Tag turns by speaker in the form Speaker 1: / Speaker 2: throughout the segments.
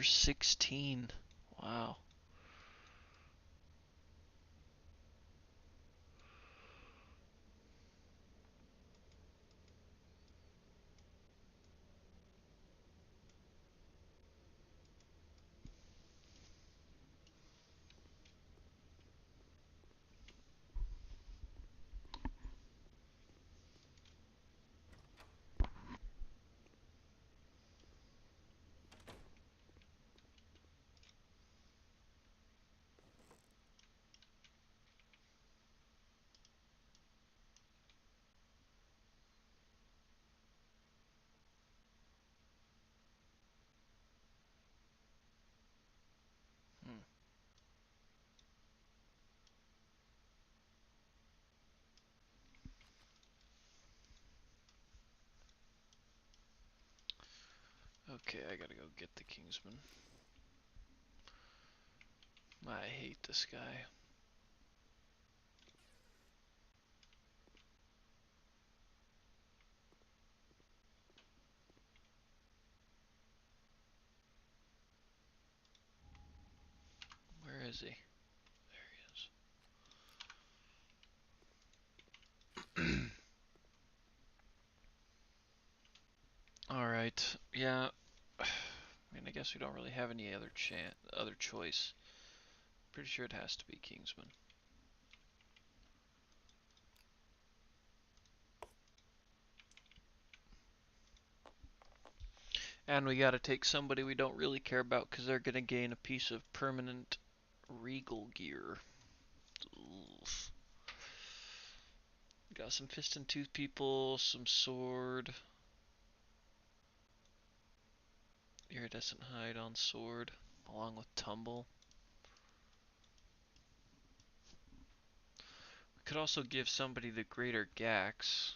Speaker 1: There's 16. Wow. Okay, I gotta go get the Kingsman. I hate this guy. Where is he? There he is. Alright, yeah. I mean, I guess we don't really have any other choice. Pretty sure it has to be Kingsman. And we gotta take somebody we don't really care about because they're gonna gain a piece of permanent regal gear. Oof. Got some fist and tooth people, some sword. Iridescent hide on sword, along with tumble. We could also give somebody the greater Gax.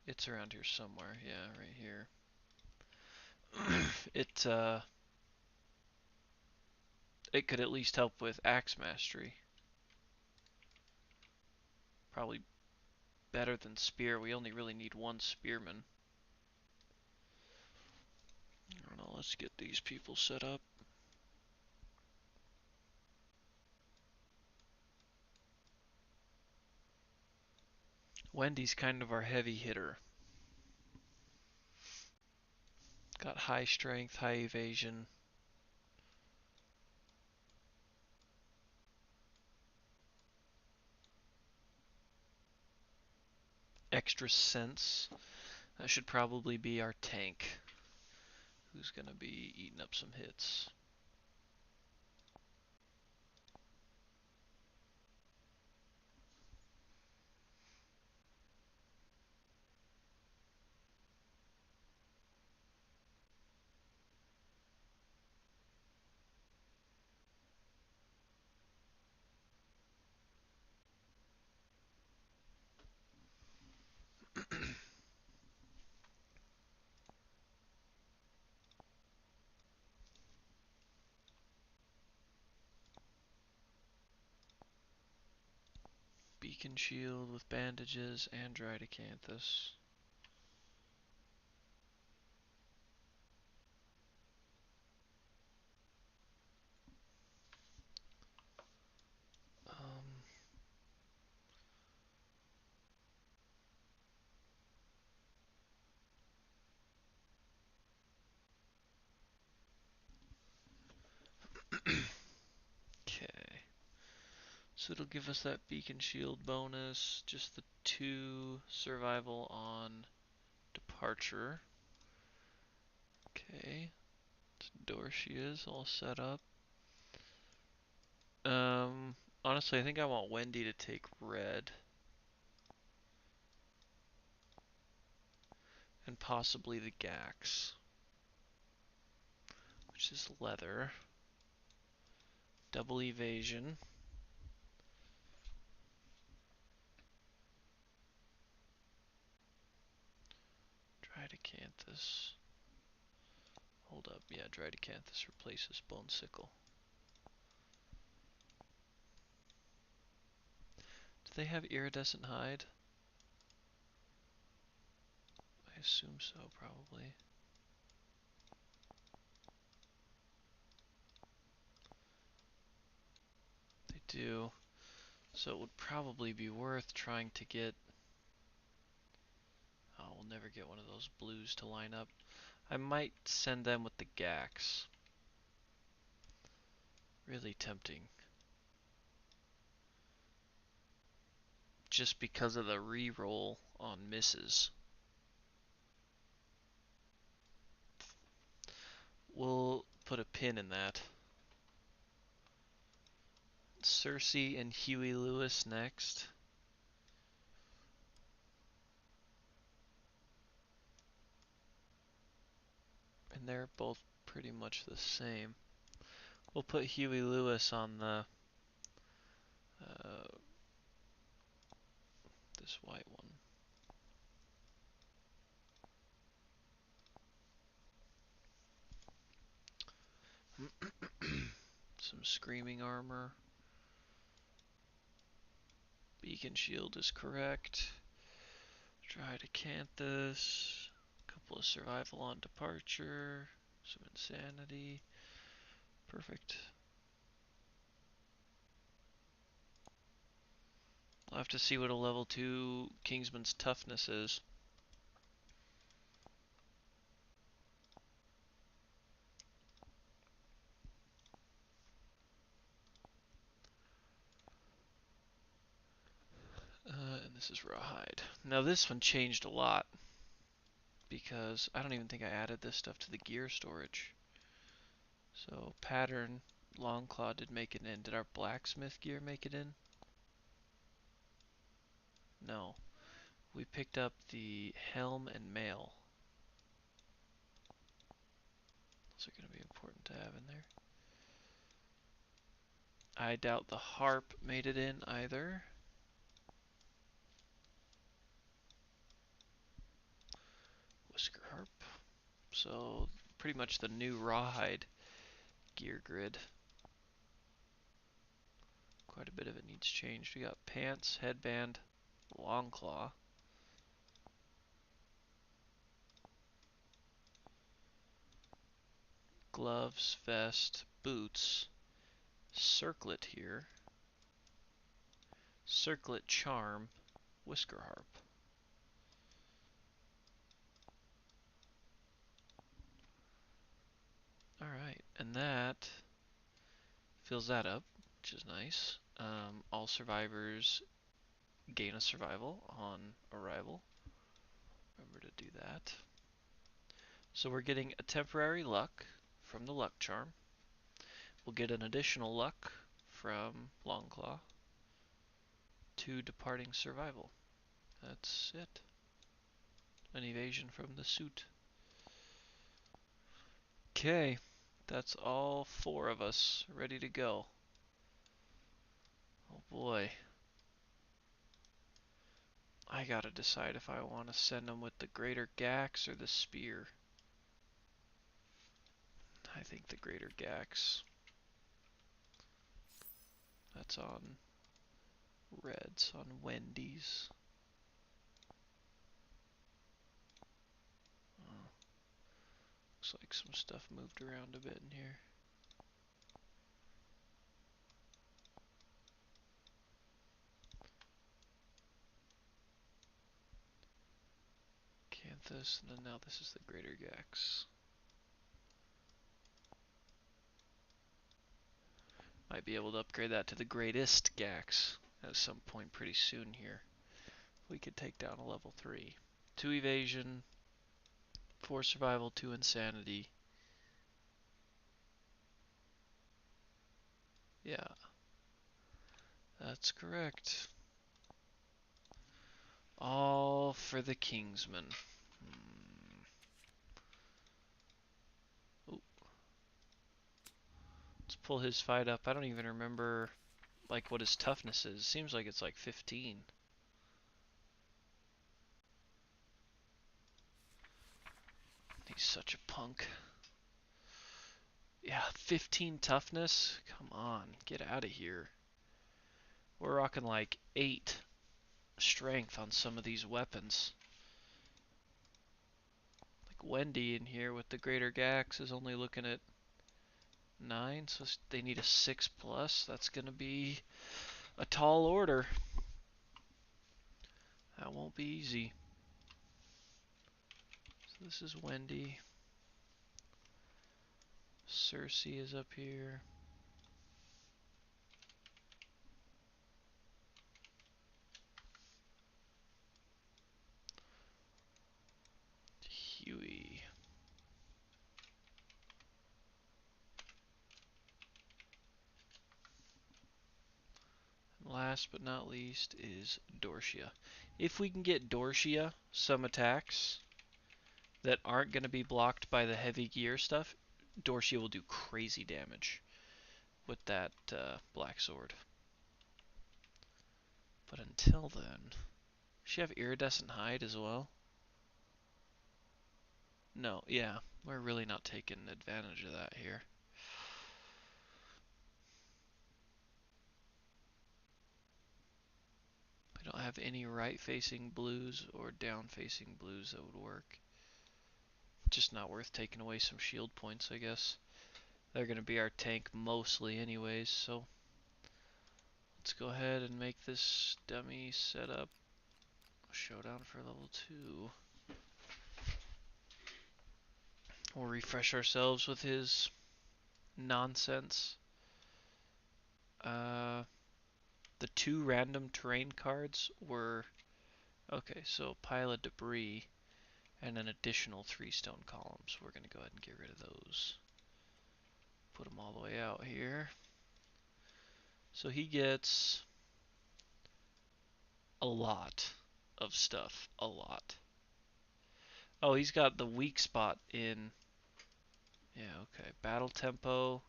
Speaker 1: It's around here somewhere, yeah, right here. It could at least help with axe mastery. Probably better than spear. We only really need one spearman. I don't know, let's get these people set up. Wendy's kind of our heavy hitter. Got high strength, high evasion. Extra sense. That should probably be our tank, who's gonna be eating up some hits. Beacon shield with bandages and dried acanthus. Okay. So it'll give us that beacon shield bonus, just the 2 survival on departure. Okay. Door she is, all set up. Honestly, I think I want Wendy to take red. And possibly the Gax. Which is leather. Double evasion. Dried acanthus. Hold up, yeah, dried acanthus replaces bone sickle. Do they have iridescent hide? I assume so, probably. do. So it would probably be worth trying to get... Oh, we'll never get one of those blues to line up. I might send them with the Gax. Really tempting. Just because of the reroll on misses. We'll put a pin in that. Cersei and Huey Lewis next. And they're both pretty much the same. We'll put Huey Lewis on the this white one. Some screaming armor. Beacon shield is correct. Try to Canthus. Couple of survival on departure. Some insanity. Perfect. I'll have to see what a level 2 Kingsman's toughness is. And this is Rawhide. Now this one changed a lot because I don't even think I added this stuff to the gear storage. So pattern, Longclaw did make it in. Did our blacksmith gear make it in? No. We picked up the helm and mail. Those are going to be important to have in there. I doubt the harp made it in either. Whisker harp. So pretty much the new Rawhide gear grid. Quite a bit of it needs changed. We got pants, headband, Longclaw. Gloves, vest, boots, circlet here, circlet charm, whisker harp. Alright, and that fills that up, which is nice. All survivors gain a survival on arrival. Remember to do that. So we're getting a temporary luck from the luck charm. We'll get an additional luck from Longclaw. 2 departing survival. That's it. An evasion from the suit. Okay, that's all 4 of us ready to go. Oh boy. I gotta decide if I want to send them with the Greater Gax or the Spear. I think the Greater Gax. That's on Reds, on Wendy's. Oh, looks like some stuff moved around a bit in here. Canthus, and then now this is the Greater Gax. Might be able to upgrade that to the Greatest Gax at some point pretty soon here. We could take down a level 3. 2 evasion, 4 survival, 2 insanity. Yeah, that's correct. All for the Kingsman. Ooh. Let's pull his fight up. I don't even remember like what his toughness is. Seems like it's like 15. He's such a punk. Yeah, 15 toughness? Come on, get out of here. We're rocking like 8 strength on some of these weapons. Like Wendy in here with the Greater Gax is only looking at 9, so they need a 6+. That's going to be a tall order. That won't be easy. So this is Wendy. Cersei is up here. Huey. Last but not least is Dorcia. If we can get Dorcia some attacks that aren't going to be blocked by the heavy gear stuff, Dorcia will do crazy damage with that black sword. But until then, does she have iridescent hide as well? No, yeah, we're really not taking advantage of that here. We don't have any right-facing blues or down-facing blues that would work. Just not worth taking away some shield points, I guess. They're going to be our tank mostly anyways, so let's go ahead and make this dummy setup showdown for level 2. We'll refresh ourselves with his nonsense. The 2 random terrain cards were... Okay, so pile of debris and an additional 3 stone columns. We're going to go ahead and get rid of those. Put them all the way out here. So he gets a lot of stuff. A lot. Oh, he's got the weak spot in... Yeah, okay. Battle tempo.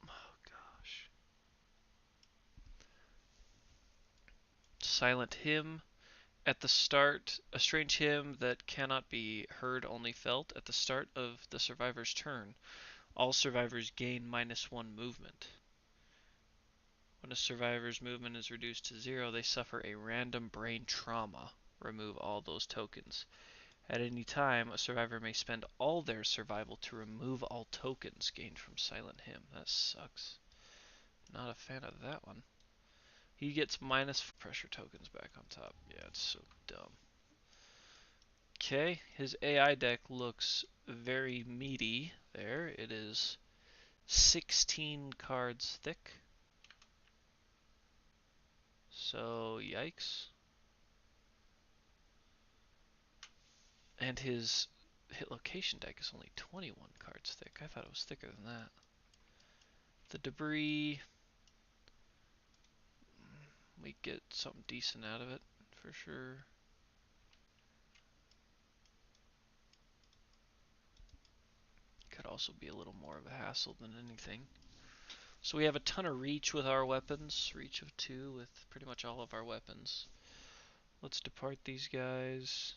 Speaker 1: Oh, gosh. Silent hymn. At the start, a strange hymn that cannot be heard, only felt. At the start of the survivor's turn, all survivors gain -1 movement. When a survivor's movement is reduced to 0, they suffer a random brain trauma. Remove all those tokens. At any time, a survivor may spend all their survival to remove all tokens gained from Silent Hymn. That sucks. Not a fan of that one. He gets minus pressure tokens back on top. Yeah, it's so dumb. Okay, his AI deck looks very meaty there. It is 16 cards thick. So, yikes. And his hit location deck is only 21 cards thick. I thought it was thicker than that. The debris, we get something decent out of it for sure. Could also be a little more of a hassle than anything. So we have a ton of reach with our weapons. Reach of 2 with pretty much all of our weapons. Let's depart these guys.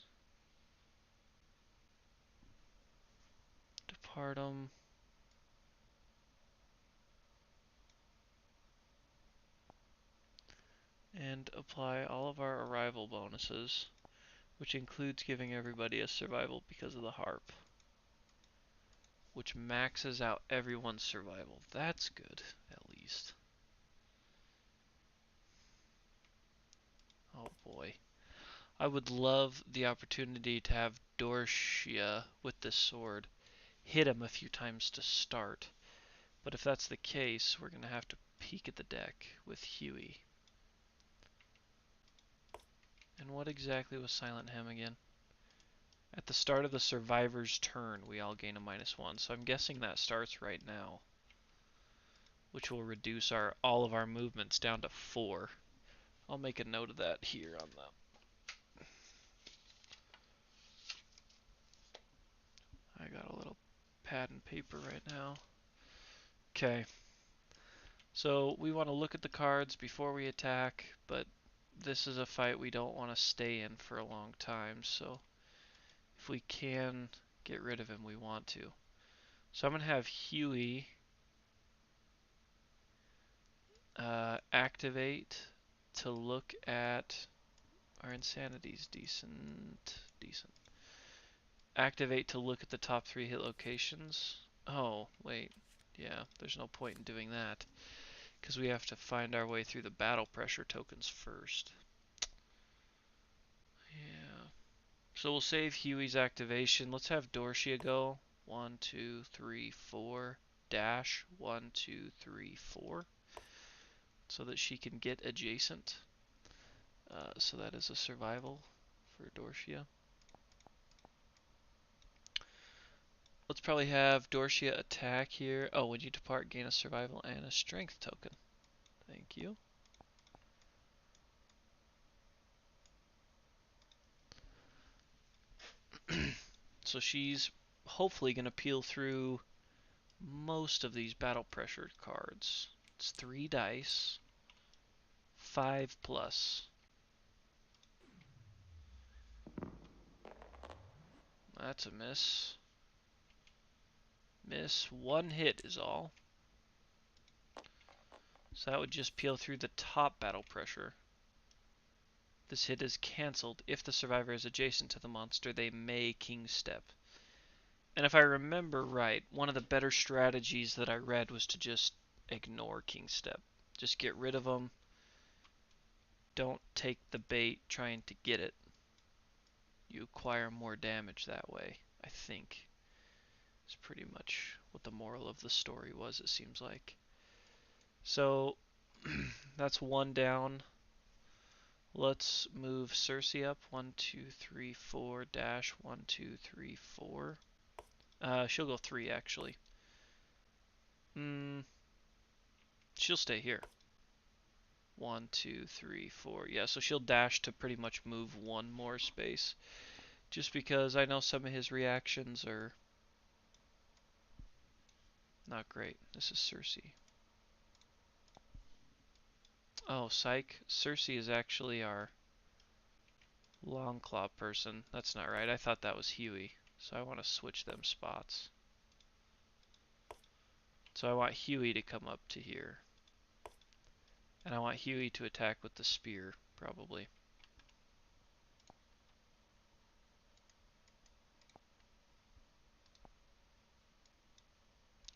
Speaker 1: Depart them. And apply all of our arrival bonuses, which includes giving everybody a survival because of the harp, which maxes out everyone's survival. That's good, at least. Oh boy. I would love the opportunity to have Dorcia with this sword hit him a few times to start. But if that's the case, we're going to have to peek at the deck with Huey. And what exactly was Silent Hymn again? At the start of the survivor's turn, we all gain a -1. So I'm guessing that starts right now, which will reduce all of our movements down to 4. I'll make a note of that here on the... I got a little pad and paper right now. Okay. So we want to look at the cards before we attack, but this is a fight we don't want to stay in for a long time, so if we can get rid of him, we want to. So I'm going to have Huey activate to look at our insanity's decent. Activate to look at the top 3 hit locations. Oh, wait. Yeah, there's no point in doing that, because we have to find our way through the battle pressure tokens first. Yeah. So we'll save Huey's activation. Let's have Dorshia go. 1, 2, 3, 4. Dash. 1, 2, 3, 4. So that she can get adjacent. So that is a survival for Dorshia. Let's probably have Dorshia attack here. Oh, when you depart, gain a survival and a strength token. Thank you. So she's hopefully going to peel through most of these battle pressure cards. It's 3 dice. 5 plus. That's a miss. Miss. 1 hit is all. So that would just peel through the top battle pressure. This hit is cancelled. If the survivor is adjacent to the monster, they may King Step. And if I remember right, one of the better strategies that I read was to just ignore King Step. Just get rid of them. Don't take the bait trying to get it. You acquire more damage that way, I think. It's pretty much what the moral of the story was, it seems like. So, that's 1 down. Let's move Cersei up. 1, 2, 3, 4, dash. 1, 2, 3, 4. She'll go 3, actually. She'll stay here. 1, 2, 3, 4. Yeah, so she'll dash to pretty much move 1 more space. Just because I know some of his reactions are not great. This is Cersei. Oh, psych. Cersei is actually our Longclaw person. That's not right. I thought that was Huey. So I want to switch them spots. So I want Huey to come up to here. And I want Huey to attack with the spear, probably.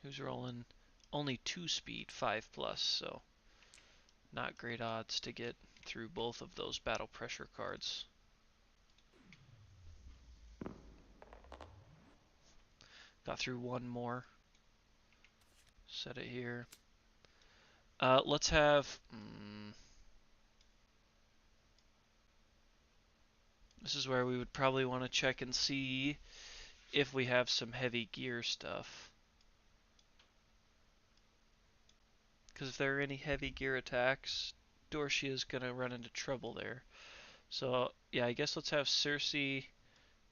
Speaker 1: Who's rolling? Only 2 speed, 5 plus, so not great odds to get through both of those battle pressure cards. Got through 1 more. Set it here. Let's have... this is where we would probably want to check and see if we have some heavy gear stuff. Because if there are any heavy gear attacks, Dorshia is going to run into trouble there. So, yeah, I guess let's have Cersei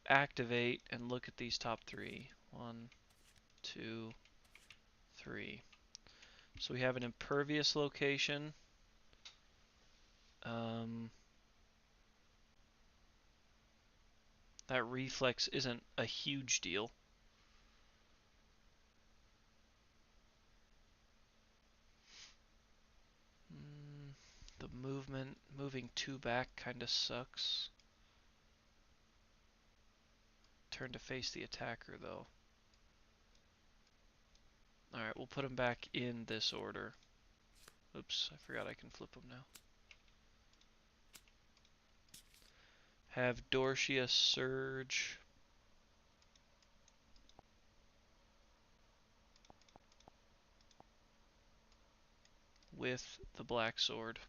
Speaker 1: activate and look at these top 3. 1, 2, 3. So we have an impervious location. That reflex isn't a huge deal. The moving 2 back kind of sucks. Turn to face the attacker, though. Alright, we'll put them back in this order. Oops, I forgot I can flip them now. Have Dorshia surge. With the black sword.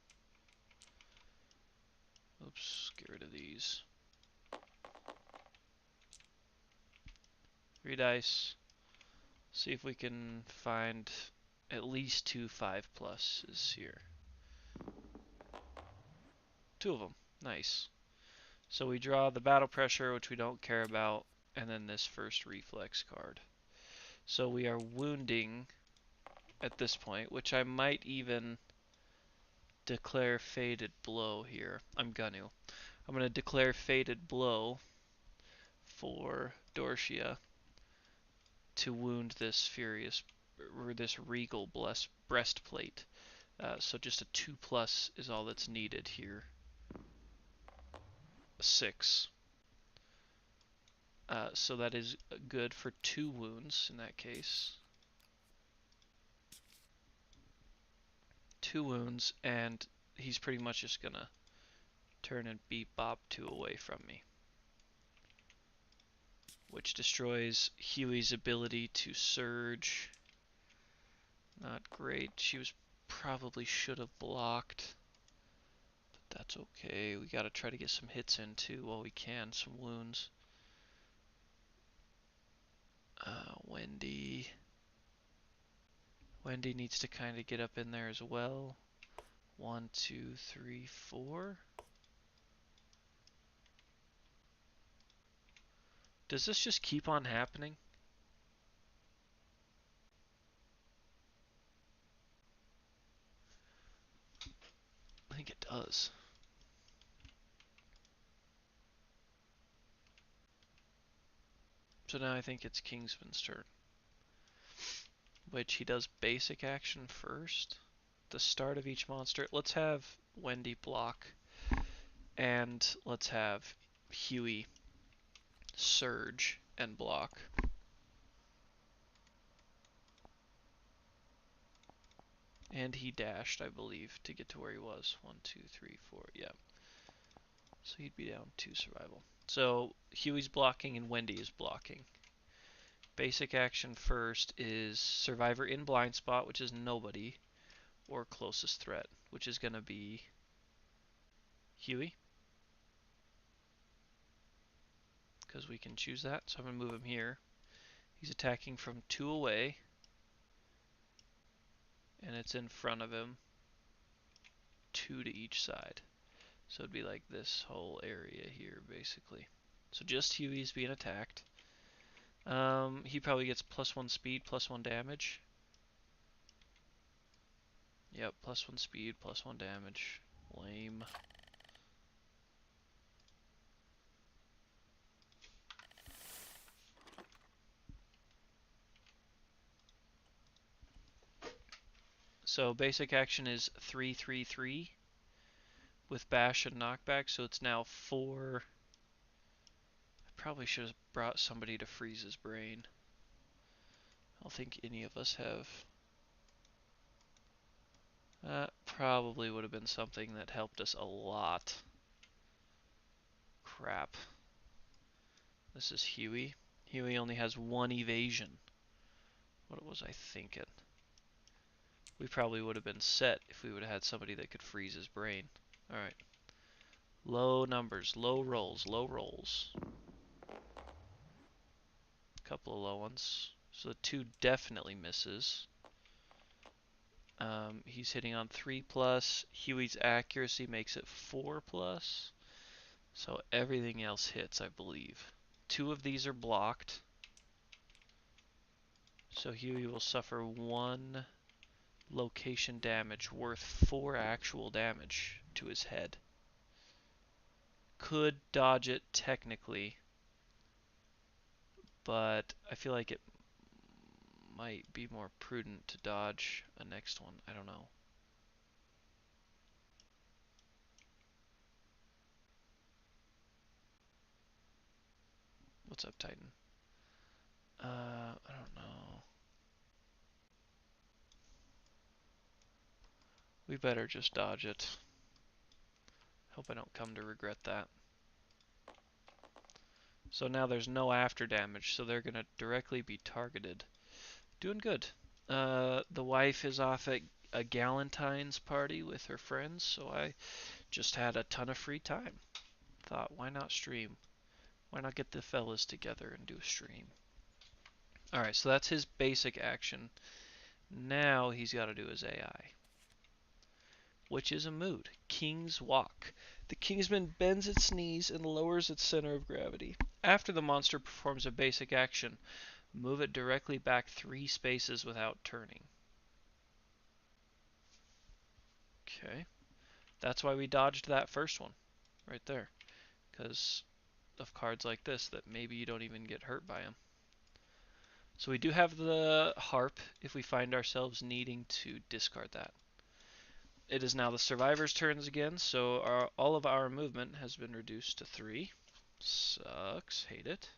Speaker 1: Oops, get rid of these. 3 dice. See if we can find at least 2 5 pluses here. 2 of them. Nice. So we draw the battle pressure, which we don't care about, and then this first reflex card. So we are wounding at this point, which I might even declare Fated Blow here. I'm going to declare Fated Blow for Dorshia to wound this Furious, or this Regal breastplate. So just a 2 plus is all that's needed here. 6. So that is good for 2 wounds in that case. 2 wounds, and he's pretty much just gonna turn and beat Bob 2 away from me, which destroys Huey's ability to surge. Not great. She probably should have blocked, but that's okay. We gotta try to get some hits in too while we can, some wounds. Wendy needs to kind of get up in there as well. 1, 2, 3, 4. Does this just keep on happening? I think it does. So now I think it's Kingsman's turn, which he does basic action first. The start of each monster. Let's have Wendy block, and let's have Huey surge and block. And he dashed, I believe, to get to where he was. 1, 2, 3, 4. Yeah. So he'd be down 2 survival. So Huey's blocking and Wendy is blocking. Basic action first is Survivor in blind spot, which is nobody, or closest threat, which is going to be Huey, because we can choose that. So I'm going to move him here. He's attacking from 2 away, and it's in front of him, 2 to each side. So it'd be like this whole area here, basically. So just Huey's being attacked. He probably gets +1 speed, +1 damage. Yep, +1 speed, +1 damage. Lame. So basic action is 3, 3, 3 with bash and knockback, so it's now 4. I probably should have brought somebody to freeze his brain. I don't think any of us have. That probably would have been something that helped us a lot. Crap. This is Huey. Huey only has 1 evasion. What was I thinking? We probably would have been set if we would have had somebody that could freeze his brain. Alright. Low numbers, low rolls, low rolls. Couple of low ones. So the 2 definitely misses. He's hitting on 3+. Huey's accuracy makes it 4+. So everything else hits, I believe. 2 of these are blocked. So Huey will suffer 1 location damage worth 4 actual damage to his head. Could dodge it technically, but I feel like it might be more prudent to dodge a next one. I don't know. What's up, Titan? I don't know. We better just dodge it. Hope I don't come to regret that. So now there's no after damage, so they're gonna directly be targeted. Doing good. The wife is off at a Galentine's party with her friends, so I just had a ton of free time. Thought, why not stream? Why not get the fellas together and do a stream? Alright, so that's his basic action. Now he's got to do his AI, which is a mood. King's Walk. The Kingsman bends its knees and lowers its center of gravity. After the monster performs a basic action, move it directly back 3 spaces without turning. Okay. That's why we dodged that first one. Right there. Because of cards like this that maybe you don't even get hurt by them. So we do have the harp if we find ourselves needing to discard that. It is now the survivor's turns again, so all of our movement has been reduced to 3. Sucks. Hate it.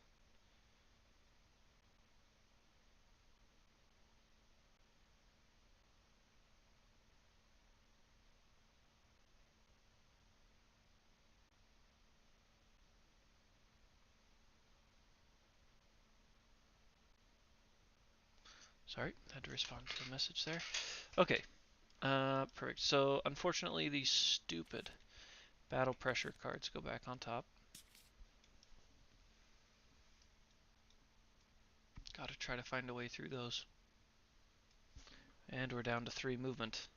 Speaker 1: Sorry, had to respond to a message there. Okay, perfect. So unfortunately, these stupid battle pressure cards go back on top. Gotta try to find a way through those. And we're down to 3 movement.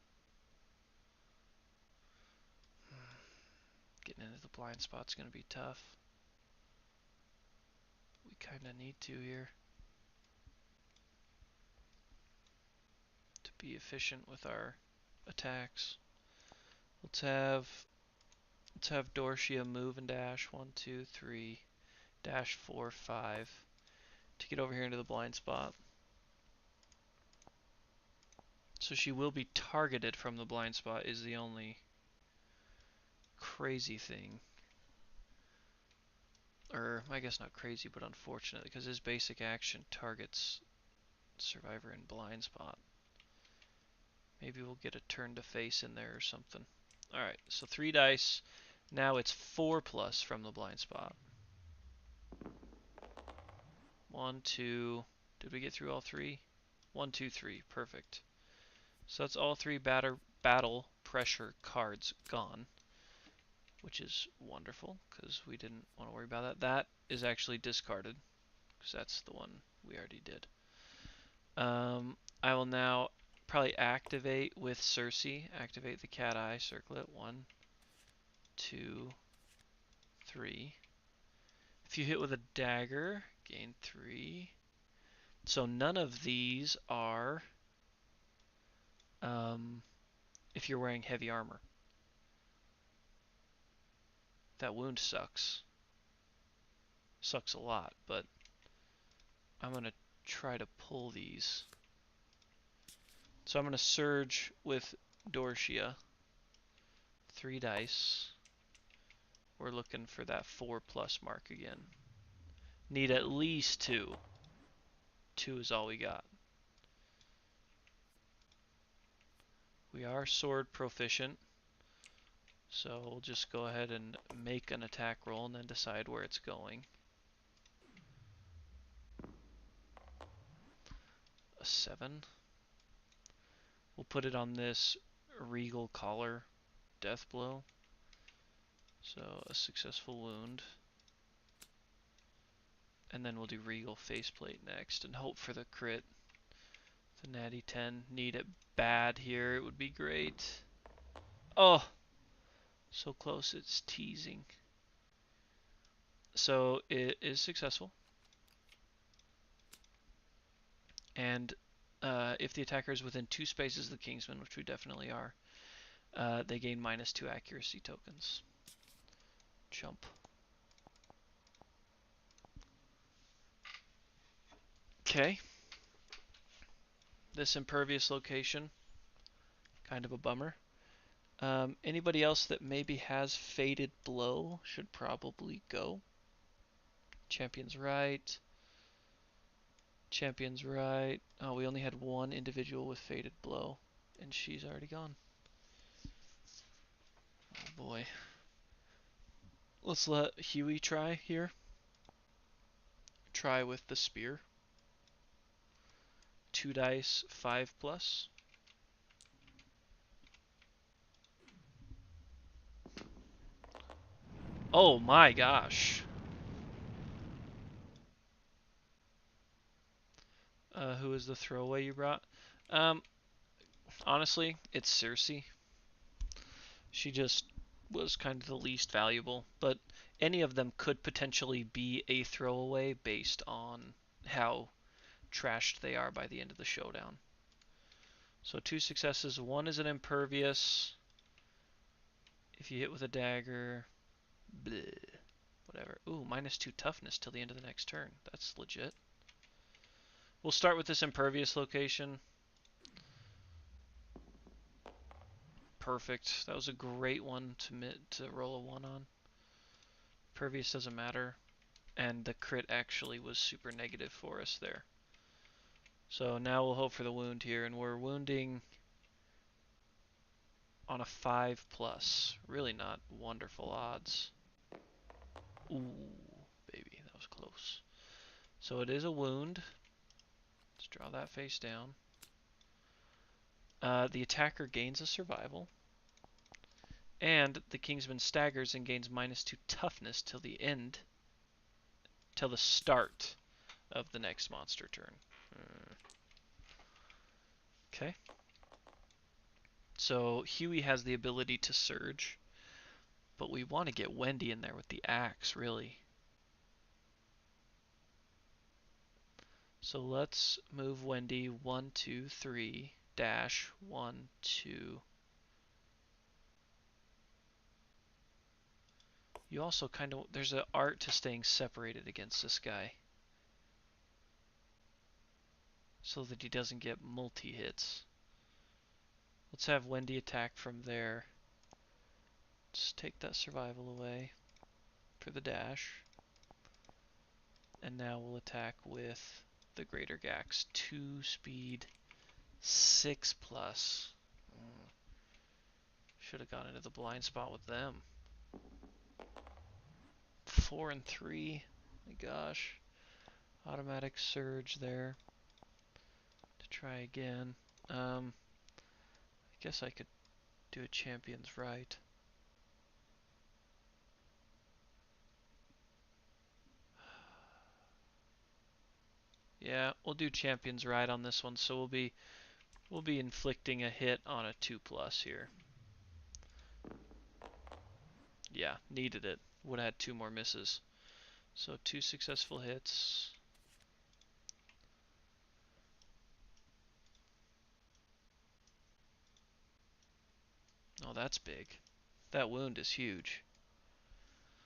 Speaker 1: Getting into the blind spot's gonna be tough. We kinda need to here. To be efficient with our attacks. Let's have Dorshia move and dash 1, 2, 3, dash 4, 5 to get over here into the blind spot. So she will be targeted from the blind spot is the only crazy thing. Or, I guess not crazy, but unfortunate, because his basic action targets Survivor in blind spot. Maybe we'll get a turn to face in there or something. Alright, so 3 dice. Now it's 4+ from the blind spot. 1, 2. Did we get through all 3? 1, 2, 3. Perfect. So that's all 3 battle pressure cards gone, which is wonderful because we didn't want to worry about that. That is actually discarded because that's the one we already did. I will now probably activate with Circe. Activate the cat eye circlet. 1, 2, 3. If you hit with a dagger, gain 3. So none of these are if you're wearing heavy armor. That wound sucks. Sucks a lot, but I'm going to try to pull these. So I'm going to surge with Dorshia. 3 dice. We're looking for that 4+ mark again. Need at least 2. 2 is all we got. We are sword proficient. So we'll just go ahead and make an attack roll and then decide where it's going. A 7. We'll put it on this Regal Collar death blow. So a successful wound. And then we'll do Regal Faceplate next and hope for the crit. The natty 10. Need it bad here. It would be great. Oh! So close, it's teasing. So it is successful. And if the attacker is within 2 spaces of the Kingsman, which we definitely are, they gain -2 accuracy tokens. Jump. Okay. This impervious location, kind of a bummer. Anybody else that maybe has Fated Blow should probably go. Champion's right. Champion's right. Oh, we only had 1 individual with Fated Blow, and she's already gone. Oh boy. Let's let Huey try here. Try with the spear. 2 dice, 5+. Oh my gosh. Who is the throwaway you brought? Honestly, it's Circe. She just was kind of the least valuable, but any of them could potentially be a throwaway based on how trashed they are by the end of the showdown. So 2 successes. 1 is an impervious. If you hit with a dagger, bleh, whatever. Ooh, -2 toughness till the end of the next turn. That's legit. We'll start with this impervious location. Perfect. That was a great one to roll a 1 on. Impervious doesn't matter. And the crit actually was super negative for us there. So now we'll hope for the wound here, and we're wounding on a 5+. Really not wonderful odds. Ooh, baby, that was close. So it is a wound. Let's Draw that face down. The attacker gains a survival. And the Kingsman staggers and gains -2 toughness till the end, till the start of the next monster turn. Okay. So Huey has the ability to surge, but we want to get Wendy in there with the axe, really. So let's move Wendy 1, 2, 3, dash 1, 2. You also kind of, there's an art to staying separated against this guy, so that he doesn't get multi-hits. Let's have Wendy attack from there. Just take that survival away for the dash. And now we'll attack with the Greater Gax. 2 speed, 6+. Should have gone into the blind spot with them. 4 and 3. My gosh. Automatic surge there. To try again. I guess I could do a Champion's Right. Yeah, we'll do Champion's Right on this one, so we'll be inflicting a hit on a 2+ here. Yeah, needed it. Would have had 2 more misses. So 2 successful hits. Oh, that's big. That wound is huge.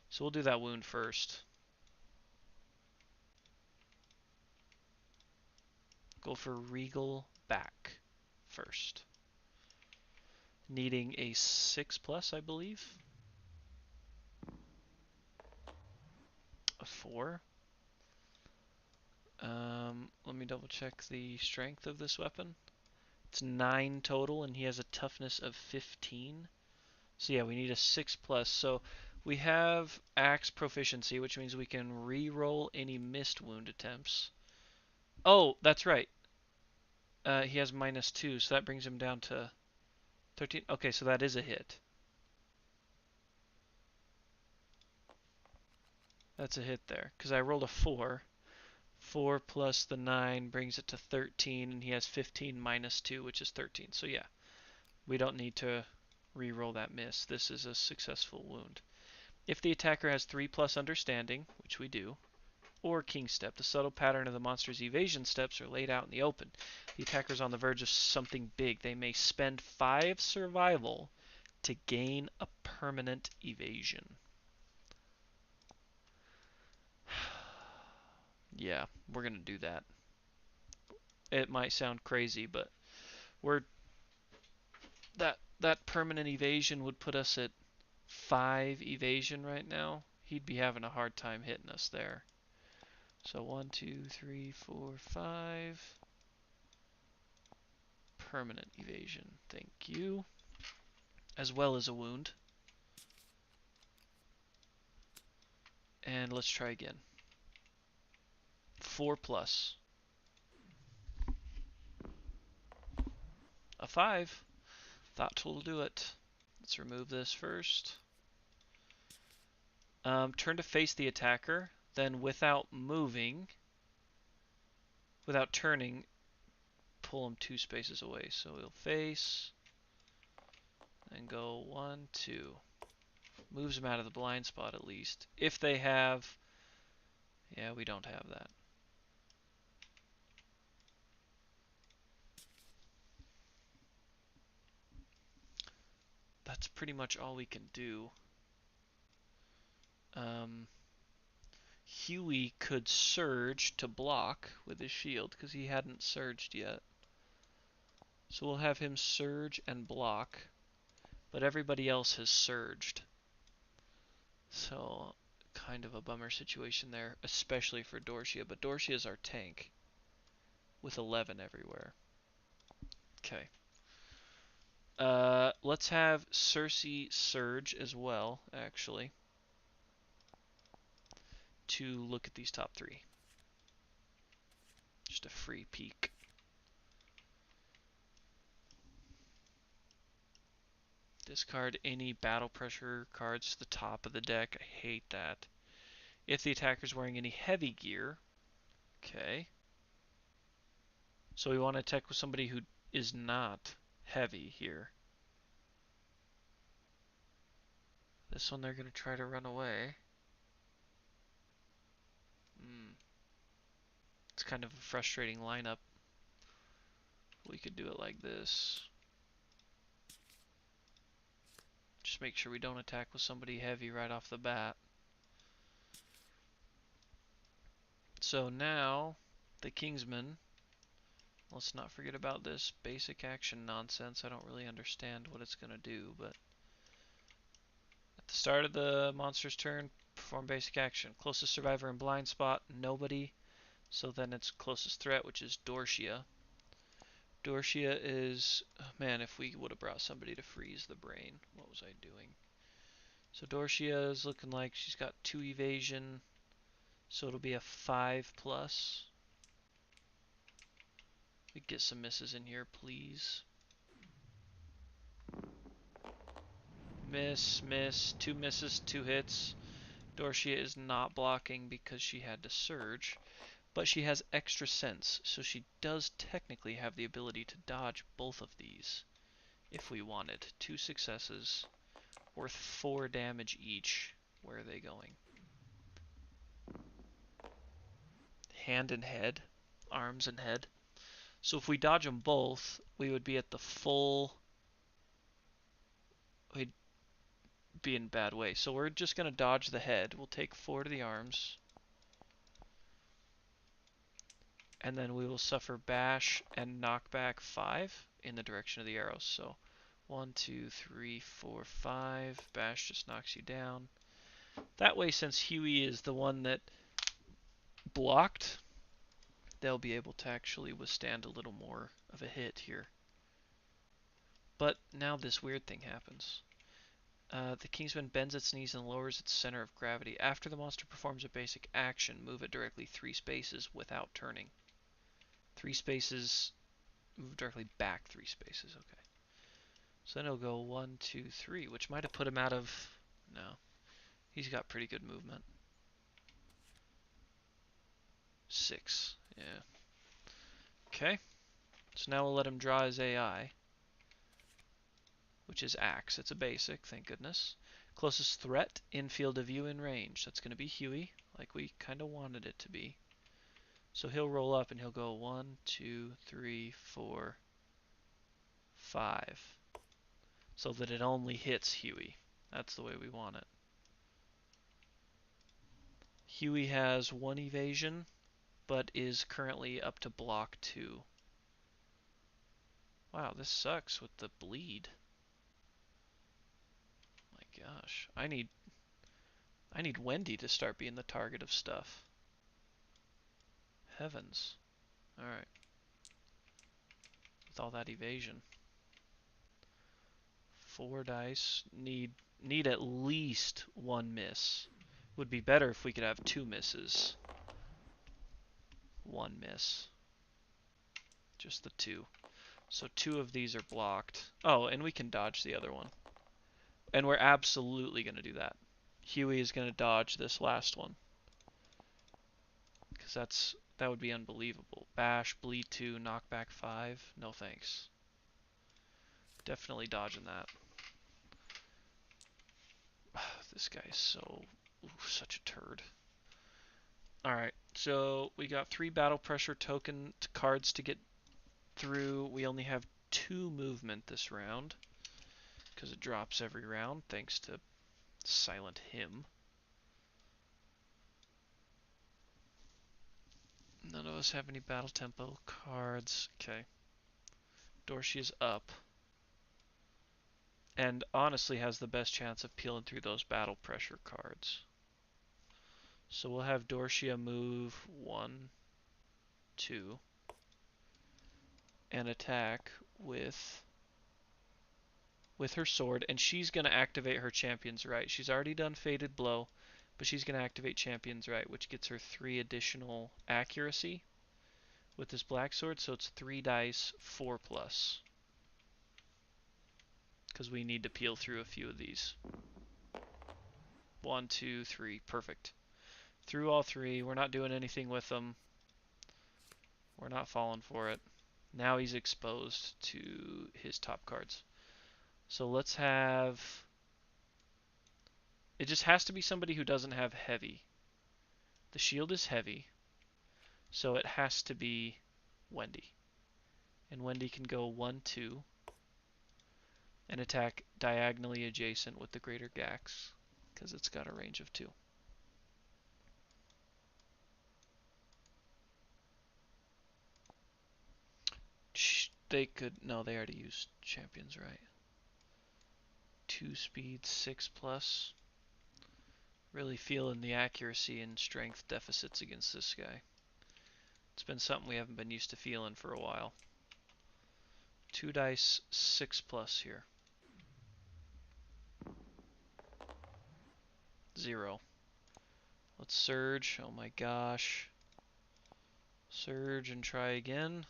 Speaker 1: So we'll do that wound first. Go for Regal back first. Needing a 6+, I believe. A 4. Let me double check the strength of this weapon. It's 9 total, and he has a toughness of 15. So yeah, we need a 6+. So we have axe proficiency, which means we can re-roll any missed wound attempts. Oh, that's right. He has -2, so that brings him down to 13. Okay, so that is a hit. That's a hit there, because I rolled a 4. 4 plus the 9 brings it to 13, and he has 15 -2, which is 13. So yeah, we don't need to re-roll that miss. This is a successful wound. If the attacker has 3+ understanding, which we do, or King Step, the subtle pattern of the monster's evasion steps are laid out in the open. The attacker is on the verge of something big. They may spend 5 survival to gain a permanent evasion. Yeah, we're going to do that. It might sound crazy, but that permanent evasion would put us at 5 evasion right now. He'd be having a hard time hitting us there. So 1, 2, 3, 4, 5. Permanent evasion. Thank you. As well as a wound. And let's try again. 4+. A 5. That will do it. Let's remove this first. Turn to face the attacker. Then without moving, without turning, pull him 2 spaces away. So he'll face and go 1, 2. Moves him out of the blind spot at least. If they have... Yeah, we don't have that. That's pretty much all we can do. Huey could surge to block with his shield because he hadn't surged yet. So we'll have him surge and block, but everybody else has surged. So kind of a bummer situation there, especially for Dorcia, but Dorcia is our tank with 11 everywhere. Okay. Let's have Cersei surge as well, actually, to look at these top 3. Just a free peek. Discard any battle pressure cards to the top of the deck. I hate that. If the attacker's wearing any heavy gear. Okay. So we want to attack with somebody who is not heavy here. This one they're going to try to run away. It's kind of a frustrating lineup. We could do it like this. Just make sure we don't attack with somebody heavy right off the bat. So now, the Kingsman, let's not forget about this basic action nonsense. I don't really understand what it's going to do, but at the start of the monster's turn, perform basic action. Closest survivor in blind spot, nobody. So then its closest threat, which is Dorshia. Dorshia is, oh man, if we would have brought somebody to freeze the brain, what was I doing? So Dorshia is looking like she's got 2 evasion, so it'll be a 5+. We get some misses in here, please. Miss, miss, 2 misses, 2 hits. Dorshia is not blocking because she had to surge, but she has extra sense, so she does technically have the ability to dodge both of these if we wanted. 2 successes, worth 4 damage each. Where are they going? Hand and head, arms and head. So if we dodge them both, we would be at the full. We'd be in a bad way. So we're just going to dodge the head. We'll take 4 to the arms. And then we will suffer bash and knockback 5 in the direction of the arrows. So 1, 2, 3, 4, 5. Bash just knocks you down. That way, since Huey is the one that blocked, they'll be able to actually withstand a little more of a hit here. But now this weird thing happens. The Kingsman bends its knees and lowers its center of gravity. After the monster performs a basic action, move it directly 3 spaces without turning. 3 spaces, move directly back 3 spaces, okay. So then it'll go 1, 2, 3, which might have put him out of, no. He's got pretty good movement. 6, yeah. Okay, so now we'll let him draw his AI, which is Axe. It's a basic, thank goodness. Closest threat in field of view in range. That's going to be Huey, like we kind of wanted it to be. So he'll roll up and he'll go 1, 2, 3, 4, 5. So that it only hits Huey. That's the way we want it. Huey has 1 evasion, but is currently up to block 2. Wow, this sucks with the bleed. My gosh. I need Wendy to start being the target of stuff. Heavens. Alright. With all that evasion. 4 dice. Need at least 1 miss. Would be better if we could have 2 misses. 1 miss. Just the 2. So 2 of these are blocked. Oh, and we can dodge the other one. And we're absolutely going to do that. Huey is going to dodge this last one. Because that would be unbelievable. Bash, bleed 2, knockback 5. No thanks. Definitely dodging that. This guy is such a turd. Alright, so we got 3 battle pressure token cards to get through. We only have 2 movement this round, because it drops every round, thanks to Silent Him. None of us have any battle tempo cards. Okay. Dorshia's up. And honestly has the best chance of peeling through those battle pressure cards. So we'll have Dorshia move 1, 2, and attack with her sword, and she's going to activate her Champion's Right. She's already done Fated Blow, but she's going to activate Champion's Right, which gets her 3 additional accuracy with this black sword, so it's 3 dice, 4+. Because because we need to peel through a few of these. 1, 2, 3, perfect. Through all 3, we're not doing anything with them. We're not falling for it. Now he's exposed to his top cards. So let's have... It just has to be somebody who doesn't have heavy. The shield is heavy, so it has to be Wendy. And Wendy can go 1, 2, and attack diagonally adjacent with the Greater Gax, because it's got a range of 2. They could... No, they already used champions, right? 2 speed, 6+. Really feeling the accuracy and strength deficits against this guy. It's been something we haven't been used to feeling for a while. 2 dice, 6+ here. 0. Let's surge. Oh my gosh. Surge and try again.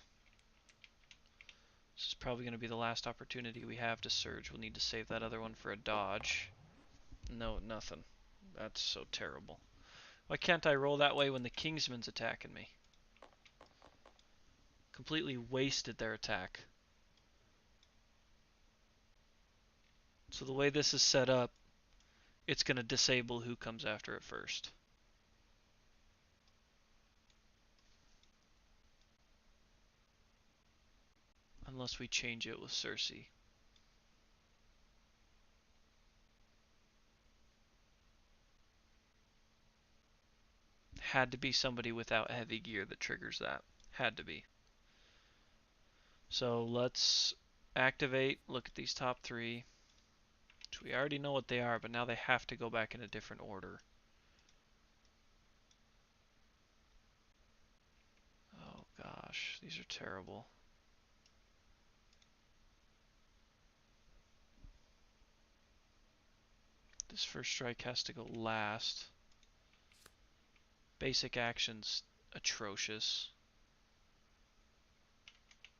Speaker 1: This is probably going to be the last opportunity we have to surge. We'll need to save that other one for a dodge. No, nothing. That's so terrible. Why can't I roll that way when the Kingsman's attacking me? Completely wasted their attack. So the way this is set up, it's going to disable who comes after it first. Unless we change it with Cersei. Had to be somebody without heavy gear that triggers that. Had to be. So let's activate, look at these top 3. Which we already know what they are, but now they have to go back in a different order. Oh gosh, these are terrible. This first strike has to go last. Basic action's atrocious.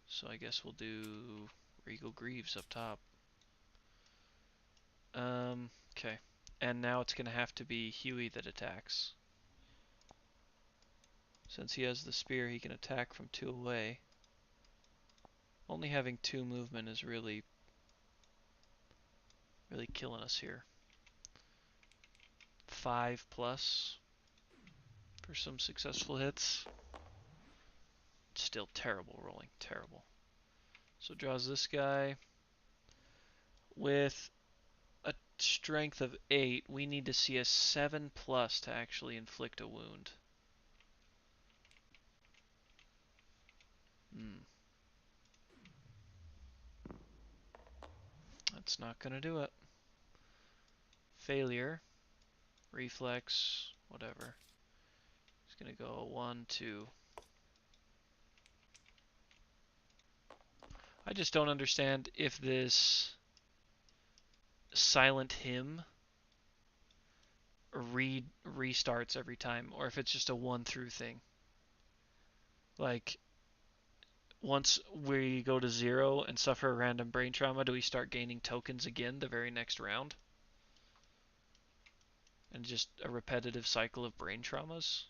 Speaker 1: So I guess we'll do Regal Greaves up top. Okay. And now it's going to have to be Huey that attacks. Since he has the spear, he can attack from 2 away. Only having 2 movement is really killing us here. 5+ for some successful hits. Still terrible rolling, terrible. So draws this guy. With a strength of 8, we need to see a 7+ to actually inflict a wound. That's not going to do it. Failure. Reflex. Whatever. It's going to go 1, 2. I just don't understand if this silent hymn restarts every time, or if it's just a 1 through thing. Like, once we go to 0 and suffer a random brain trauma, do we start gaining tokens again the very next round? And just a repetitive cycle of brain traumas?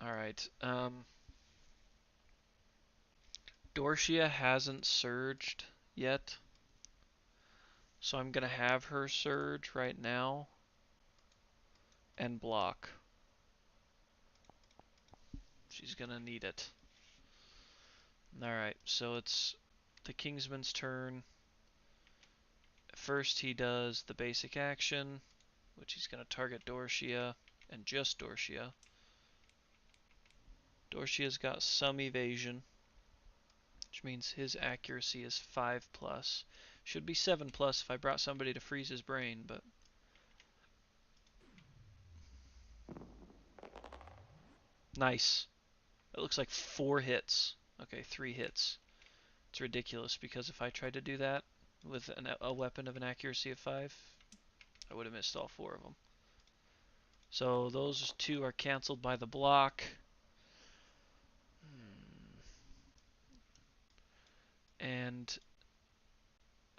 Speaker 1: Alright, Dorshia hasn't surged yet, so I'm gonna have her surge right now and block. She's gonna need it. Alright, so it's the Kingsman's turn. First he does the basic action, which he's gonna target Dorshia, and just Dorshia. Dorshia's got some evasion, which means his accuracy is 5+. Should be 7+ if I brought somebody to freeze his brain, but... Nice. It looks like 4 hits. Okay, 3 hits. It's ridiculous because if I tried to do that with a weapon of an accuracy of 5, I would have missed all 4 of them. So those 2 are canceled by the block. And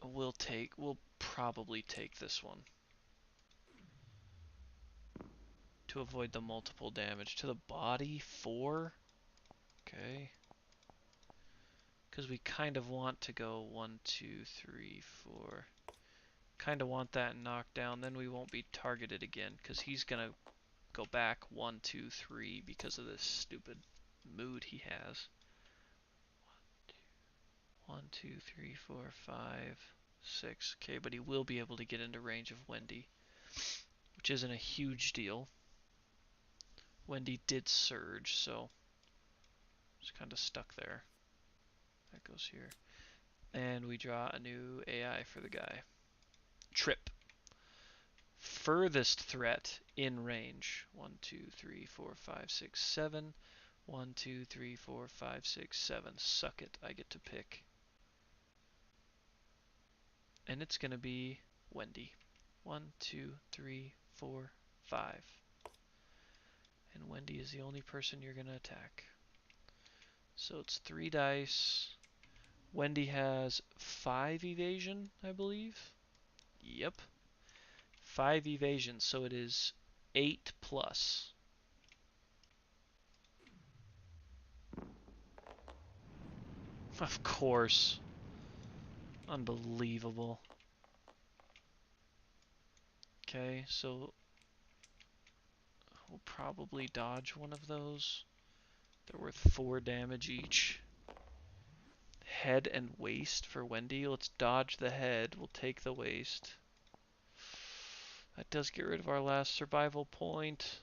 Speaker 1: we'll probably take this one to avoid the multiple damage to the body. 4. Okay. Because we kind of want to go 1, 2, 3, 4. Kind of want that knocked down. Then we won't be targeted again because he's gonna go back 1, 2, 3 because of this stupid mood he has. 1, 2, 3, 4, 5, 6. Okay, but he will be able to get into range of Wendy, which isn't a huge deal. Wendy did surge, so it's kind of stuck there. That goes here. And we draw a new AI for the guy. Trip. Furthest threat in range. 1, 2, 3, 4, 5, 6, 7. 1, 2, 3, 4, 5, 6, 7. Suck it. I get to pick. And it's going to be Wendy. 1, 2, 3, 4, 5. And Wendy is the only person you're going to attack. So it's 3 dice. Wendy has 5 evasion, I believe. Yep. 5 evasion, so it is 8 plus. Of course. Unbelievable. Okay, so we'll probably dodge one of those. They're worth 4 damage each. Head and waist for Wendy. Let's dodge the head. We'll take the waist. That does get rid of our last survival point.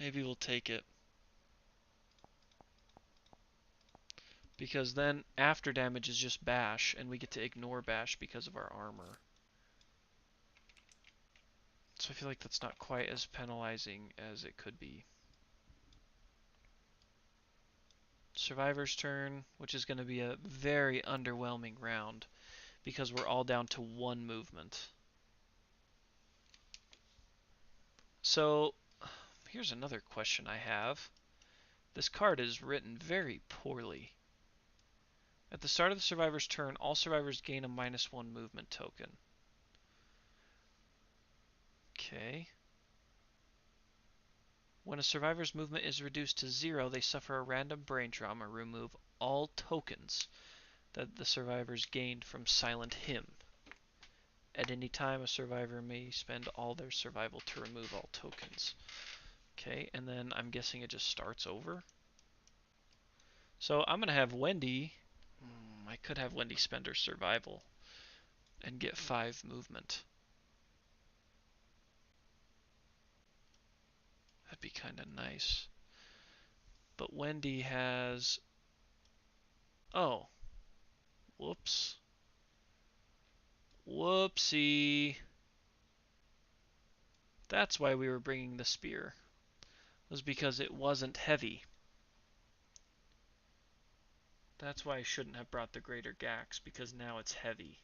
Speaker 1: Maybe we'll take it. Because then after damage is just bash, and we get to ignore bash because of our armor. So I feel like that's not quite as penalizing as it could be. Survivor's turn, which is going to be a very underwhelming round because we're all down to 1 movement. So here's another question I have. This card is written very poorly. At the start of the survivor's turn, all survivors gain a -1 movement token. Okay. When a survivor's movement is reduced to 0, they suffer a random brain trauma. Remove all tokens that the survivors gained from Silent Hymn. At any time, a survivor may spend all their survival to remove all tokens. Okay, and then I'm guessing it just starts over. So I'm going to have Wendy. I could have Wendy spend her survival and get 5 movement. That'd be kind of nice. But Wendy has... Oh. Whoops. Whoopsie. That's why we were bringing the spear. Was because it wasn't heavy. That's why I shouldn't have brought the Greater Gax, because now it's heavy.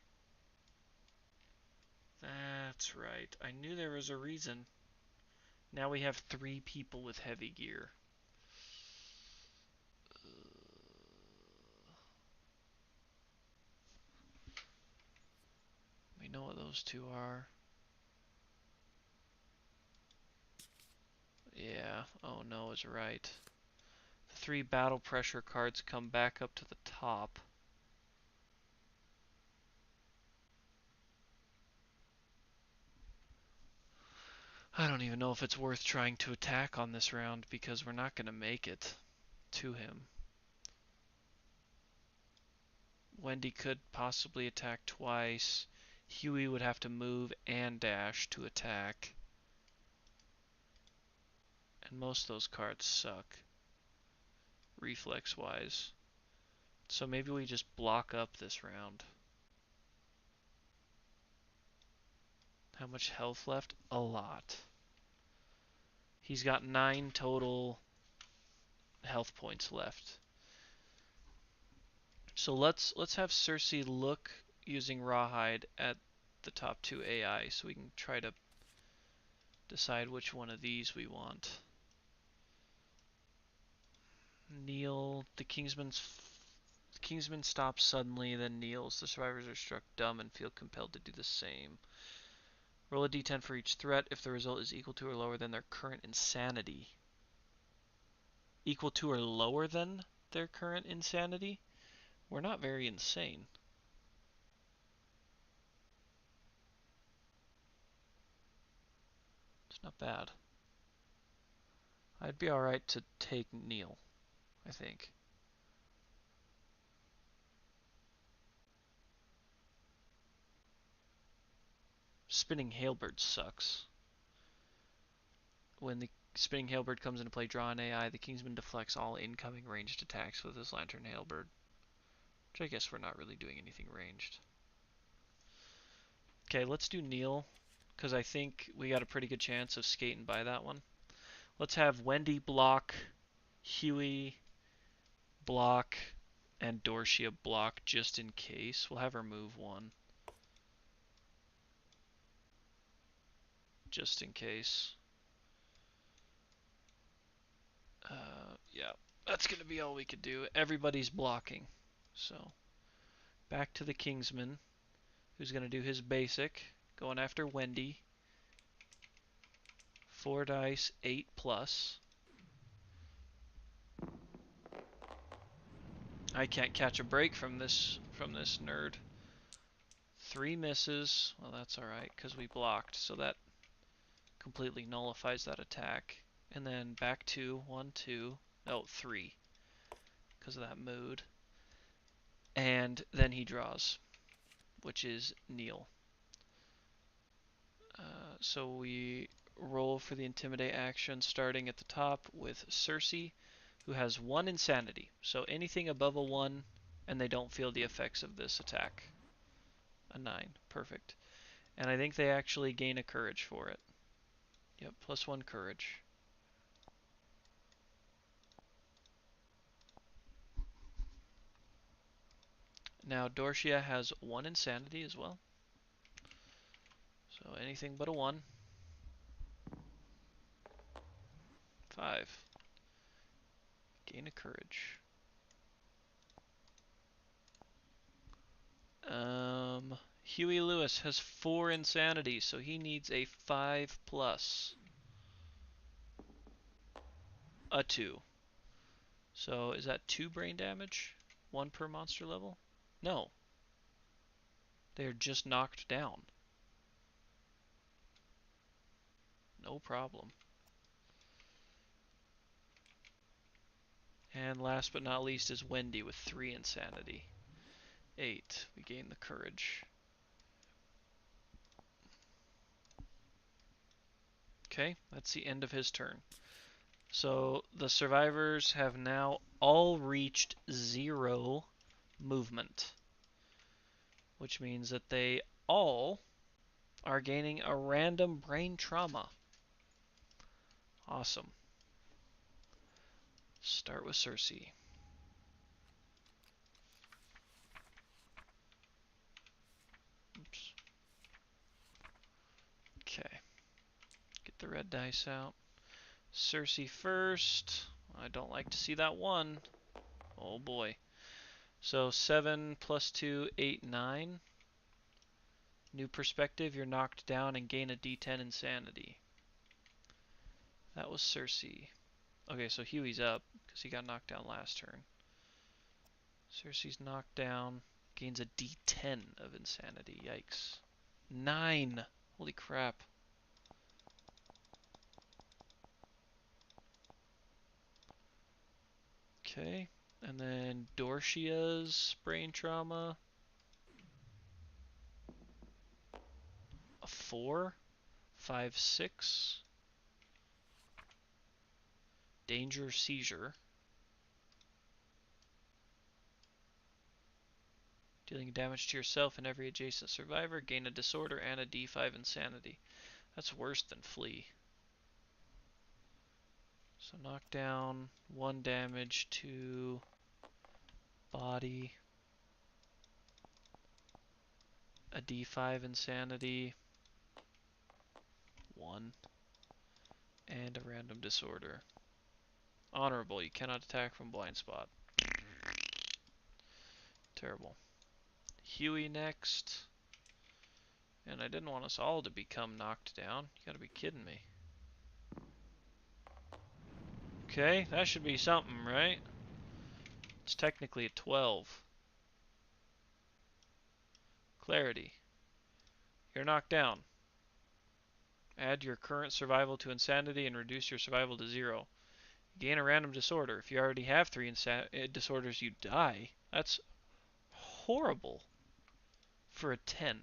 Speaker 1: That's right. I knew there was a reason. Now we have 3 people with heavy gear. We know what those 2 are. Yeah, oh no is right. The 3 battle pressure cards come back up to the top. I don't even know if it's worth trying to attack on this round because we're not going to make it to him. Wendy could possibly attack twice. Huey would have to move and dash to attack. And most of those cards suck, reflex-wise. So maybe we just block up this round. How much health left? A lot. He's got 9 total health points left. So let's have Cersei look using Rawhide at the top 2 AI so we can try to decide which one of these we want. Kneel. The Kingsman stops suddenly, then kneels. The survivors are struck dumb and feel compelled to do the same. Roll a d10 for each threat if the result is equal to or lower than their current insanity. Equal to or lower than their current insanity? We're not very insane. It's not bad. I'd be alright to take Neil, I think. Spinning Halberd sucks. When the Spinning Halberd comes into play, draw an AI. The Kingsman deflects all incoming ranged attacks with his Lantern Halberd. Which I guess we're not really doing anything ranged. Okay, let's do Neil, because I think we got a pretty good chance of skating by that one. Let's have Wendy block, Huey block, and Dorcia block just in case. We'll have her move one. Just in case. Yeah, that's going to be all we could do. Everybody's blocking. So, back to the Kingsman, who's going to do his basic, going after Wendy. 4 dice, 8 plus. I can't catch a break from this nerd. 3 misses. Well, that's alright, because we blocked, so that completely nullifies that attack. And then back to 1, 2, no, 3, because of that mood. And then he draws, which is Neil. So we roll for the Intimidate action, starting at the top with Cersei, who has 1 insanity. So anything above a 1, and they don't feel the effects of this attack. A 9. Perfect. And I think they actually gain a courage for it. Yep, +1 courage. Now Dorcia has 1 insanity as well. So anything but a 1. 5. Gain a courage. Huey Lewis has 4 insanity, so he needs a 5 plus. A 2. So is that 2 brain damage? 1 per monster level? No. They're just knocked down. No problem. And last but not least is Wendy with 3 insanity. 8. We gain the courage. Okay, that's the end of his turn. So the survivors have now all reached 0 movement, which means that they all are gaining a random brain trauma. Awesome. Start with Cersei. Oops. Okay. Get the red dice out. Cersei first. I don't like to see that 1. Oh boy. So 7 plus 2, 8, 9. New perspective, you're knocked down and gain a d10 insanity. That was Cersei. Okay, so Huey's up, because he got knocked down last turn. Cersei's knocked down, gains a d10 of insanity. Yikes. 9! Holy crap. Okay, and then Dorcia's brain trauma. A 4, 5, 6. Danger seizure. Dealing damage to yourself and every adjacent survivor. Gain a disorder and a d5 insanity. That's worse than flee. So knockdown, 1 damage to body. A d5 insanity. 1. And a random disorder. Honorable, you cannot attack from blind spot. Terrible. Huey next. And I didn't want us all to become knocked down. You gotta be kidding me. Okay, that should be something, right? It's technically a 12. Clarity. You're knocked down. Add your current survival to insanity and reduce your survival to 0. Gain a random disorder. If you already have 3 disorders, you die. That's horrible for a 10.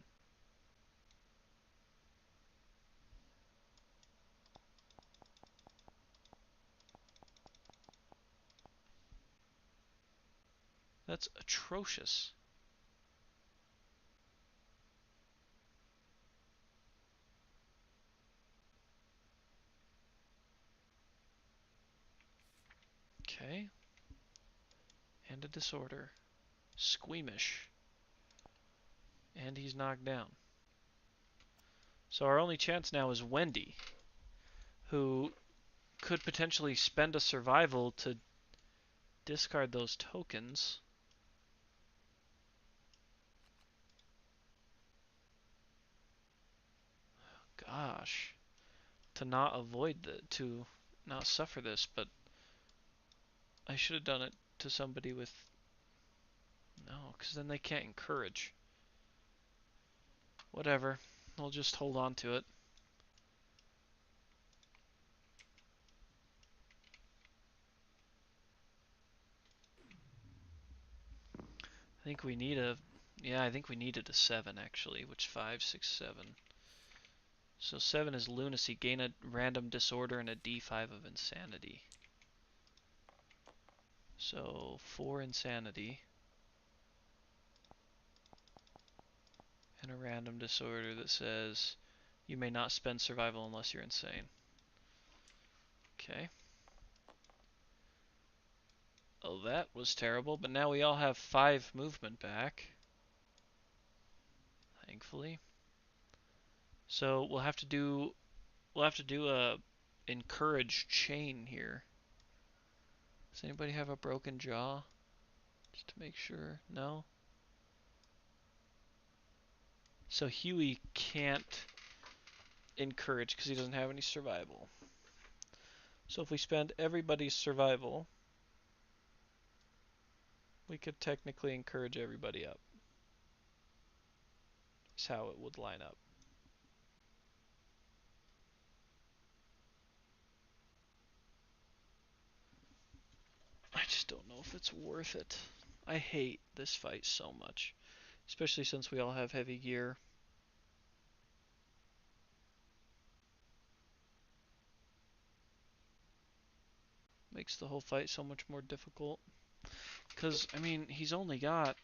Speaker 1: That's atrocious. Okay. And a disorder. Squeamish. And he's knocked down. So our only chance now is Wendy, who could potentially spend a survival to discard those tokens. Gosh. To not suffer this, but I should have done it to somebody with... No, because then they can't encourage. Whatever. I'll just hold on to it. I think we need a... Yeah, I think we needed a 7, actually. Which 5, 6, 7. So 7 is lunacy. Gain a random disorder and a d5 of insanity. So 4 insanity. And a random disorder that says you may not spend survival unless you're insane. Okay. Oh, that was terrible, but now we all have 5 movement back. Thankfully. So we'll have to do a encourage chain here. Does anybody have a broken jaw? Just to make sure. No? So Huey can't encourage because he doesn't have any survival. So if we spend everybody's survival, we could technically encourage everybody up. Is how it would line up. I just don't know if it's worth it. I hate this fight so much. Especially since we all have heavy gear. Makes the whole fight so much more difficult. Because, I mean, he's only got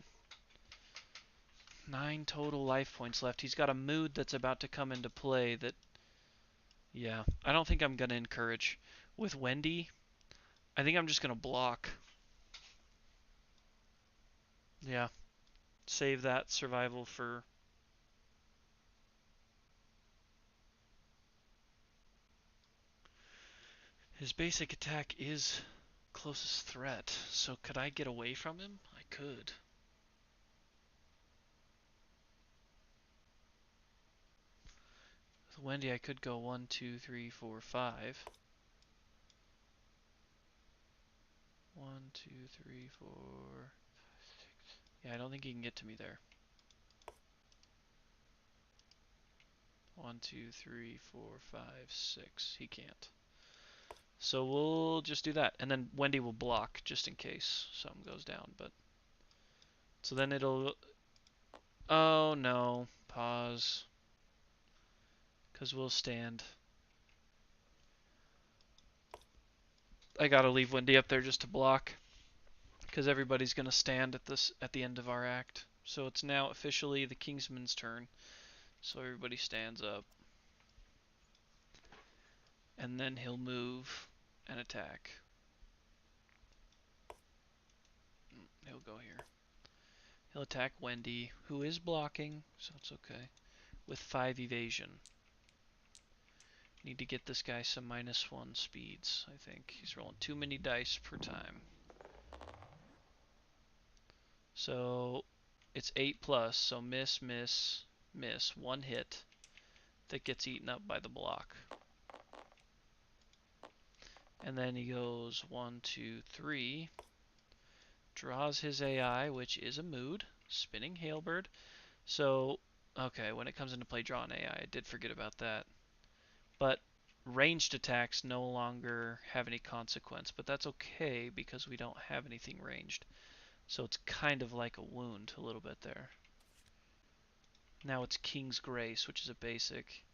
Speaker 1: 9 total life points left. He's got a mood that's about to come into play that... Yeah, I don't think I'm going to encourage. With Wendy, I think I'm just going to block. Yeah. Save that survival for... His basic attack is closest threat, so could I get away from him? I could. With Wendy, I could go 1, 2, 3, 4, 5. 1, 2, 3, 4, 5, 6. Yeah, I don't think he can get to me there. 1, 2, 3, 4, 5, 6. He can't. So we'll just do that. And then Wendy will block just in case something goes down. But so then it'll... Oh no. Pause. Because we'll stand. I gotta leave Wendy up there just to block. Because everybody's gonna stand at the end of our act. So it's now officially the Kingsman's turn. So everybody stands up. And then he'll move and attack. He'll go here. He'll attack Wendy, who is blocking, so it's okay, with 5 evasion. Need to get this guy some -1 speeds, I think. He's rolling too many dice per time. So it's 8+, so miss, miss, miss. 1 hit that gets eaten up by the block. And then he goes 1, 2, 3. Draws his AI, which is a mood. Spinning Hailbird. So, okay, when it comes into play, draw an AI. I did forget about that. But ranged attacks no longer have any consequence. But that's okay because we don't have anything ranged. So it's kind of like a wound a little bit there. Now it's King's Grace, which is a basic.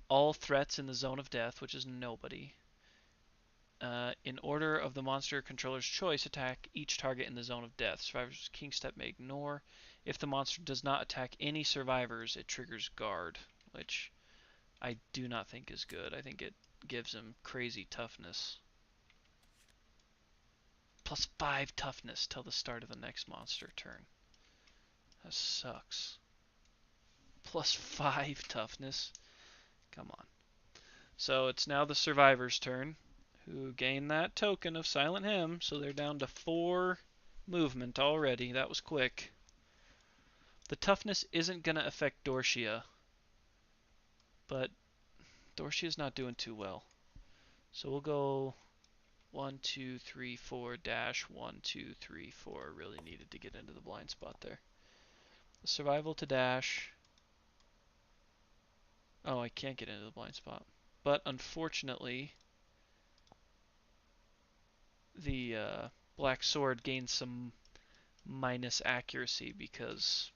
Speaker 1: All threats in the zone of death, which is nobody. In order of the monster controller's choice, attack each target in the zone of death. Survivors King Step may ignore. If the monster does not attack any survivors, it triggers Guard, which I do not think is good. I think it gives him crazy toughness. +5 toughness till the start of the next monster turn. That sucks. +5 toughness. Come on. So it's now the survivor's turn, who gain that token of Silent Hymn, so they're down to 4 movement already. That was quick. The toughness isn't going to affect Dorshia, but Dorshia's not doing too well. So we'll go 1, 2, 3, 4, dash, 1, 2, 3, 4. Really needed to get into the blind spot there. The survival to dash. Oh, I can't get into the blind spot. But unfortunately, the Black Sword gains some minus accuracy because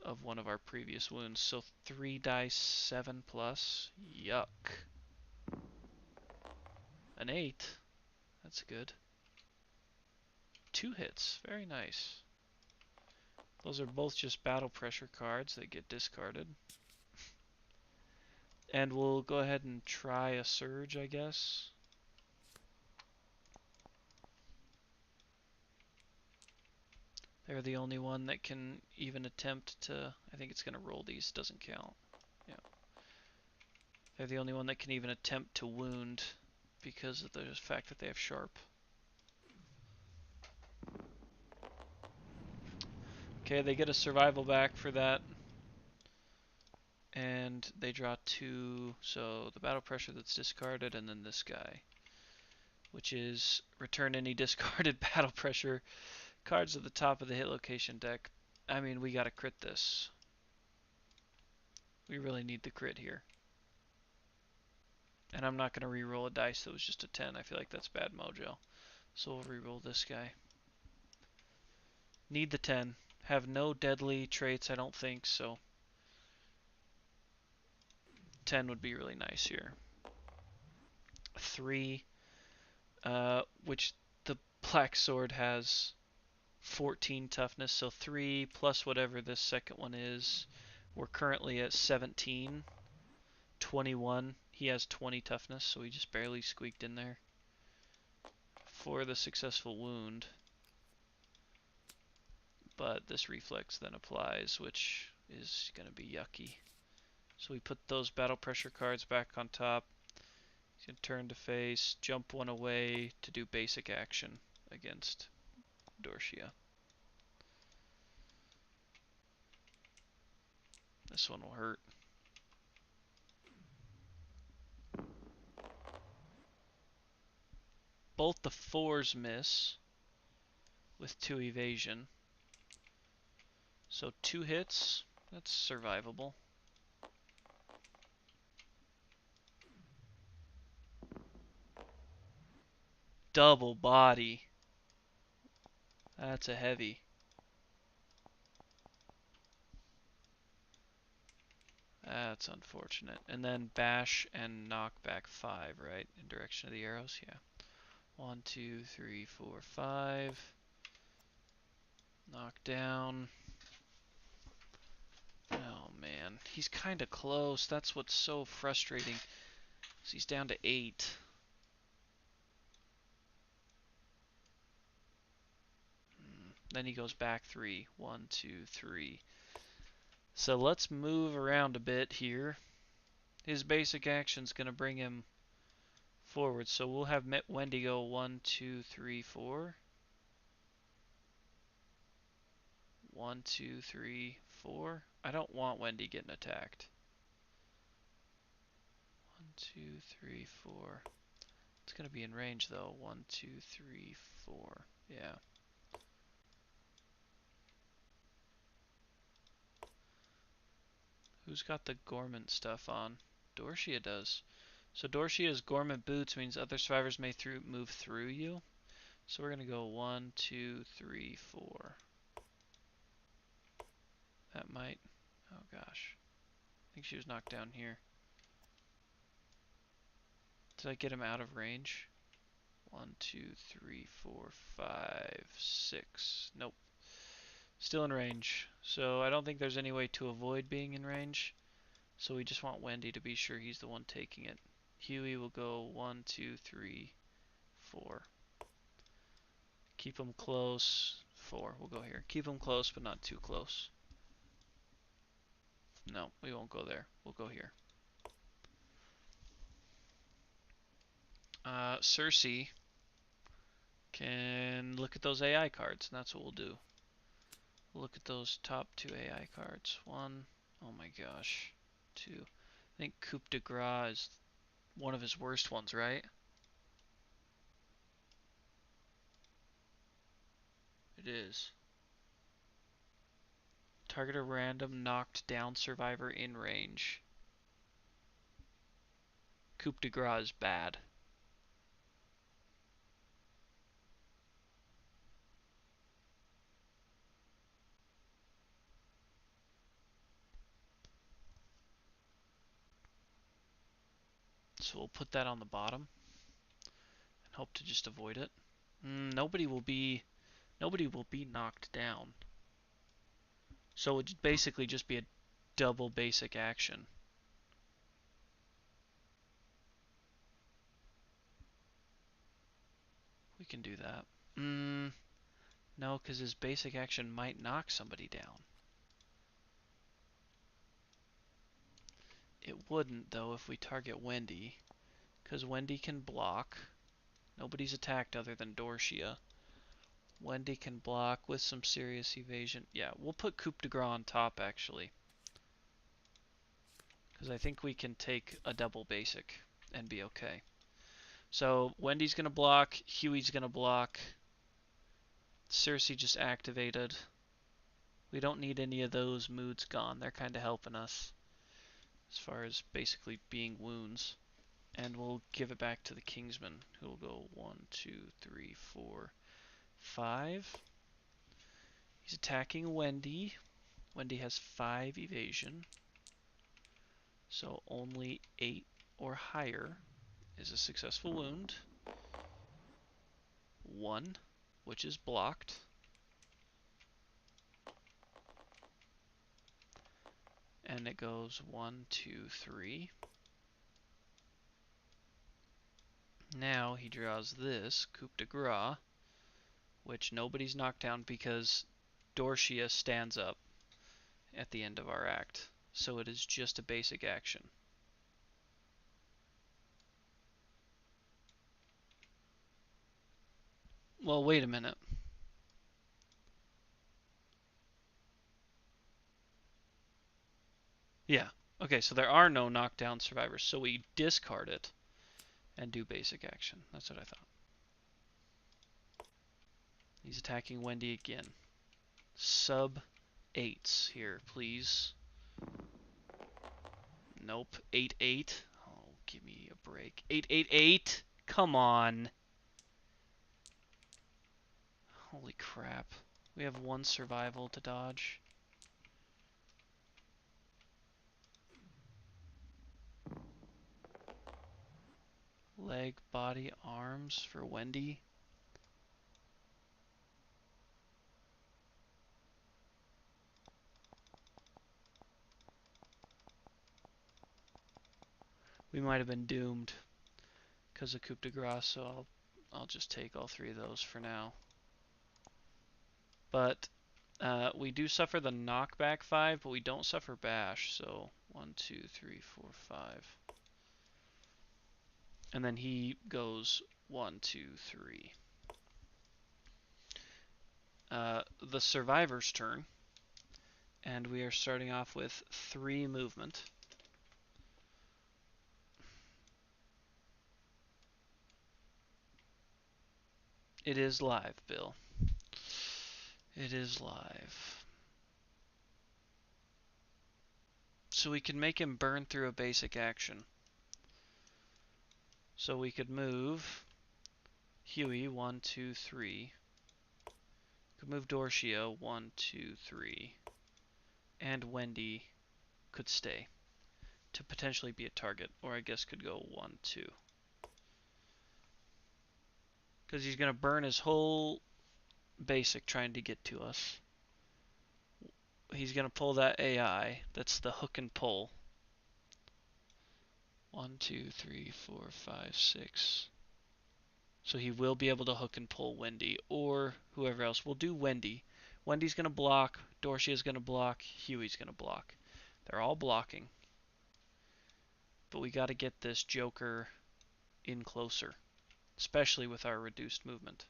Speaker 1: of one of our previous wounds. So 3 dice, 7+. Yuck. An 8. That's good. 2 hits. Very nice. Those are both just battle pressure cards that get discarded. And we'll go ahead and try a surge, I guess. They're the only one that can even attempt to... I think it's going to roll these. Doesn't count. Yeah. They're the only one that can even attempt to wound because of the fact that they have sharp. Okay, they get a survival back for that. And they draw 2, so the battle pressure that's discarded, and then this guy, which is return any discarded battle pressure cards at the top of the hit location deck. I mean, we gotta crit this. We really need the crit here. And I'm not gonna re-roll a dice that was just a 10. I feel like that's bad mojo. So we'll re-roll this guy. Need the 10. Have no deadly traits, I don't think, so 10 would be really nice here. 3, which the Black Sword has 14 toughness, so 3 plus whatever this second one is. We're currently at 17. 21. He has 20 toughness, so he just barely squeaked in there for the successful wound. But this reflex then applies, which is going to be yucky. So we put those battle pressure cards back on top. He's going to turn to face, jump one away to do basic action against Dorshia. This one will hurt. Both the 4s miss with 2 evasion. So 2 hits, that's survivable. Double body. That's a heavy. That's unfortunate. And then bash and knock back 5, right? In direction of the arrows? Yeah. 1, 2, 3, 4, 5. Knock down. Oh man, he's kind of close. That's what's so frustrating. He's down to 8. Then he goes back 3. 1, 2, 3. So let's move around a bit here. His basic action's gonna bring him forward. So we'll have Wendy go 1, 2, 3, 4. 1, 2, 3, 4. I don't want Wendy getting attacked. 1, 2, 3, 4. It's gonna be in range though. 1, 2, 3, 4. Yeah. Who's got the Gormant stuff on? Dorshia does. So Dorshia's Gormant boots means other survivors may move through you. So we're gonna go 1, 2, 3, 4. That might. Oh gosh. I think she was knocked down here. Did I get him out of range? 1, 2, 3, 4, 5, 6. Nope. Still in range. So I don't think there's any way to avoid being in range. So we just want Wendy to be sure he's the one taking it. Huey will go 1, 2, 3, 4. Keep him close. 4. We'll go here. Keep him close, but not too close. No, we won't go there. We'll go here. Cersei can look at those AI cards, and that's what we'll do. We'll look at those top 2 AI cards. 1. Oh my gosh. 2. I think Coup de Grace is one of his worst ones, right? It is. Target a random knocked down survivor in range. Coup de Grace is bad. So we'll put that on the bottom and hope to just avoid it. Nobody will be knocked down. So it would basically just be a double basic action. We can do that. No, because his basic action might knock somebody down. It wouldn't, though, if we target Wendy, because Wendy can block. Nobody's attacked other than Dorshia. Wendy can block with some serious evasion. Yeah, we'll put Coup de Grace on top, actually. Because I think we can take a double basic and be okay. So Wendy's going to block, Huey's going to block. Cersei just activated. We don't need any of those moods gone. They're kind of helping us as far as basically being wounds. And we'll give it back to the Kingsman, who will go 1, 2, 3, 4, 5. He's attacking Wendy. Wendy has 5 evasion. So only 8 or higher is a successful wound. 1, which is blocked. And it goes 1, 2, 3. Now he draws this, Coup de Grace, which nobody's knocked down because Dorshia stands up at the end of our act. So it is just a basic action. Well, wait a minute. Yeah. Okay, so there are no knockdown survivors, so we discard it and do basic action. That's what I thought. He's attacking Wendy again. Sub 8s here, please. Nope. 8-8. Oh, give me a break. 8-8-8. Come on. Holy crap. We have 1 survival to dodge. Leg, body, arms for Wendy. We might have been doomed because of Coup de Grace, so I'll just take all 3 of those for now. But we do suffer the knockback 5, but we don't suffer bash, so 1, 2, 3, 4, 5. And then he goes 1, 2, 3. The survivor's turn. And we are starting off with 3 movement. It is live, Bill. It is live. So we can make him burn through a basic action. So we could move Huey 1, 2, 3. Could move Dorshia 1, 2, 3. And Wendy could stay to potentially be a target, or I guess could go 1, 2. Because he's going to burn his whole basic trying to get to us. He's going to pull that AI. That's the hook and pull. 1, 2, 3, 4, 5, 6. So he will be able to hook and pull Wendy or whoever else. We'll do Wendy. Wendy's going to block. Dorshia's going to block. Huey's going to block. They're all blocking. But we got to get this Joker in closer, especially with our reduced movement.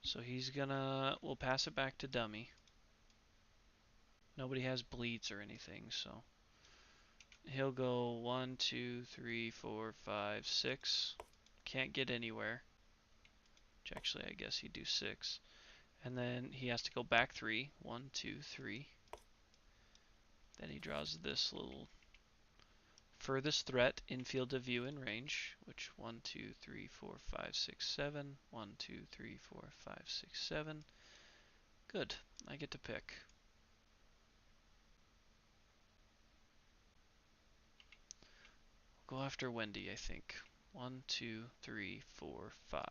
Speaker 1: So he's gonna, we'll pass it back to dummy. Nobody has bleeds or anything, so he'll go 1, 2, 3, 4, 5, 6. Can't get anywhere. Which actually, I guess he'd do 6. And then he has to go back 3. 1, 2, 3. Then he draws this little furthest threat in field of view and range, which 1, 2, 3, 4, 5, 6, 7. 1, 2, 3, 4, 5, 6, 7. Good. I get to pick. Go after Wendy, I think. 1, 2, 3, 4, 5.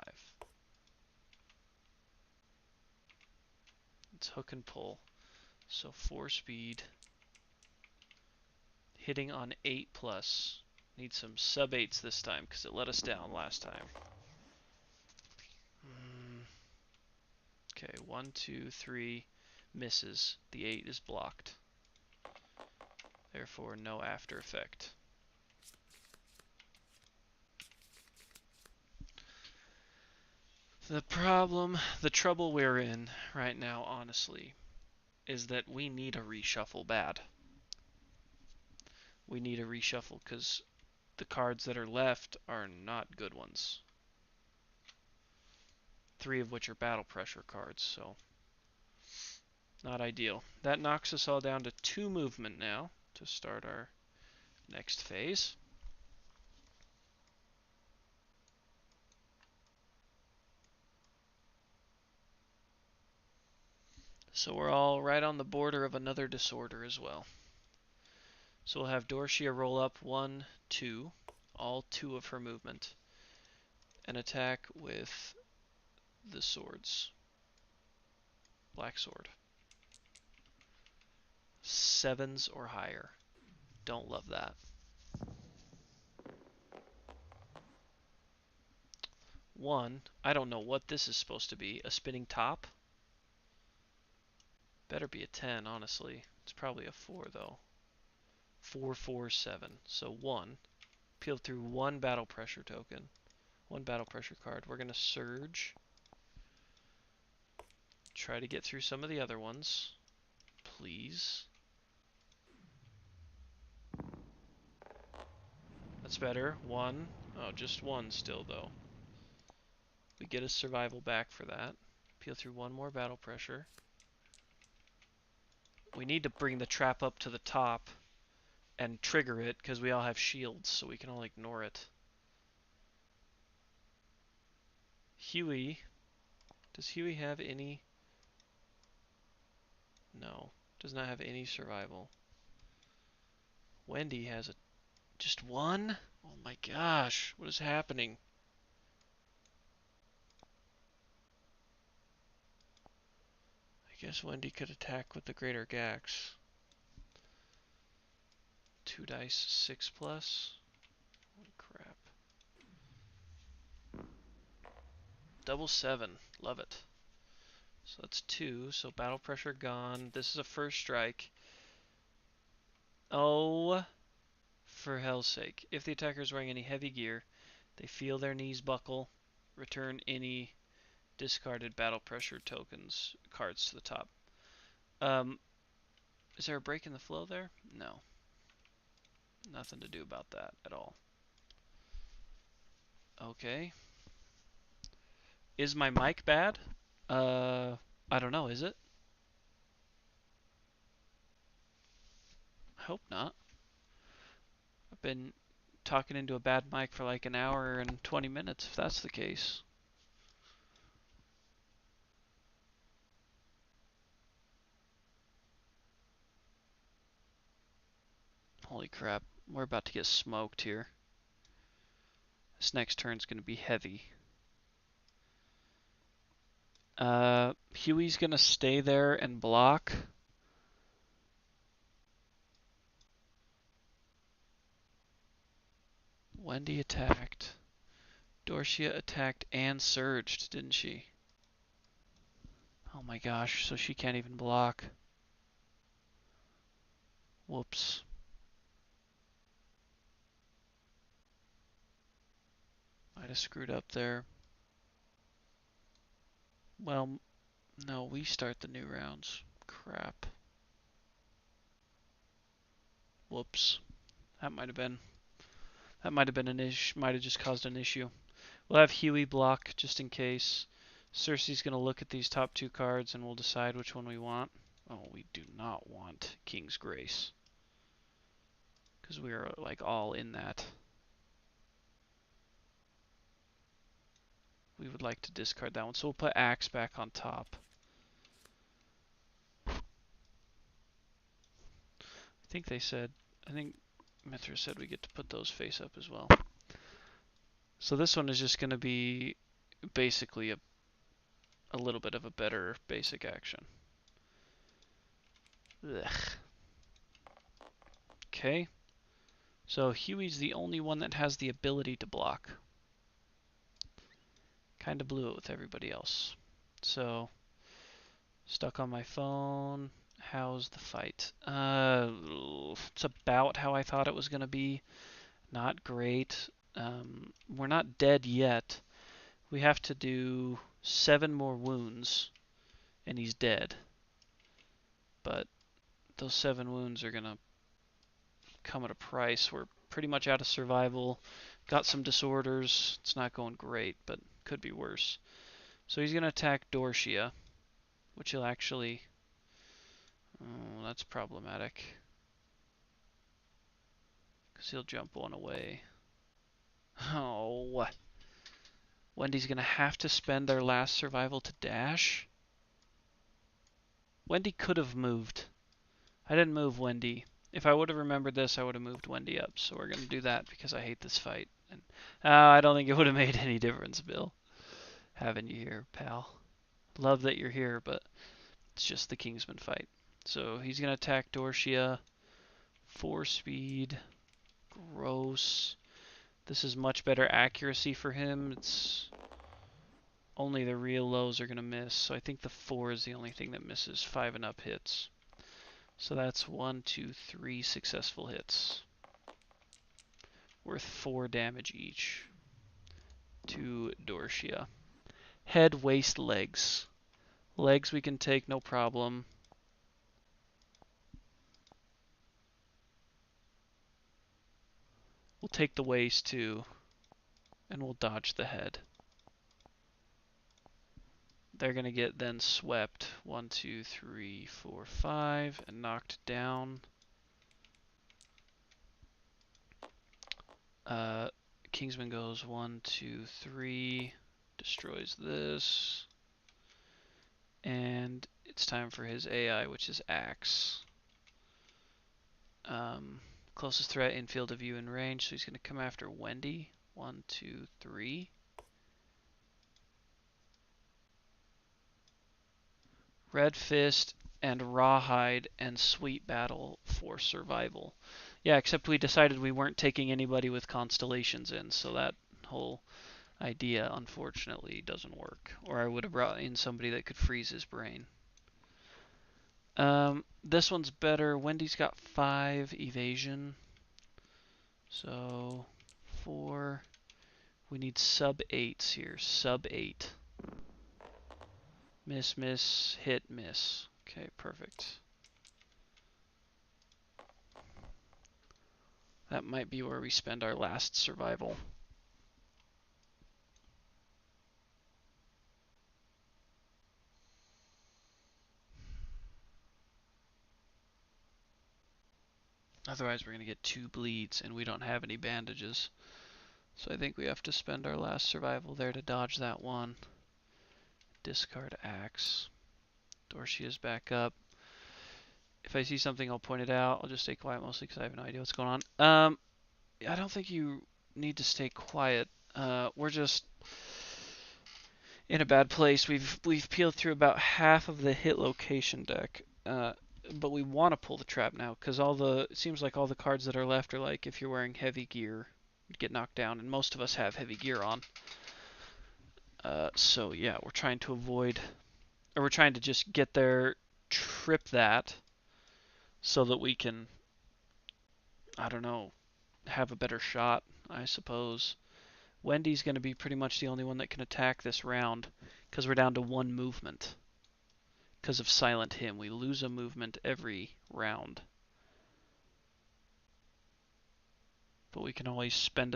Speaker 1: It's hook and pull. So 4 speed. Hitting on 8 plus. Need some sub 8s this time because it let us down last time. Okay, 1, 2, 3 misses. The 8 is blocked. Therefore, no after effect. The trouble we're in right now, honestly, is that we need a reshuffle bad. We need a reshuffle because the cards that are left are not good ones. 3 of which are battle pressure cards, so not ideal. That knocks us all down to 2 movement now to start our next phase. So we're all right on the border of another disorder as well. So we'll have Dorshia roll up 1, 2, all 2 of her movement, and attack with the swords. Black sword. 7s or higher. Don't love that. 1, I don't know what this is supposed to be. A spinning top? Better be a 10, honestly. It's probably a 4, though. 4, 4, 7. So 1. Peel through 1 battle pressure token. 1 battle pressure card. We're going to surge. Try to get through some of the other ones. Please. That's better. 1. Oh, just 1 still, though. We get a survival back for that. Peel through 1 more battle pressure. We need to bring the trap up to the top and trigger it because we all have shields, so we can all ignore it. Huey. Does Huey have any? No. Does not have any survival. Wendy has just 1? Oh my gosh. What is happening? I guess Wendy could attack with the Greater Gax. 2 dice, 6 plus. Holy crap. Double 7. Love it. So that's 2. So battle pressure gone. This is a first strike. Oh, for hell's sake. If the attacker is wearing any heavy gear, they feel their knees buckle. Return any discarded battle pressure tokens cards to the top. Is there a break in the flow there? No. Nothing to do about that at all. Okay. Is my mic bad? I don't know, is it? I hope not. I've been talking into a bad mic for like an hour and 20 minutes, if that's the case. Holy crap, we're about to get smoked here. This next turn's going to be heavy. Huey's going to stay there and block. Wendy attacked. Dorcia attacked and surged, didn't she? Oh my gosh, so she can't even block. Whoops. Might have screwed up there. Well, no, we start the new rounds. Crap. Whoops. That might have been an issue. Might have just caused an issue. We'll have Huey block just in case. Cersei's gonna look at these top 2 cards and we'll decide which one we want. Oh, we do not want King's Grace. Because we are like all in that. We would like to discard that one. So we'll put Axe back on top. I think Mithra said we get to put those face up as well. So this one is just going to be basically a little bit of a better basic action. Ugh. Okay. So Huey's the only one that has the ability to block. Kind of blew it with everybody else. So, stuck on my phone. How's the fight? It's about how I thought it was going to be. Not great. We're not dead yet. We have to do 7 more wounds, and he's dead. But those 7 wounds are going to come at a price. We're pretty much out of survival. Got some disorders. It's not going great, but could be worse. So he's going to attack Dorcia, which he'll actually... Oh, that's problematic. Because he'll jump 1 away. Oh. Wendy's going to have to spend their last survival to dash. Wendy could have moved. I didn't move Wendy. If I would have remembered this, I would have moved Wendy up. So we're going to do that because I hate this fight. And I don't think it would have made any difference, Bill, having you here, pal. Love that you're here, but it's just the Kingsman fight. So he's going to attack Dorcia. 4 speed. Gross. This is much better accuracy for him. It's only the real lows are going to miss. So I think the 4 is the only thing that misses 5 and up hits. So that's 1, 2, 3 successful hits. Worth 4 damage each to Dorcia. Head, waist, legs. Legs we can take, no problem. We'll take the waist too, and we'll dodge the head. They're going to get then swept 1, 2, 3, 4, 5 and knocked down. Kingsman goes 1, 2, 3, destroys this. And it's time for his AI, which is Axe. Closest threat in field of view and range, so he's going to come after Wendy. 1, 2, 3. Red Fist and Rawhide and Sweet Battle for survival. Yeah, except we decided we weren't taking anybody with constellations in, so that whole idea, unfortunately, doesn't work. Or I would have brought in somebody that could freeze his brain. This one's better. Wendy's got 5 evasion. So 4. We need sub 8s here. Sub 8. Miss, miss, hit, miss. Okay, perfect. That might be where we spend our last survival. Otherwise, we're going to get 2 bleeds, and we don't have any bandages. So I think we have to spend our last survival there to dodge that one. Discard axe. Dorshia's back up. If I see something, I'll point it out. I'll just stay quiet mostly because I have no idea what's going on. I don't think you need to stay quiet. We're just in a bad place. We've peeled through about half of the hit location deck. But we want to pull the trap now because it seems like all the cards that are left are like if you're wearing heavy gear, you'd get knocked down, and most of us have heavy gear on. So yeah, we're trying to avoid, or we're trying to just get there, trip that, so that we can, I don't know, have a better shot, I suppose. Wendy's going to be pretty much the only one that can attack this round because we're down to 1 movement. Because of Silent Hymn, we lose a movement every round. But we can always spend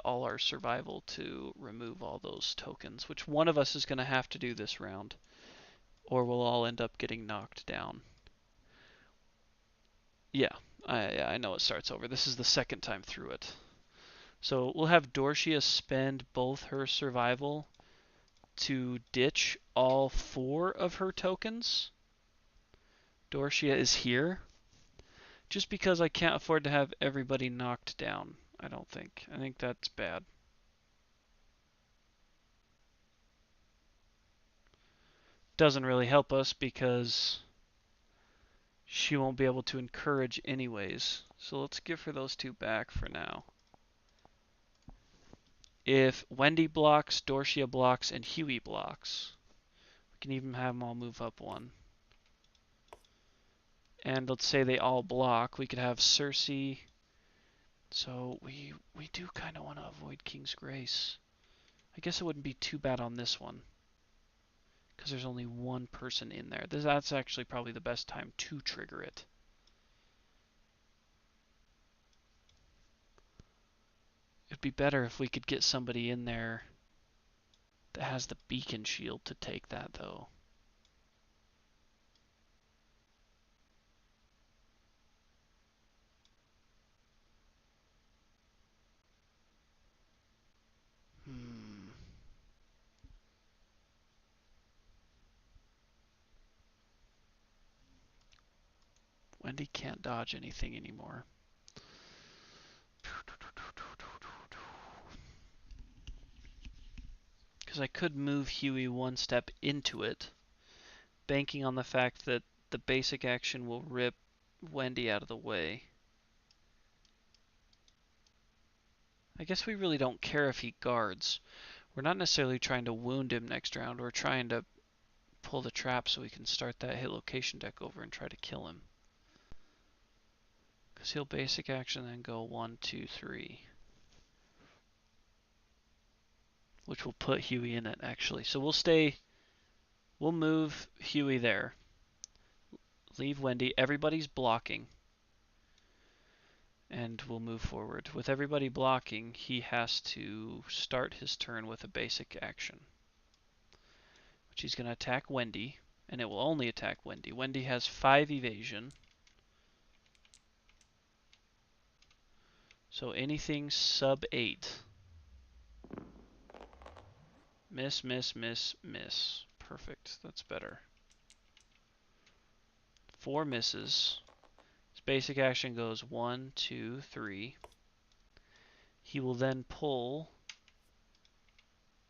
Speaker 1: all our survival to remove all those tokens, which one of us is going to have to do this round, or we'll all end up getting knocked down. Yeah, I know it starts over. This is the second time through it. So we'll have Dorshia spend both her survival to ditch all 4 of her tokens. Dorshia is here. Just because I can't afford to have everybody knocked down, I don't think. I think that's bad. Doesn't really help us because she won't be able to encourage anyways. So let's give her those 2 back for now. If Wendy blocks, Dorshia blocks, and Huey blocks, we can even have them all move up 1. And let's say they all block, we could have Cersei. So we do kind of want to avoid King's Grace. I guess it wouldn't be too bad on this one, because there's only 1 person in there. That's actually probably the best time to trigger it. It'd be better if we could get somebody in there that has the beacon shield to take that, though. Wendy can't dodge anything anymore. Because I could move Huey 1 step into it, banking on the fact that the basic action will rip Wendy out of the way. I guess we really don't care if he guards. We're not necessarily trying to wound him next round. We're trying to pull the trap so we can start that hit location deck over and try to kill him. Because he'll basic action then go 1, 2, 3. Which will put Huey in it, actually. So we'll move Huey there. Leave Wendy. Everybody's blocking. And we'll move forward. With everybody blocking, he has to start his turn with a basic action. Which he's going to attack Wendy. And it will only attack Wendy. Wendy has 5 evasion. So anything sub 8. Miss, miss, miss, miss. Perfect. That's better. 4 misses. His basic action goes 1, 2, 3. He will then pull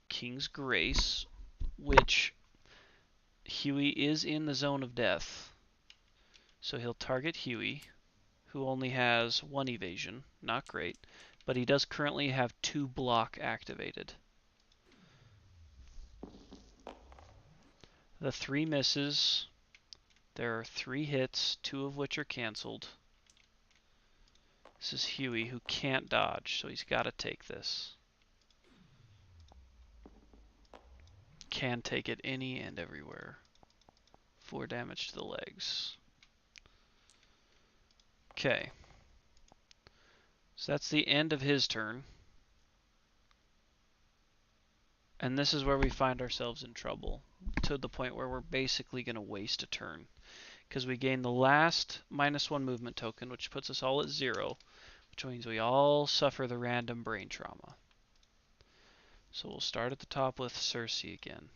Speaker 1: King's Grace, which Huey is in the zone of death. So he'll target Huey, who only has 1 evasion. Not great. but he does currently have 2 block activated. The 3 misses. There are 3 hits, 2 of which are canceled. This is Huey, who can't dodge, so he's got to take this. Can take it any and everywhere. 4 damage to the legs. Okay. So that's the end of his turn. And this is where we find ourselves in trouble, to the point where we're basically going to waste a turn. Because we gain the last -1 movement token, which puts us all at 0, which means we all suffer the random brain trauma. So we'll start at the top with Cersei again.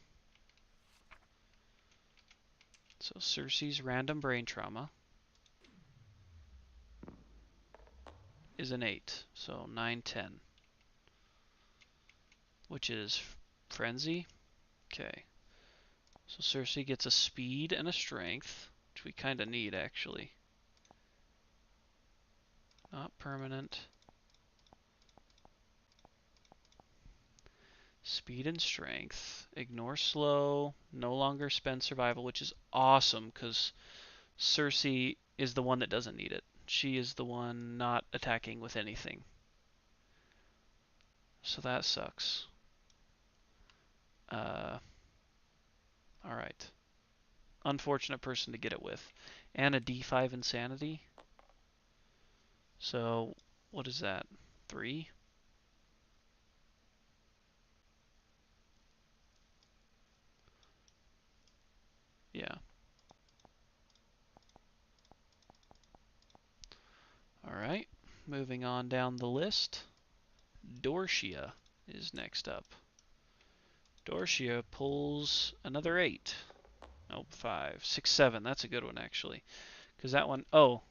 Speaker 1: So Cersei's random brain trauma is an 8, so 9, 10. Which is Frenzy. Okay. So Cersei gets a speed and a strength, which we kind of need actually. Not permanent. Speed and strength. Ignore slow. No longer spend survival, which is awesome because Cersei is the one that doesn't need it. She is the one not attacking with anything. So that sucks. Alright. Unfortunate person to get it with. And a D5 insanity. So, what is that? 3? Yeah. Alright. Moving on down the list. Dorshia is next up. Dorshia pulls another 8. Nope, 5, 6, 7. That's a good one, actually. Because that one... Oh.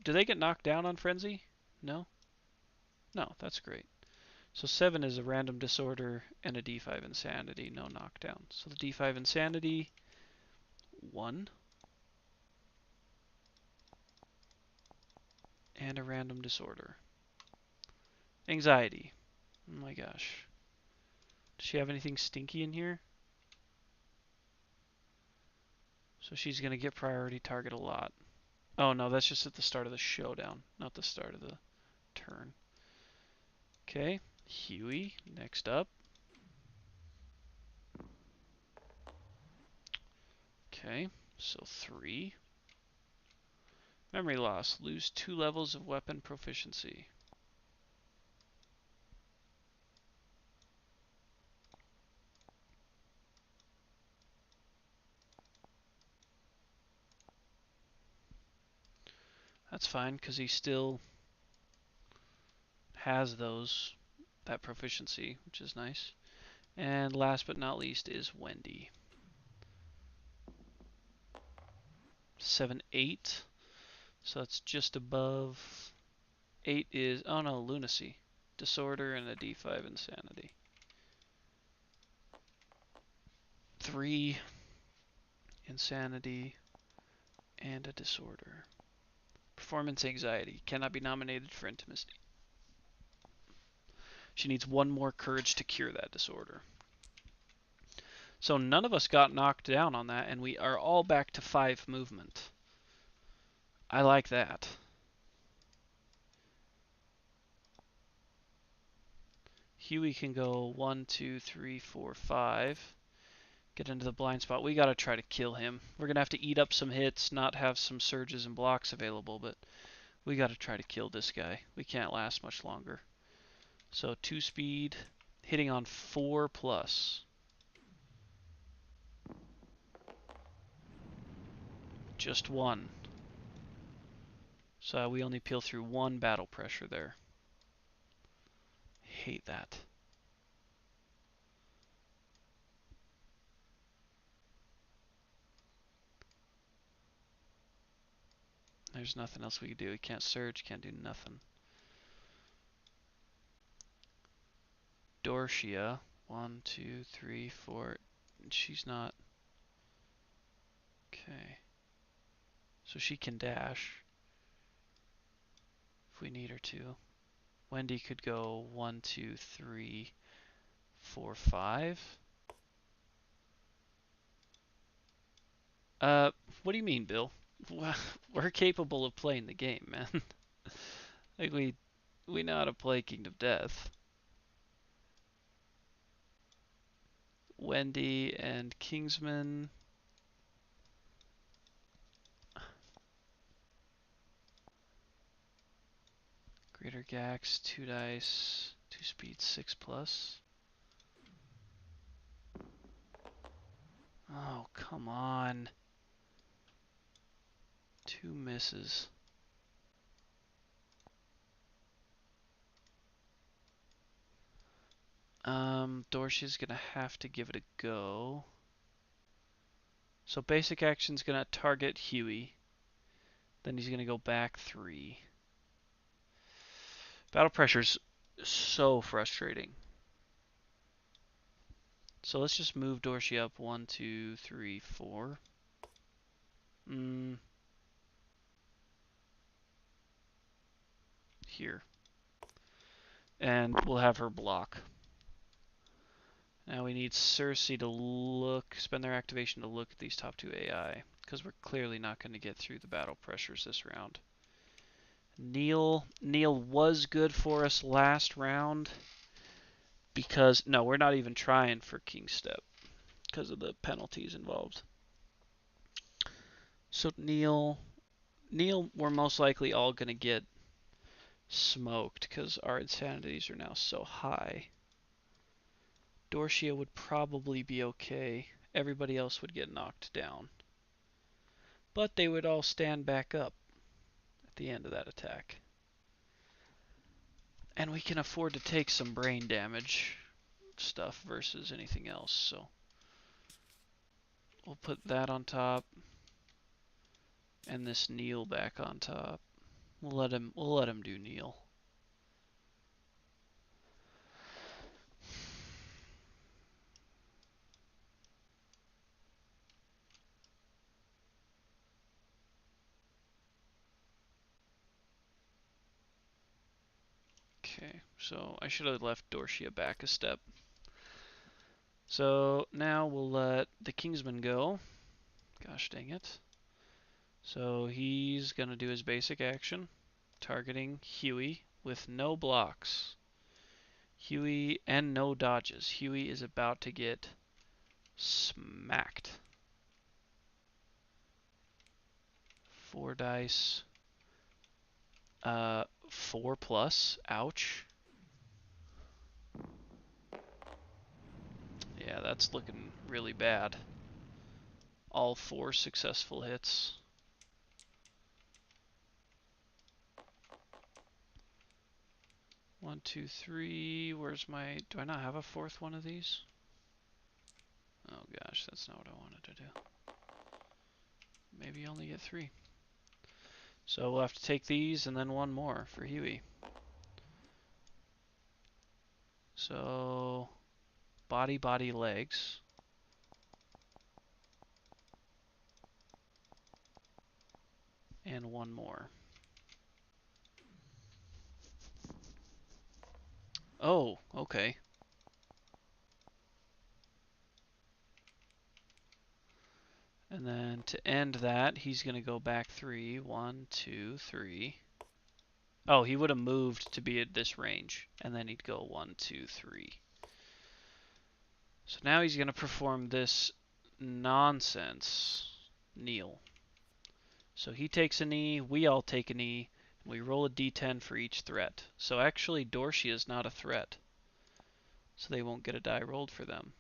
Speaker 1: Do they get knocked down on Frenzy? No? No, that's great. So 7 is a random disorder and a D5 insanity, no knockdown. So the D5 insanity, 1. And a random disorder. Anxiety. Oh my gosh. Does she have anything stinky in here? So she's going to get priority target a lot. Oh no, that's just at the start of the showdown, not the start of the turn. Okay, Huey, next up. Okay, so 3. Memory loss. Lose 2 levels of weapon proficiency. That's fine, because he still has that proficiency, which is nice. And last but not least is Wendy. 7, 8. So that's just above. 8 is, oh no, lunacy. Disorder and a D5 insanity. 3 insanity and a disorder. Performance anxiety. Cannot be nominated for intimacy. She needs 1 more courage to cure that disorder. So none of us got knocked down on that, and we are all back to 5 movement. I like that. Huey can go 1, 2, 3, 4, 5. Get into the blind spot. We gotta try to kill him. We're gonna have to eat up some hits, not have some surges and blocks available, but we gotta try to kill this guy. We can't last much longer. So 2 speed, hitting on 4 plus. Just 1. So we only peel through 1 battle pressure there. Hate that. There's nothing else we can do. We can't surge, can't do nothing. Dorshia. 1, 2, 3, 4. She's not. Okay. So she can dash if we need her to. Wendy could go 1, 2, 3, 4, 5. What do you mean, Bill? We're capable of playing the game, man. Like we know how to play Kingdom Death. Wendy and Kingsman. Greater Gax, 2 dice, 2 speed, 6+. Oh, come on. 2 misses. Dorsey's gonna have to give it a go. So basic action's gonna target Huey. Then he's gonna go back 3. Battle pressure's so frustrating. So let's just move Dorsey up 1, 2, 3, 4. Here. And we'll have her block. Now we need Cersei to spend their activation to look at these top 2 AI, because we're clearly not going to get through the battle pressures this round. Neil was good for us last round, because, no, we're not even trying for King's Step, because of the penalties involved. So Neil, we're most likely all going to get smoked, because our insanities are now so high. Dorcia would probably be okay. Everybody else would get knocked down. But they would all stand back up at the end of that attack. And we can afford to take some brain damage stuff versus anything else, so we'll put that on top and this Neil back on top. We'll let him do Neil. Okay, so I should have left Dorcia back a step. So now we'll let the Kingsman go. Gosh dang it. So he's going to do his basic action, targeting Huey with no blocks. Huey and no dodges. Huey is about to get smacked. 4 dice. 4+. Ouch. Yeah, that's looking really bad. All 4 successful hits. One, two, three. Where's my... Do I not have a 4th one of these? Oh gosh, that's not what I wanted to do. Maybe you only get 3. So we'll have to take these and then 1 more for Huey. So... Body, body, legs. And 1 more. Oh, okay. And then to end that, he's going to go back 3. 1, 2, 3. Oh, he would have moved to be at this range. And then he'd go 1, 2, 3. So now he's going to perform this nonsense kneel. So he takes a knee, we all take a knee, and we roll a d10 for each threat. So actually, Dorcia is not a threat. So they won't get a die rolled for them.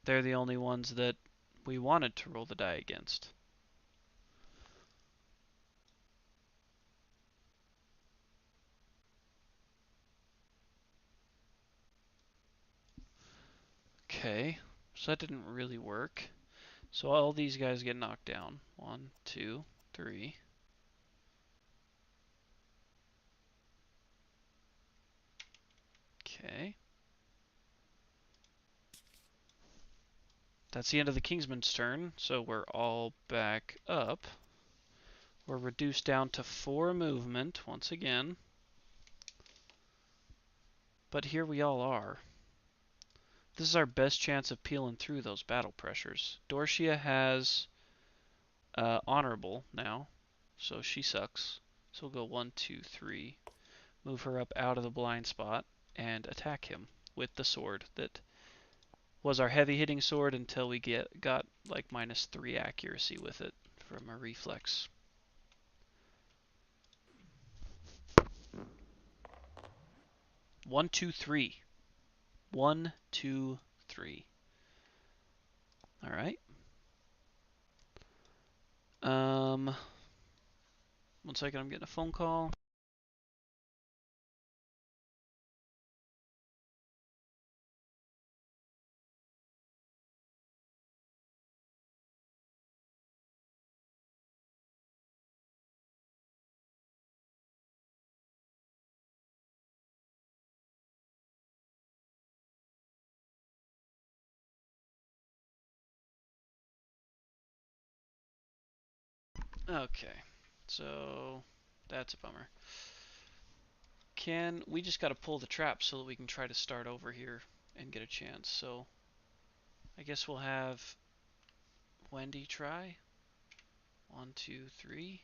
Speaker 1: They're the only ones that we wanted to roll the die against. Okay, so that didn't really work. So all these guys get knocked down. 1, 2, 3. Okay. That's the end of the Kingsman's turn, so we're all back up. We're reduced down to 4 movement once again. But here we all are. This is our best chance of peeling through those battle pressures. Dorcia has honorable now, so she sucks. So we'll go 1, 2, 3. Move her up out of the blind spot and attack him with the sword that was our heavy hitting sword until we got like -3 accuracy with it from a reflex. One, two, three. 1, 2, 3. All right. One second, I'm getting a phone call. Okay, so that's a bummer. We just got to pull the trap so that we can try to start over here and get a chance. So I guess we'll have Wendy try. 1, 2, 3.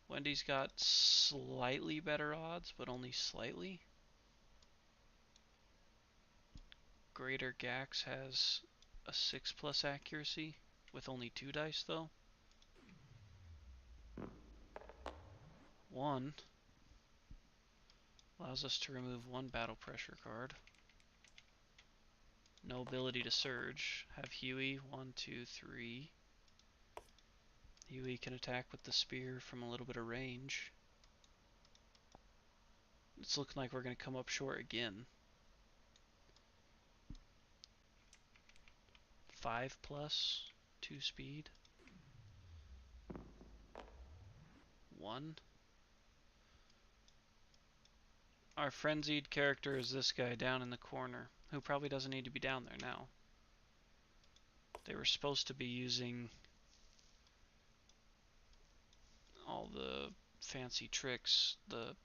Speaker 1: Wendy's got slightly better odds, but only slightly. Greater Gax has a 6+ accuracy with only 2 dice though. 1 allows us to remove 1 battle pressure card. No ability to surge. Have Huey. 1, 2, 3. Huey can attack with the spear from a little bit of range. It's looking like we're going to come up short again. 5+, 2 speed. 1. Our frenzied character is this guy down in the corner, who probably doesn't need to be down there now. They were supposed to be using all the fancy tricks, the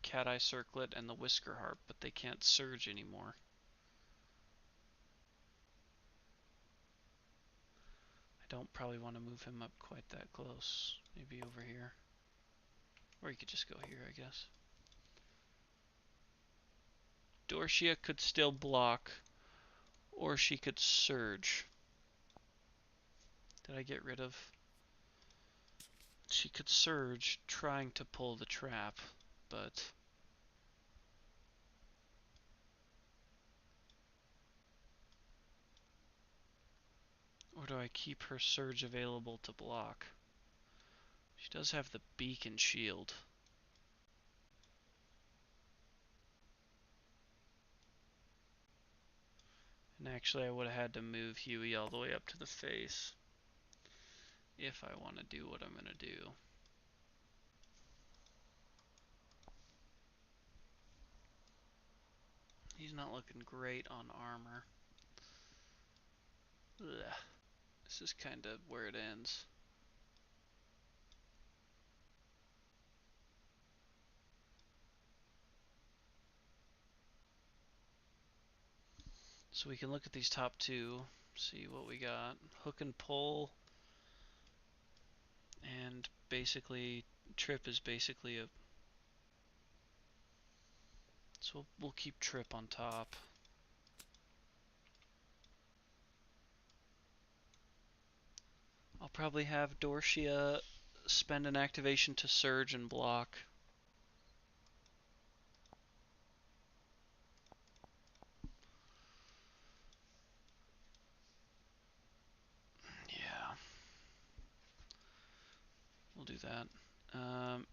Speaker 1: cat eye circlet and the whisker harp, but they can't surge anymore. I don't probably want to move him up quite that close. Maybe over here. Or you could just go here, I guess. Dorcia could still block, or she could surge. Did I get rid of... She could surge trying to pull the trap, but... Or do I keep her surge available to block? She does have the beacon shield. And actually I would have had to move Huey all the way up to the face if I want to do what I'm going to do. He's not looking great on armor. Ugh. This is kind of where it ends. So we can look at these top 2, see what we got. Hook and pull, and basically trip is basically a... So we'll keep trip on top. I'll probably have Dorcia spend an activation to surge and block. Yeah. We'll do that.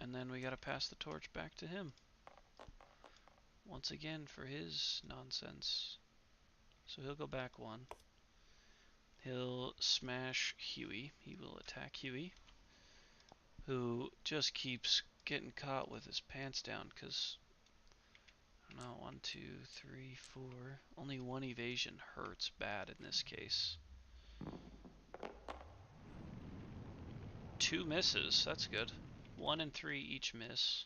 Speaker 1: And then we gotta pass the torch back to him. Once again for his nonsense. So he'll go back 1. He'll smash Huey. He will attack Huey, who just keeps getting caught with his pants down because, I don't know, 1, 2, 3, 4. Only 1 evasion hurts bad in this case.
Speaker 2: 2 misses. That's good. 1 and 3 each miss.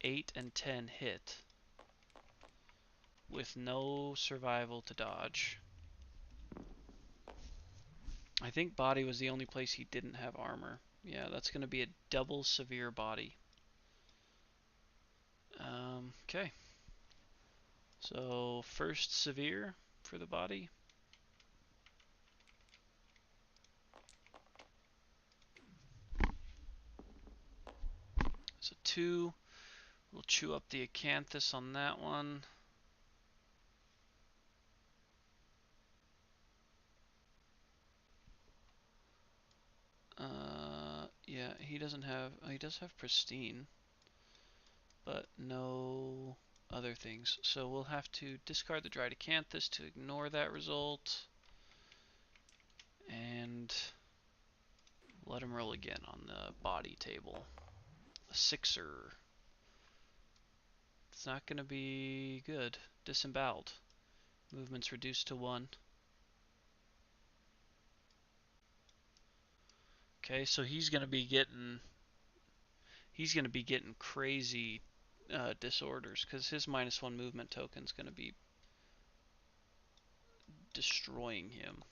Speaker 2: 8 and 10 hit. With no survival to dodge. I think body was the only place he didn't have armor. Yeah, that's going to be a double severe body. Okay. So first severe for the body. So 2. We'll chew up the acanthus on that one. Yeah, he doesn't have. He does have pristine, but no other things. So we'll have to discard the dried acanthus to ignore that result, and let him roll again on the body table. A 6er. It's not going to be good. Disemboweled. Movement's reduced to 1. Okay, so he's going to be getting crazy disorders because his -1 movement token is going to be destroying him.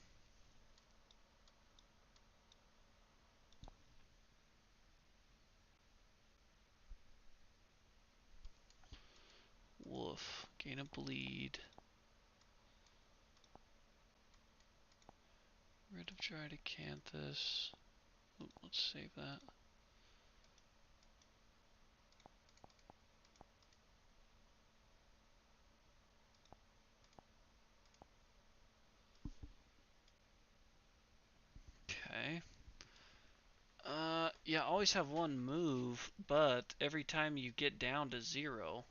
Speaker 2: Woof. Gain a bleed. Rid of dried acanthus. Ooh, let's save that. Okay. Yeah, always have 1 move, but every time you get down to 0,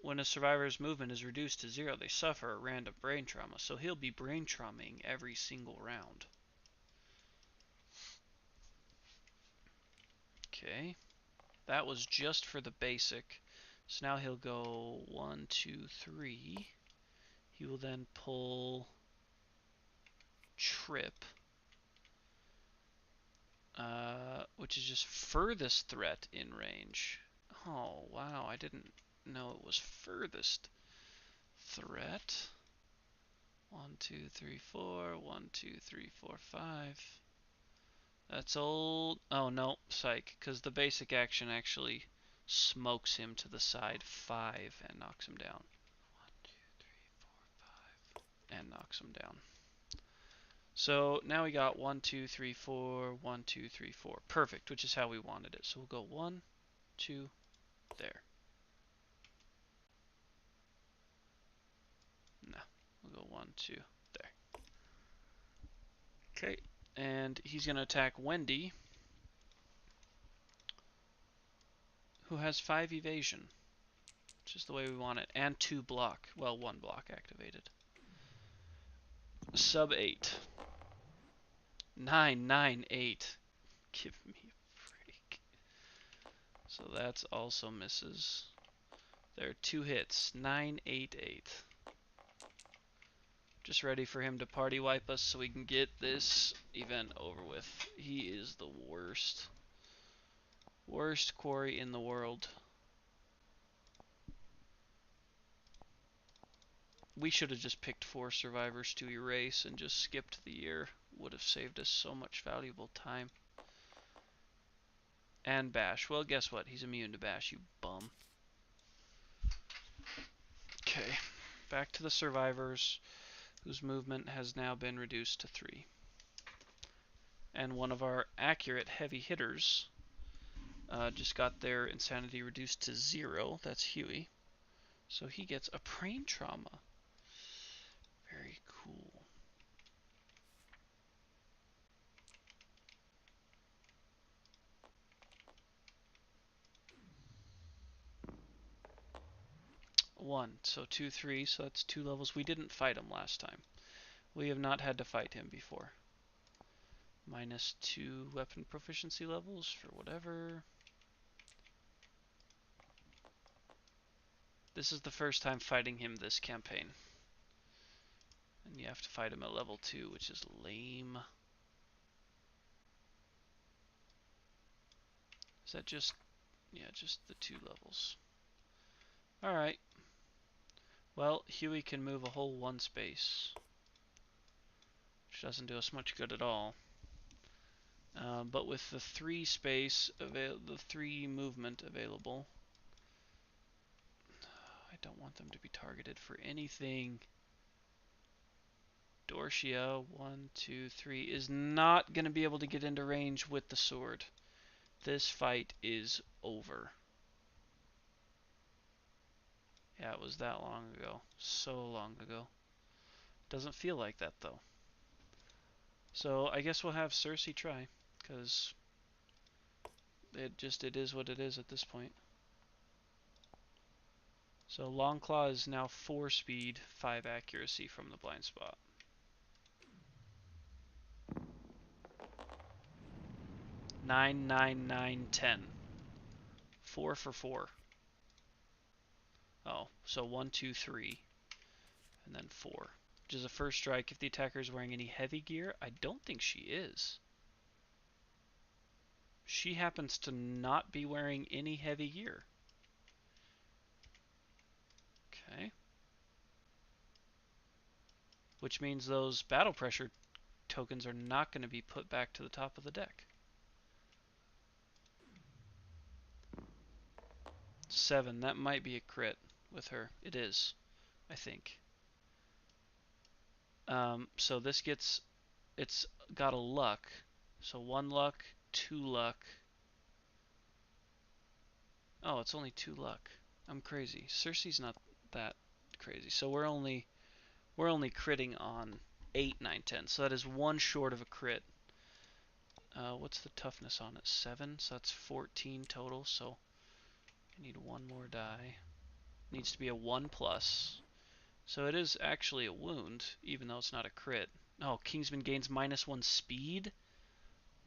Speaker 2: when a survivor's movement is reduced to 0, they suffer a random brain trauma. So he'll be brain traumaing every single round. Okay. That was just for the basic. So now he'll go 1, 2, 3. He will then pull Trip, which is just furthest threat in range. Oh, wow, I didn't know it was furthest threat. 1, 2, 3, 4. 1, 2, 3, 4, 5. That's old. Oh, no, psych, because the basic action actually smokes him to the side 5 and knocks him down. 1, 2, 3, 4, 5. And knocks him down. So now we got 1, 2, 3, 4, 1, 2, 3, 4. Perfect, which is how we wanted it. So we'll go 1, 2, there. No, we'll go 1, 2, there. Okay, and he's going to attack Wendy, who has 5 evasion, which is the way we want it, and 2 block. Well, 1 block activated. Sub 8. 9, 9, 8. Give me a break. So that's also misses. There are 2 hits. 9, 8, 8. Just ready for him to party wipe us so we can get this event over with. He is the worst. Worst quarry in the world. We should have just picked 4 survivors to erase and just skipped the year. Would have saved us so much valuable time. And bash. Well, guess what? He's immune to bash, you bum. Okay. Back to the survivors, whose movement has now been reduced to 3. And one of our accurate heavy hitters just got their insanity reduced to 0. That's Huey. So he gets a brain trauma. Very cool. One. So 2, 3. So that's 2 levels. We didn't fight him last time. We have not had to fight him before. -2 weapon proficiency levels for whatever. This is the first time fighting him this campaign. And you have to fight him at level 2, which is lame. Is that just, yeah, just the 2 levels. Alright. Well, Huey can move a whole 1 space, which doesn't do us much good at all. But with the 3 movement available, I don't want them to be targeted for anything. Dorshia, 1, 2, 3, is not going to be able to get into range with the sword. This fight is over. Yeah, it was that long ago. So long ago. Doesn't feel like that, though. So I guess we'll have Cersei try, because it is what it is at this point. So Longclaw is now 4 speed, 5 accuracy from the blind spot. Nine, 9, 9, 10. 4 for 4. Oh, so 1, 2, 3, and then 4. Which is a first strike if the attacker is wearing any heavy gear. I don't think she is. She happens to not be wearing any heavy gear. Okay. Which means those battle pressure tokens are not going to be put back to the top of the deck. 7, that might be a crit with her. It is, I think. So this gets, it's got a luck. So 1 luck, 2 luck. Oh, it's only 2 luck. I'm crazy. Cersei's not that crazy. So we're only critting on 8, 9, 10. So that is 1 short of a crit. What's the toughness on it? 7, so that's 14 total. So I need 1 more die. Needs to be a 1 plus. So it is actually a wound, even though it's not a crit. Oh, Kingsman gains -1 speed?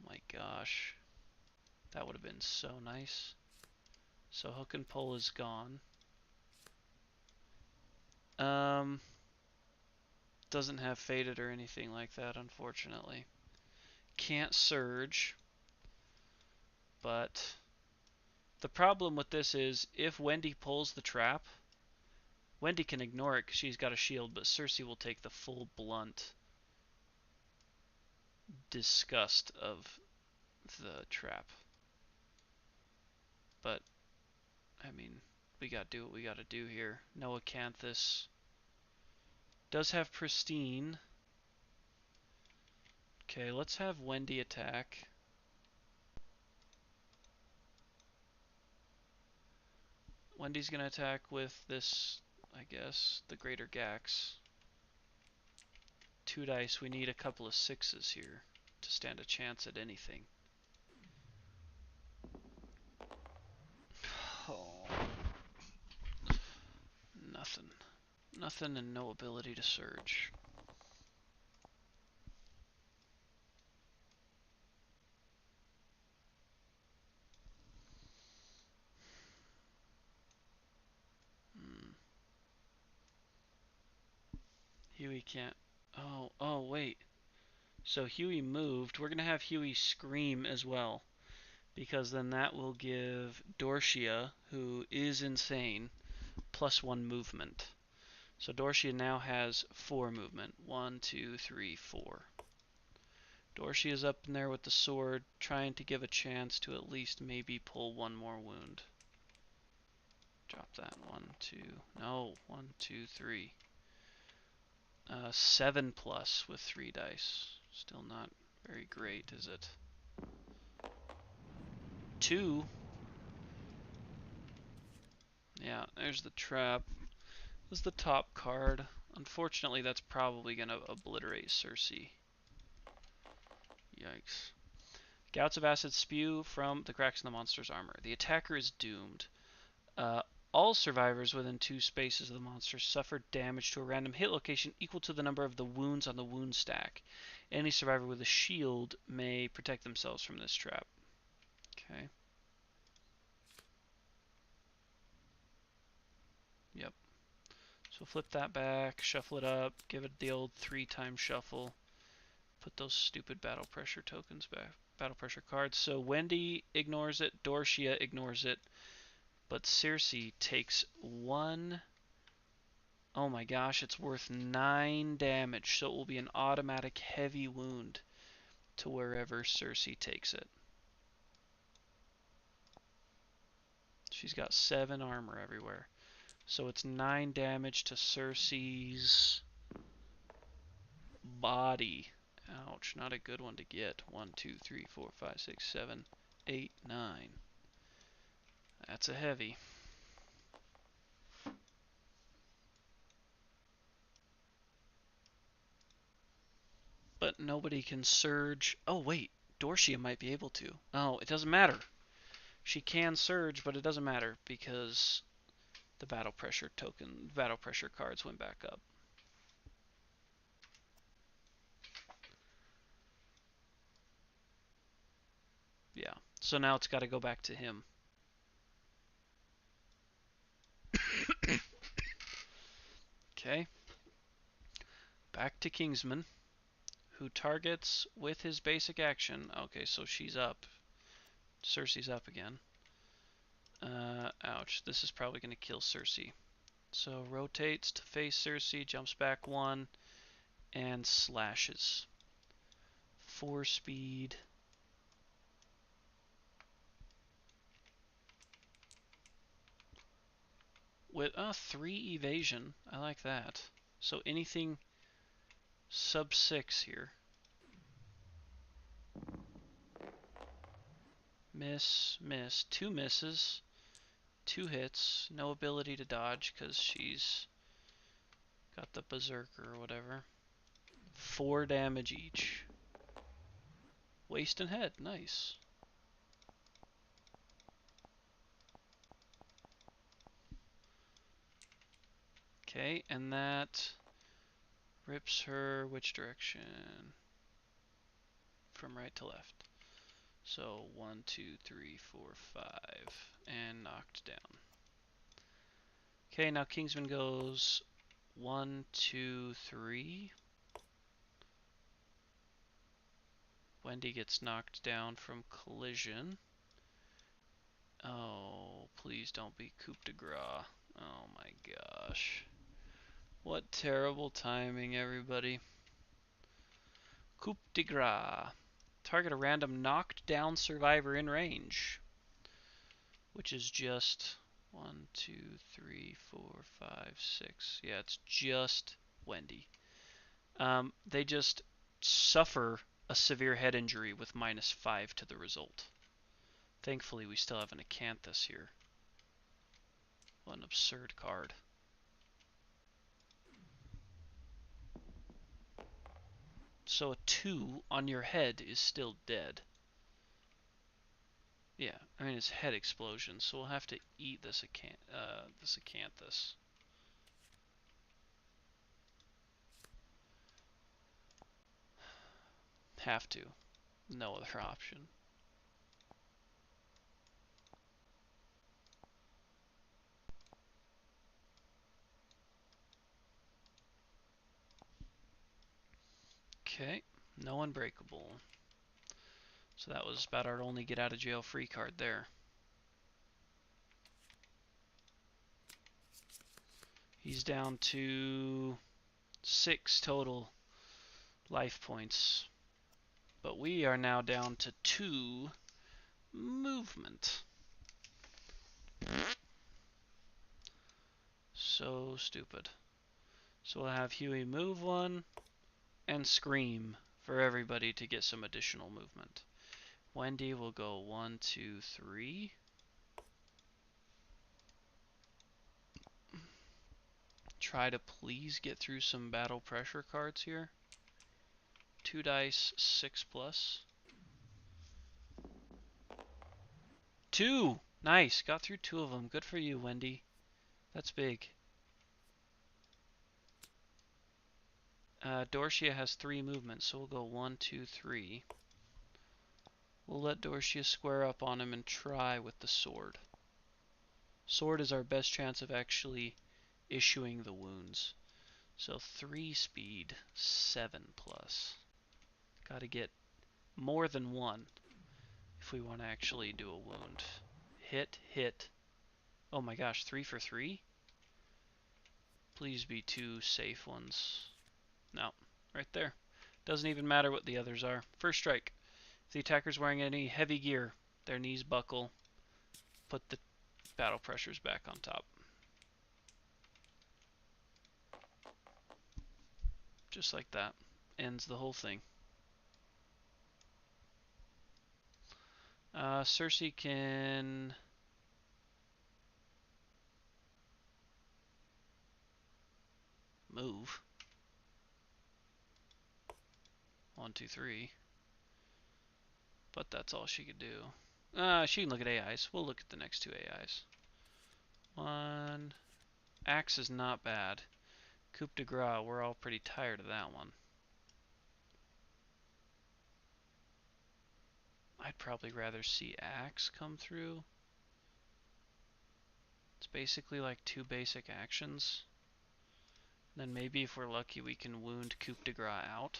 Speaker 2: Oh my gosh. That would have been so nice. So hook and pull is gone. Doesn't have faded or anything like that, unfortunately. Can't surge. But the problem with this is if Wendy pulls the trap, Wendy can ignore it because she's got a shield, but Cersei will take the full blunt disgust of the trap. But, I mean, we gotta do what we gotta do here. No Acanthus. Does have Pristine. Okay, let's have Wendy attack. Wendy's gonna attack with this, I guess, the Greater Gax. 2 dice, we need a couple of 6s here to stand a chance at anything. Oh. Nothing. Nothing and no ability to surge. Huey can't... Oh, wait. So Huey moved. We're going to have Huey scream as well, because then that will give Dorshia, who is insane, +1 movement. So Dorshia now has 4 movement. 1, 2, 3, 4. Dorshia is up in there with the sword, trying to give a chance to at least maybe pull 1 more wound. Drop that. 1, 2. No. 1, 2, 3. 7 plus with 3 dice. Still not very great, is it? 2. Yeah, there's the trap. This is the top card. Unfortunately, that's probably going to obliterate Cersei. Yikes. Gouts of acid spew from the cracks in the monster's armor. The attacker is doomed. All survivors within 2 spaces of the monster suffer damage to a random hit location equal to the number of the wounds on the wound stack. Any survivor with a shield may protect themselves from this trap. Okay. Yep. So flip that back, shuffle it up, give it the old 3-time shuffle. Put those stupid battle pressure tokens back. battle pressure cards. So Wendy ignores it, Dorcia ignores it, but Circe takes 1. Oh my gosh, it's worth 9 damage, so it will be an automatic heavy wound to wherever Circe takes it. She's got 7 armor everywhere. So it's 9 damage to Circe's body. Ouch, not a good one to get. 1, 2, 3, 4, 5, 6, 7, 8, 9. That's a heavy. But nobody can surge. Oh, wait. Dorcia might be able to. Oh, it doesn't matter. She can surge, but it doesn't matter because the battle pressure cards went back up. Yeah. So now it's got to go back to him. Okay. Back to Kingsman, who targets with his basic action. Okay, so she's up. Circe's up again. Ouch. This is probably going to kill Circe. So rotates to face Circe, jumps back 1, and slashes. 4 speed. With 3 evasion. I like that. So anything sub 6 here. Miss, miss. 2 misses. 2 hits. No ability to dodge because she's got the berserker or whatever. 4 damage each. Waist and head. Nice. Okay, and that rips her which direction? From right to left. So 1, 2, 3, 4, 5, and knocked down. Okay, now Kingsman goes 1, 2, 3. Wendy gets knocked down from collision. Oh, please don't be coup de grace. Oh my gosh. What terrible timing, everybody. Coup de grace. Target a random knocked down survivor in range. Which is just 1, 2, 3, 4, 5, 6. Yeah, it's just Wendy. They just suffer a severe head injury with -5 to the result. Thankfully, we still have an Acanthus here. What an absurd card. So a 2 on your head is still dead. Yeah, I mean it's head explosion, so we'll have to eat this Acanthus. Have to. No other option. Okay, no unbreakable. So that was about our only get out of jail free card there. He's down to 6 total life points. But we are now down to 2 movement. So stupid. So we'll have Huey move 1 and scream for everybody to get some additional movement. Wendy will go 1, 2, 3. Try to please get through some battle pressure cards here. 2 dice, 6 plus. 2! Nice, got through 2 of them. Good for you, Wendy. That's big. Dorcia has 3 movements, so we'll go 1, 2, 3. We'll let Dorcia square up on him and try with the sword. Sword is our best chance of actually issuing the wounds. So 3 speed, 7 plus. Gotta get more than 1. if we want to actually do a wound. Hit, hit. Oh my gosh, 3 for 3? Please be 2 safe ones. No, right there. Doesn't even matter what the others are. First strike. If the attacker's wearing any heavy gear, their knees buckle. Put the battle pressures back on top. Just like that. Ends the whole thing. Cersei can... move. 1, 2, 3. But that's all she could do. She can look at AIs. We'll look at the next 2 AIs. 1. Axe is not bad. Coup de grace, we're all pretty tired of that one. I'd probably rather see Axe come through. It's basically like 2 basic actions. Then maybe if we're lucky we can wound Coup de grace out.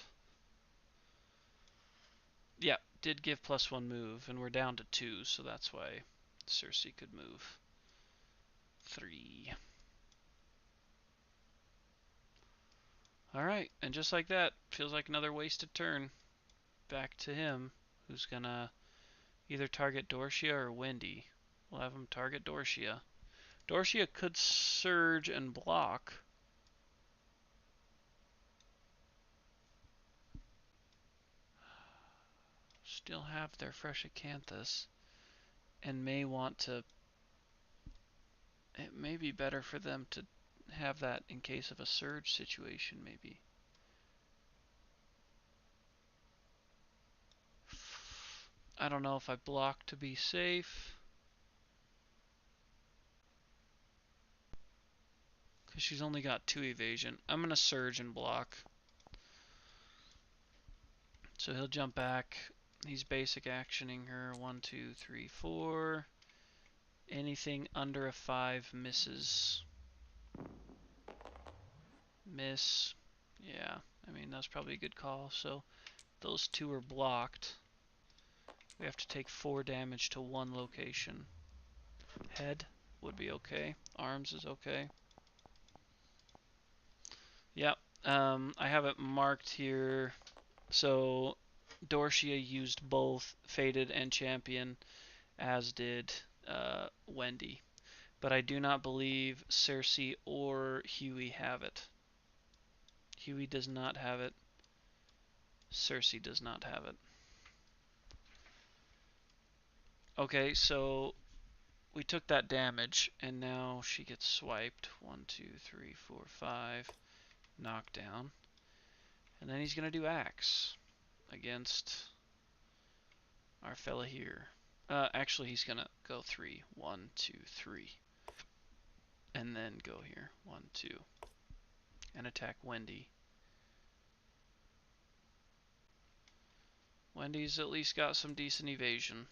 Speaker 2: Yeah, did give +1 move, and we're down to 2, so that's why Cersei could move 3. Alright, and just like that, feels like another wasted turn. Back to him, who's gonna either target Dorshia or Wendy. We'll have him target Dorshia. Dorshia could surge and block. Still have their fresh Acanthus, and may want to... It may be better for them to have that in case of a surge situation, maybe. I don't know if I block to be safe. Because she's only got 2 evasion. I'm going to surge and block. So he'll jump back. He's basic actioning her. 1, 2, 3, 4. Anything under a 5 misses. Miss. Yeah, I mean, that's probably a good call. So those 2 are blocked. We have to take 4 damage to 1 location. Head would be okay. Arms is okay. Yep. I have it marked here. So Dorshia used both Fated and Champion, as did Wendy. But I do not believe Cersei or Hughie have it. Hughie does not have it. Cersei does not have it. Okay, so we took that damage, and now she gets swiped. 1, 2, 3, 4, 5. Knockdown. And then he's going to do Axe against our fella here. Actually, he's going to go 3. 1, 2, 3. And then go here. 1, 2. And attack Wendy. Wendy's at least got some decent evasion.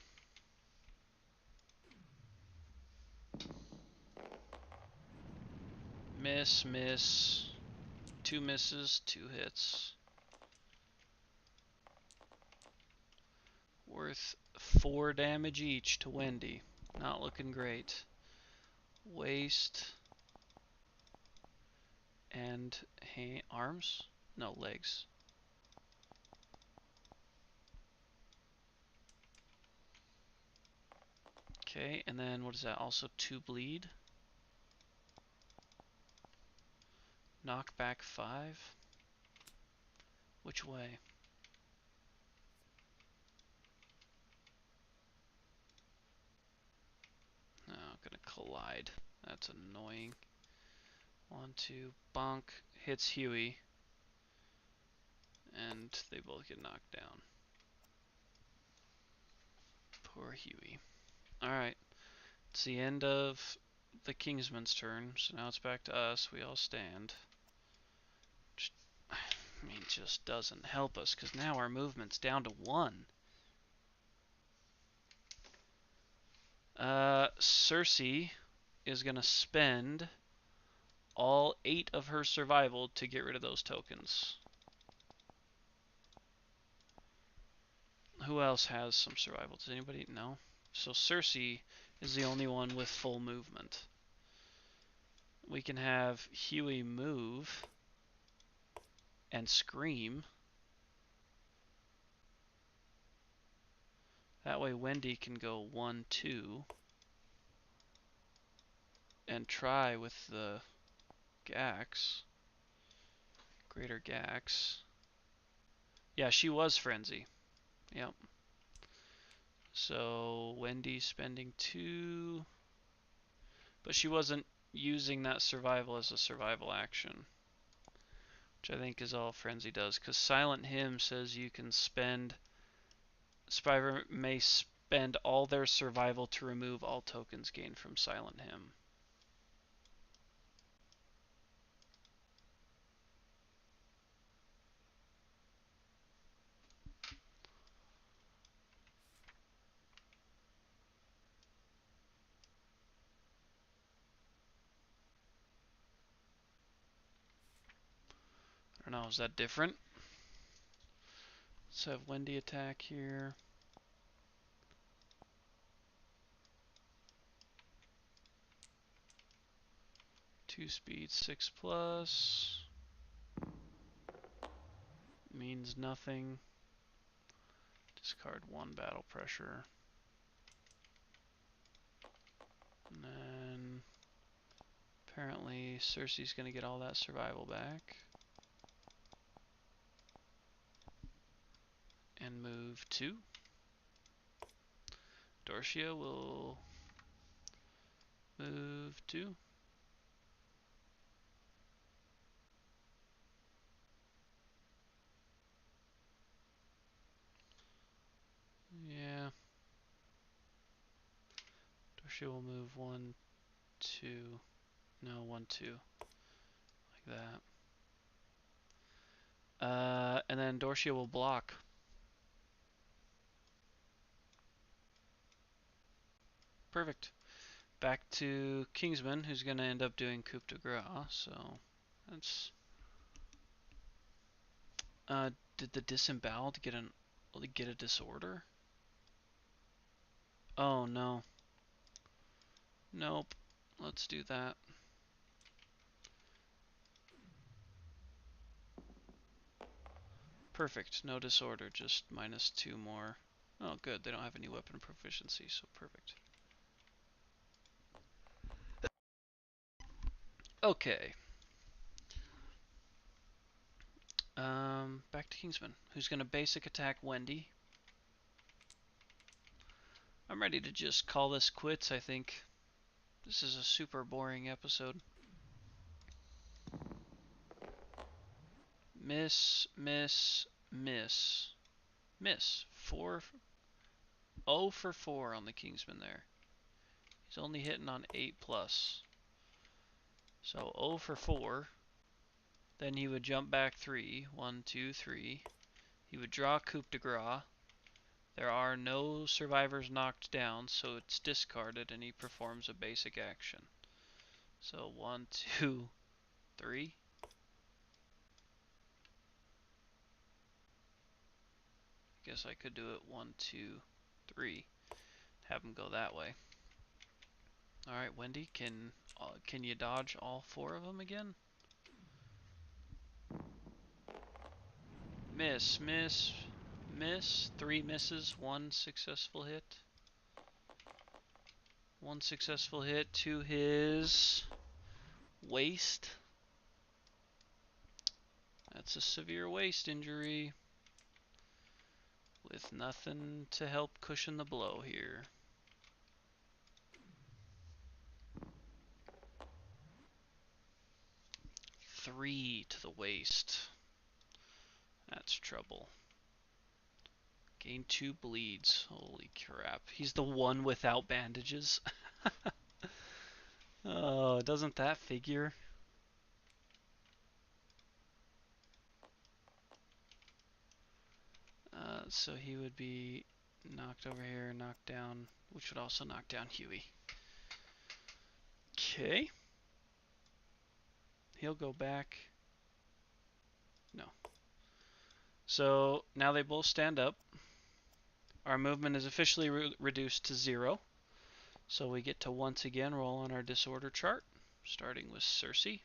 Speaker 2: Miss, miss. 2 misses, 2 hits. Worth 4 damage each to Wendy. Not looking great. Waist. And arms? No, legs. Okay, and then what is that? Also 2 bleed. Knockback 5. Which way? Oh, gonna collide. That's annoying. 1, 2, bonk. Hits Hughie. And they both get knocked down. Poor Hughie. Alright. It's the end of the Kingsman's turn, so now it's back to us. We all stand. I mean, it just doesn't help us, because now our movement's down to 1. Cersei is going to spend all 8 of her survival to get rid of those tokens. Who else has some survival? Does anybody know? So Cersei is the only one with full movement. We can have Huey move and scream. That way Wendy can go 1, 2 and try with the Gax. Greater Gax. Yeah, she was Frenzy. Yep. So Wendy spending 2, but she wasn't using that survival as a survival action, which I think is all Frenzy does, because Silent Hymn says you can spend, survivor may spend all their survival to remove all tokens gained from Silent Hymn. I don't know, is that different? Let's have Wendy attack here. Two speed, 6 plus. Means nothing. Discard 1 battle pressure. And then apparently Cersei's gonna get all that survival back. And move 2. Dorcia will move 2. Yeah. Dorcia will move 1, 2. No, 1, 2. Like that. And then Dorcia will block. Perfect. Back to Kingsman, who's going to end up doing coup de grace. So that's. Did the disemboweled get a disorder? Oh no. Nope. Let's do that. Perfect. No disorder, just -2 more. Oh, good. They don't have any weapon proficiency, so perfect. Okay. Back to Kingsman, who's going to basic attack Wendy. I'm ready to just call this quits, I think. This is a super boring episode. Miss, miss, miss. Miss. 0 for 4 on the Kingsman there. He's only hitting on 8 plus. So 0 for 4. Then he would jump back 3. 1, 2, 3. He would draw coup de grace. There are no survivors knocked down, so it's discarded and he performs a basic action. So 1, 2, 3. Guess I could do it 1, 2, 3. Have him go that way. Alright, Wendy, can you dodge all 4 of them again? Miss, miss, miss. 3 misses, 1 successful hit. 1 successful hit to his waist. That's a severe waist injury with nothing to help cushion the blow here. 3 to the waist. That's trouble. Gain 2 bleeds. Holy crap. He's the one without bandages. Oh, doesn't that figure? So he would be knocked over here, knocked down, which would also knock down Huey. Okay. He'll go back. No. So now they both stand up. our movement is officially reduced to 0. So we get to once again roll on our disorder chart, starting with Cersei.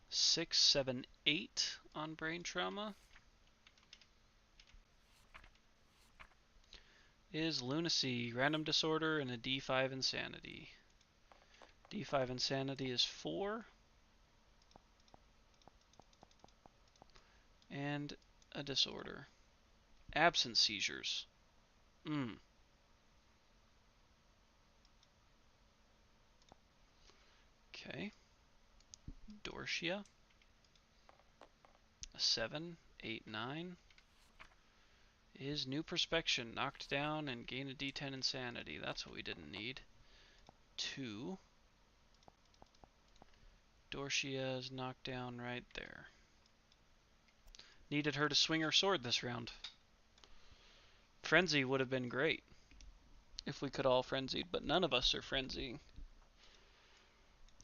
Speaker 2: Six, 7, 8 on brain trauma is lunacy, random disorder, and a D5 insanity. D5 insanity is 4. And a disorder. Absent seizures. Okay. Dorcia. A 7, 8, 9 is new perspection, knocked down and gain a D10 insanity. That's what we didn't need. 2. Dorcia is knocked down right there. Needed her to swing her sword this round. Frenzy would have been great if we could all frenzied, but none of us are frenzying.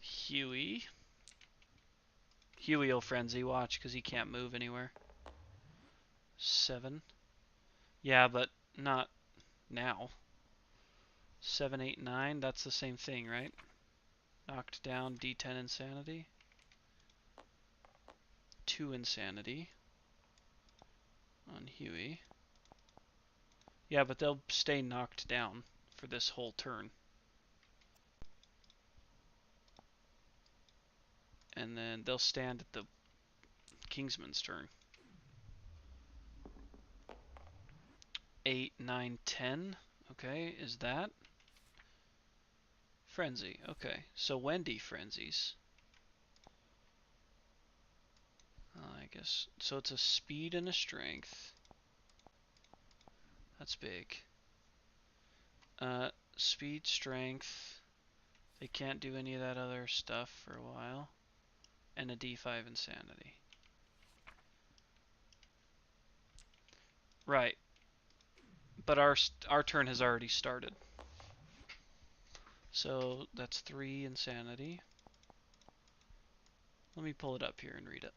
Speaker 2: Huey. Huey will frenzy, watch, because he can't move anywhere. 7. Yeah, but not now. 7, 8, 9, that's the same thing, right? Knocked down, D10 insanity. 2 insanity on Huey. Yeah, but they'll stay knocked down for this whole turn. And then they'll stand at the Kingsman's turn. 8, 9, 10. Okay, is that? Frenzy. Okay, so Wendy frenzies. I guess. So it's a speed and a strength. That's big. Speed, strength. They can't do any of that other stuff for a while. And a D5 insanity. Right. But our turn has already started. So that's 3 insanity. Let me pull it up here and read it.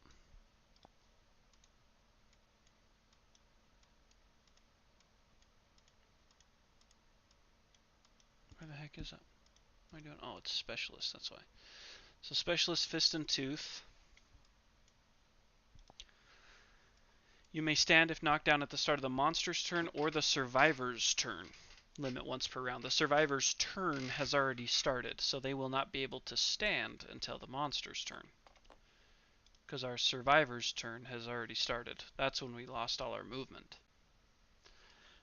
Speaker 2: Where the heck is it? What am I doing? Oh, it's specialist, that's why. So specialist, fist and tooth. You may stand if knocked down at the start of the monster's turn or the survivor's turn. Limit once per round. The survivor's turn has already started, so they will not be able to stand until the monster's turn. Because our survivor's turn has already started. That's when we lost all our movement.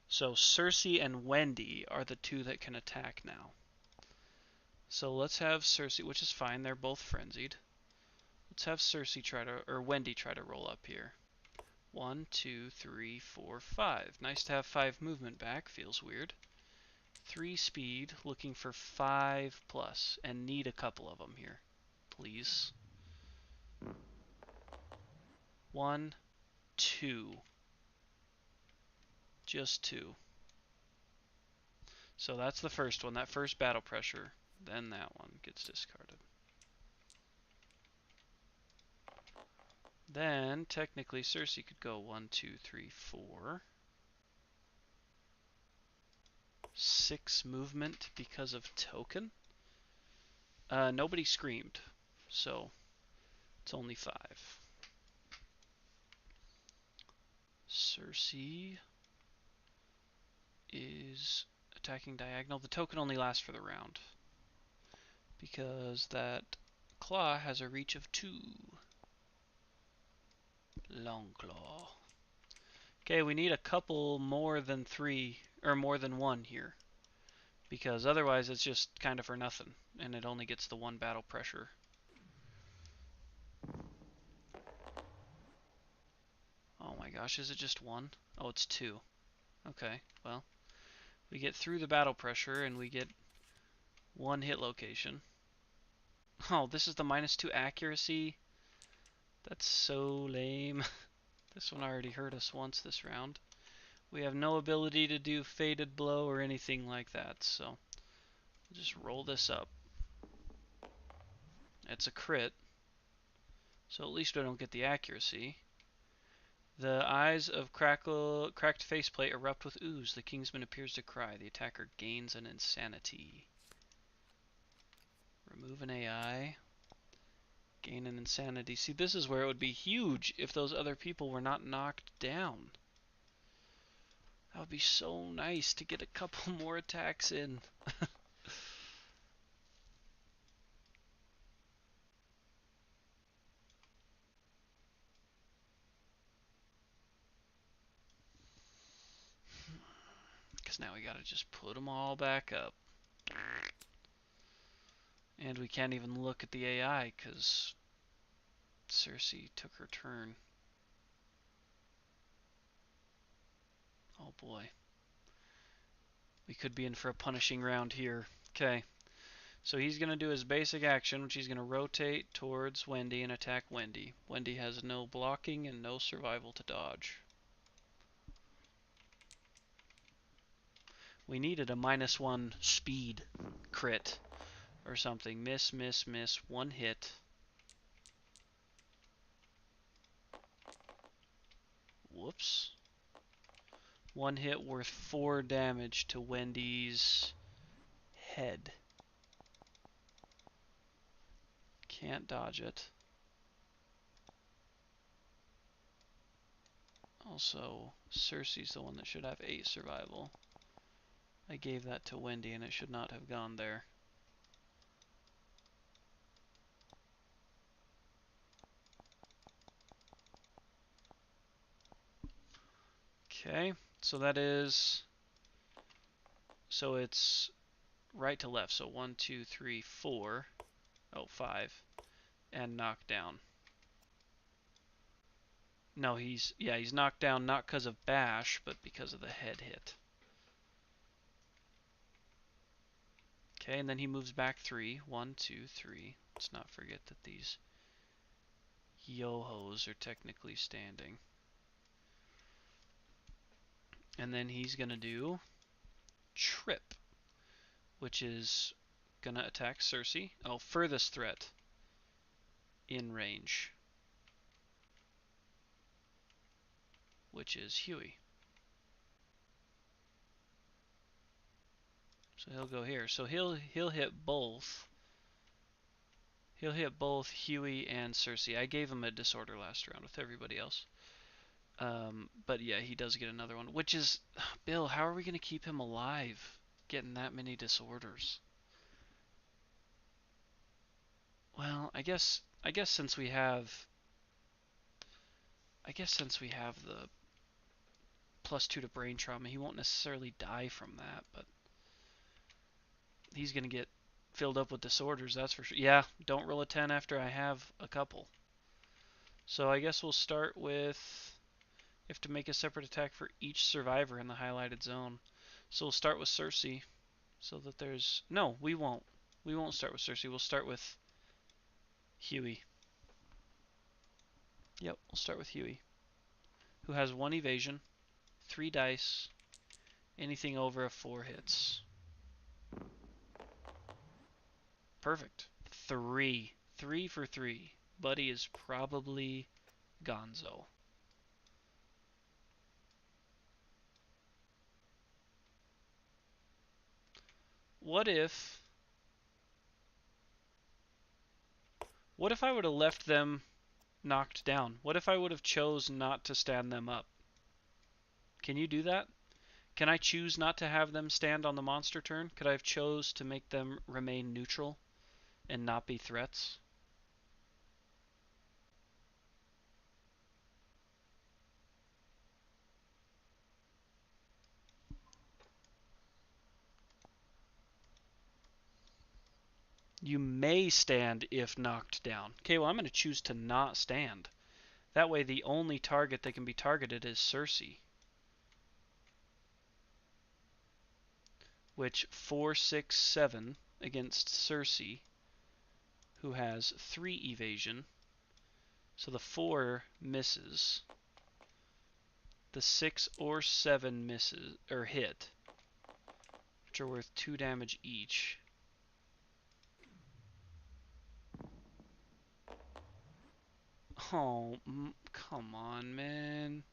Speaker 2: So Cersei and Wendy are the two that can attack now. So let's have Cersei, which is fine, they're both frenzied. Let's have Cersei Wendy try to roll up here. 1, 2, 3, 4, 5. Nice to have 5 movement back, feels weird. 3 speed, looking for 5 plus, and need a couple of them here, please. 1, 2. Just 2. So that's the first one, that first battle pressure. Then that one gets discarded. Then, technically, Cersei could go 1, 2, 3, 4. 6 movement because of token. Nobody screamed, so it's only 5. Cersei is attacking diagonal. The token only lasts for the round because that claw has a reach of 2. Long claw. Okay, we need a couple more than 3, or more than 1 here, because otherwise it's just kind of for nothing, and it only gets the 1 battle pressure. Oh my gosh, is it just 1? Oh, it's 2. Okay, well, we get through the battle pressure and we get 1 hit location. Oh, this is the -2 accuracy. That's so lame. This one already hurt us once this round. We have no ability to do Fated Blow or anything like that, so we'll just roll this up. It's a crit. So at least I don't get the accuracy. The eyes of cracked faceplate erupt with ooze. The Kingsman appears to cry. The attacker gains an insanity. Remove an AI. Gain an insanity. See, this is where it would be huge if those other people were not knocked down. That would be so nice to get a couple more attacks in. Because now we gotta just put them all back up. And we can't even look at the AI because Cersei took her turn. Oh boy. We could be in for a punishing round here. Okay. So he's going to do his basic action, which he's going to rotate towards Wendy and attack Wendy. Wendy has no blocking and no survival to dodge. We needed a -1 speed crit or something. Miss, miss, miss. One hit. Whoops. One hit worth 4 damage to Wendy's head. Can't dodge it. Also, Cersei's the one that should have 8 survival. I gave that to Wendy and it should not have gone there. Okay, so that is... So it's right to left. So 1, 2, 3, 4. Oh, 5. And knocked down. No, he's knocked down not because of bash, but because of the head hit. Okay, and then he moves back 3. 1, 2, 3. Let's not forget that these yo-hos are technically standing. And then he's going to do Trip, which is going to attack Cersei. Oh, furthest threat in range, which is Huey. So he'll go here. So he'll hit both. He'll hit both Huey and Cersei. I gave him a disorder last round with everybody else. But yeah, he does get another one. Which is, Bill, how are we going to keep him alive getting that many disorders? Well, I guess since we have the +2 to brain trauma, he won't necessarily die from that, but he's going to get filled up with disorders, that's for sure. Yeah, don't roll a 10 after I have a couple. So I guess we'll start with, you have to make a separate attack for each survivor in the highlighted zone. So we'll start with Cersei, so that there's, no, we won't. We won't start with Cersei, we'll start with Huey. Yep, we'll start with Huey, who has 1 evasion, 3 dice, anything over a 4 hits. Perfect. 3. 3 for 3. Buddy is probably Gonzo. What if I would have left them knocked down? What if I would have chose not to stand them up? Can you do that? Can I choose not to have them stand on the monster turn? Could I have chose to make them remain neutral and not be threats? You may stand if knocked down. Okay, well I'm going to choose to not stand. That way the only target that can be targeted is Cersei. Which 4, 6, 7 against Cersei, who has 3 evasion. So the 4 misses. The 6 or 7 misses, or hit, which are worth 2 damage each. Oh, come on, man.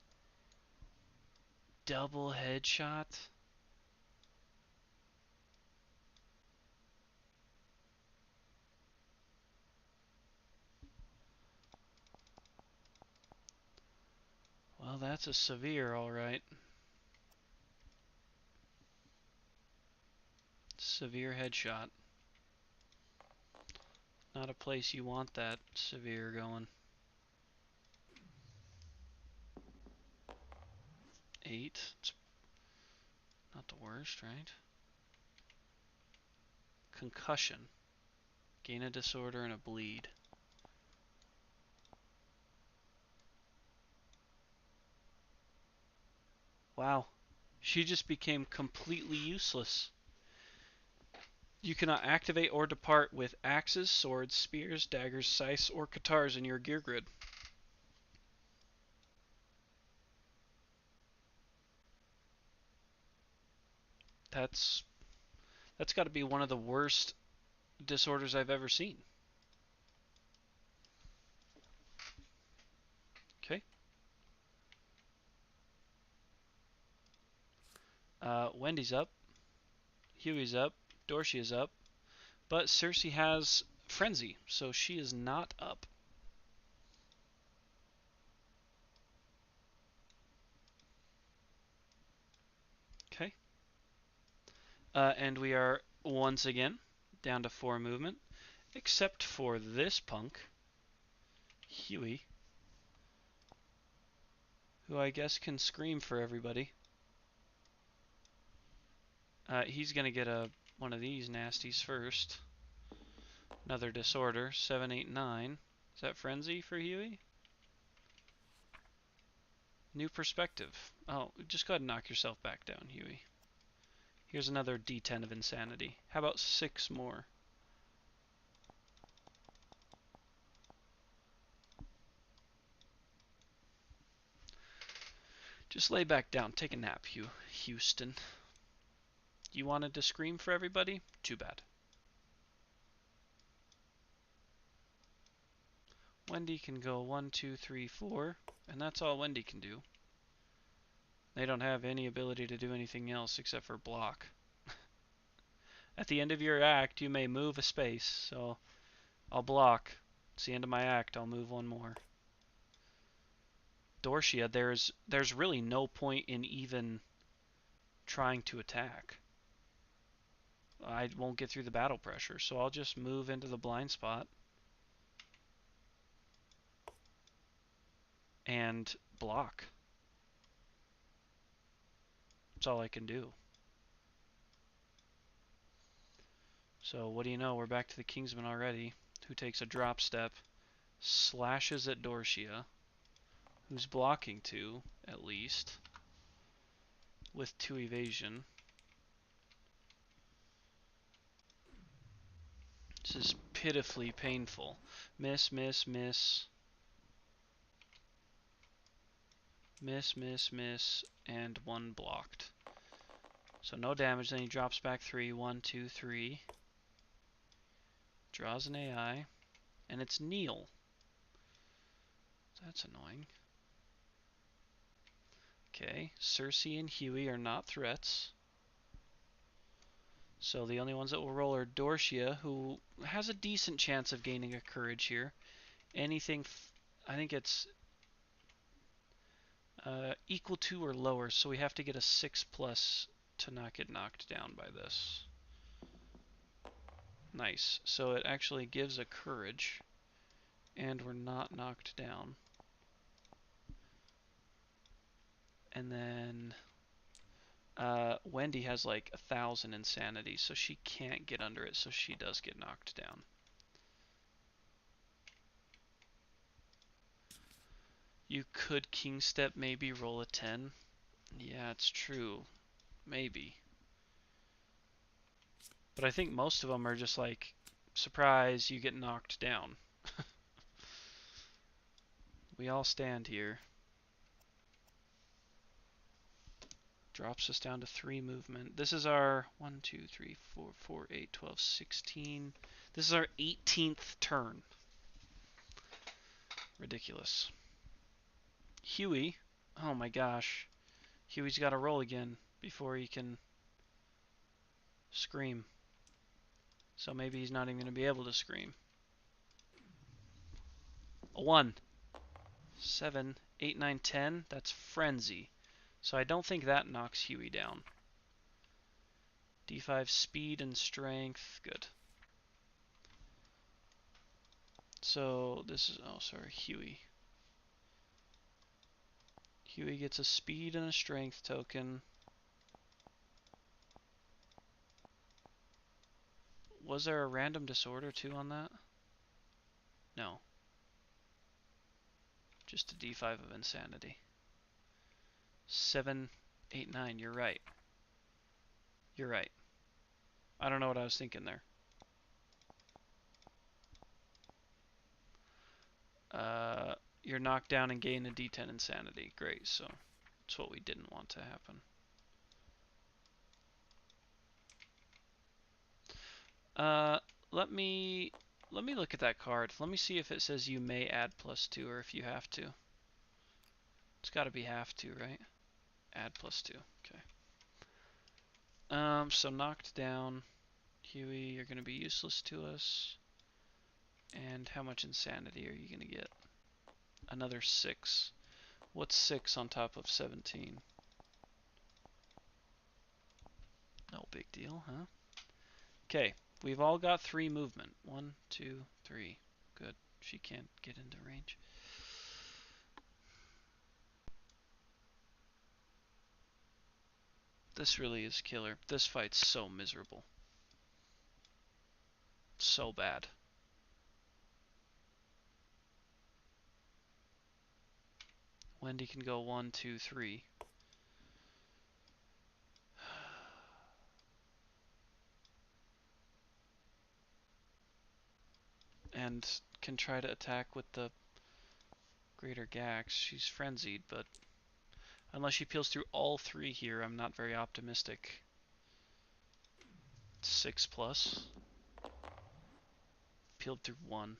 Speaker 2: Double headshot? Well, that's a severe, alright. Severe headshot. Not a place you want that severe going. 8. It's not the worst, right? Concussion. Gain a disorder and a bleed. Wow. She just became completely useless. You cannot activate or depart with axes, swords, spears, daggers, scythes, or katars in your gear grid. That's got to be one of the worst disorders I've ever seen. Okay. Wendy's up. Huey's up. Dorshia's up. But Cersei has Frenzy, so she is not up. Okay. And we are once again down to 4 movement, except for this punk, Huey, who I guess can scream for everybody. He's going to get one of these nasties first. Another disorder, 7, 8, 9. Is that Frenzy for Huey? New perspective. Oh, just go ahead and knock yourself back down, Huey. Here's another D10 of insanity. How about 6 more? Just lay back down. Take a nap, Houston. You wanted to scream for everybody? Too bad. Wendy can go 1, 2, 3, 4, and that's all Wendy can do. They don't have any ability to do anything else except for block. At the end of your act, you may move a space, so I'll block. It's the end of my act. I'll move 1 more. Dorshia, there's really no point in even trying to attack. I won't get through the battle pressure, so I'll just move into the blind spot and block. That's all I can do. So what do you know? We're back to the Kingsman already, who takes a drop step, slashes at Dorshia, who's blocking 2, at least, with 2 evasion. This is pitifully painful. Miss, miss, miss. Miss, miss, miss, and 1 blocked. So no damage, then he drops back 3. 1, 2, 3. Draws an AI, and it's Neil. That's annoying. Okay, Cersei and Huey are not threats. So the only ones that will roll are Dorshia, who has a decent chance of gaining a courage here. Anything, I think it's equal to or lower, so we have to get a 6+ to not get knocked down by this. Nice. So it actually gives a courage, and we're not knocked down. And then Wendy has like 1,000 insanity, so she can't get under it, so she does get knocked down. You could king step, maybe roll a 10. Yeah, it's true. Maybe. But I think most of them are just like, surprise, you get knocked down. We all stand here. Drops us down to 3 movement. This is our 1, 2, 3, 4, 4, 8, 12, 16. This is our 18th turn. Ridiculous. Huey. Oh my gosh. Huey's got to roll again before he can scream. So maybe he's not even going to be able to scream. A 1. 7, 8, 9, 10. That's Frenzy. So I don't think that knocks Huey down. D5 speed and strength. Good. So this is, oh sorry, Huey. Huey gets a speed and a strength token. Was there a random disorder too on that? No. Just a D5 of insanity. 7, 8, 9. You're right. You're right. I don't know what I was thinking there. You're knocked down and gain a D10 insanity. Great, so that's what we didn't want to happen. Let me look at that card. Let me see if it says you may add +2 or if you have to. It's got to be have to, right? Add +2. Okay. So knocked down. Huey, you're going to be useless to us. And how much insanity are you going to get? Another 6. What's 6 on top of 17? No big deal, huh? Okay, we've all got 3 movement. 1, 2, 3. Good. She can't get into range. This really is killer. This fight's so miserable. So bad. Wendy can go 1, 2, 3. And can try to attack with the Greater Gax. She's frenzied, but unless she peels through all 3 here, I'm not very optimistic. 6 plus. Peeled through 1.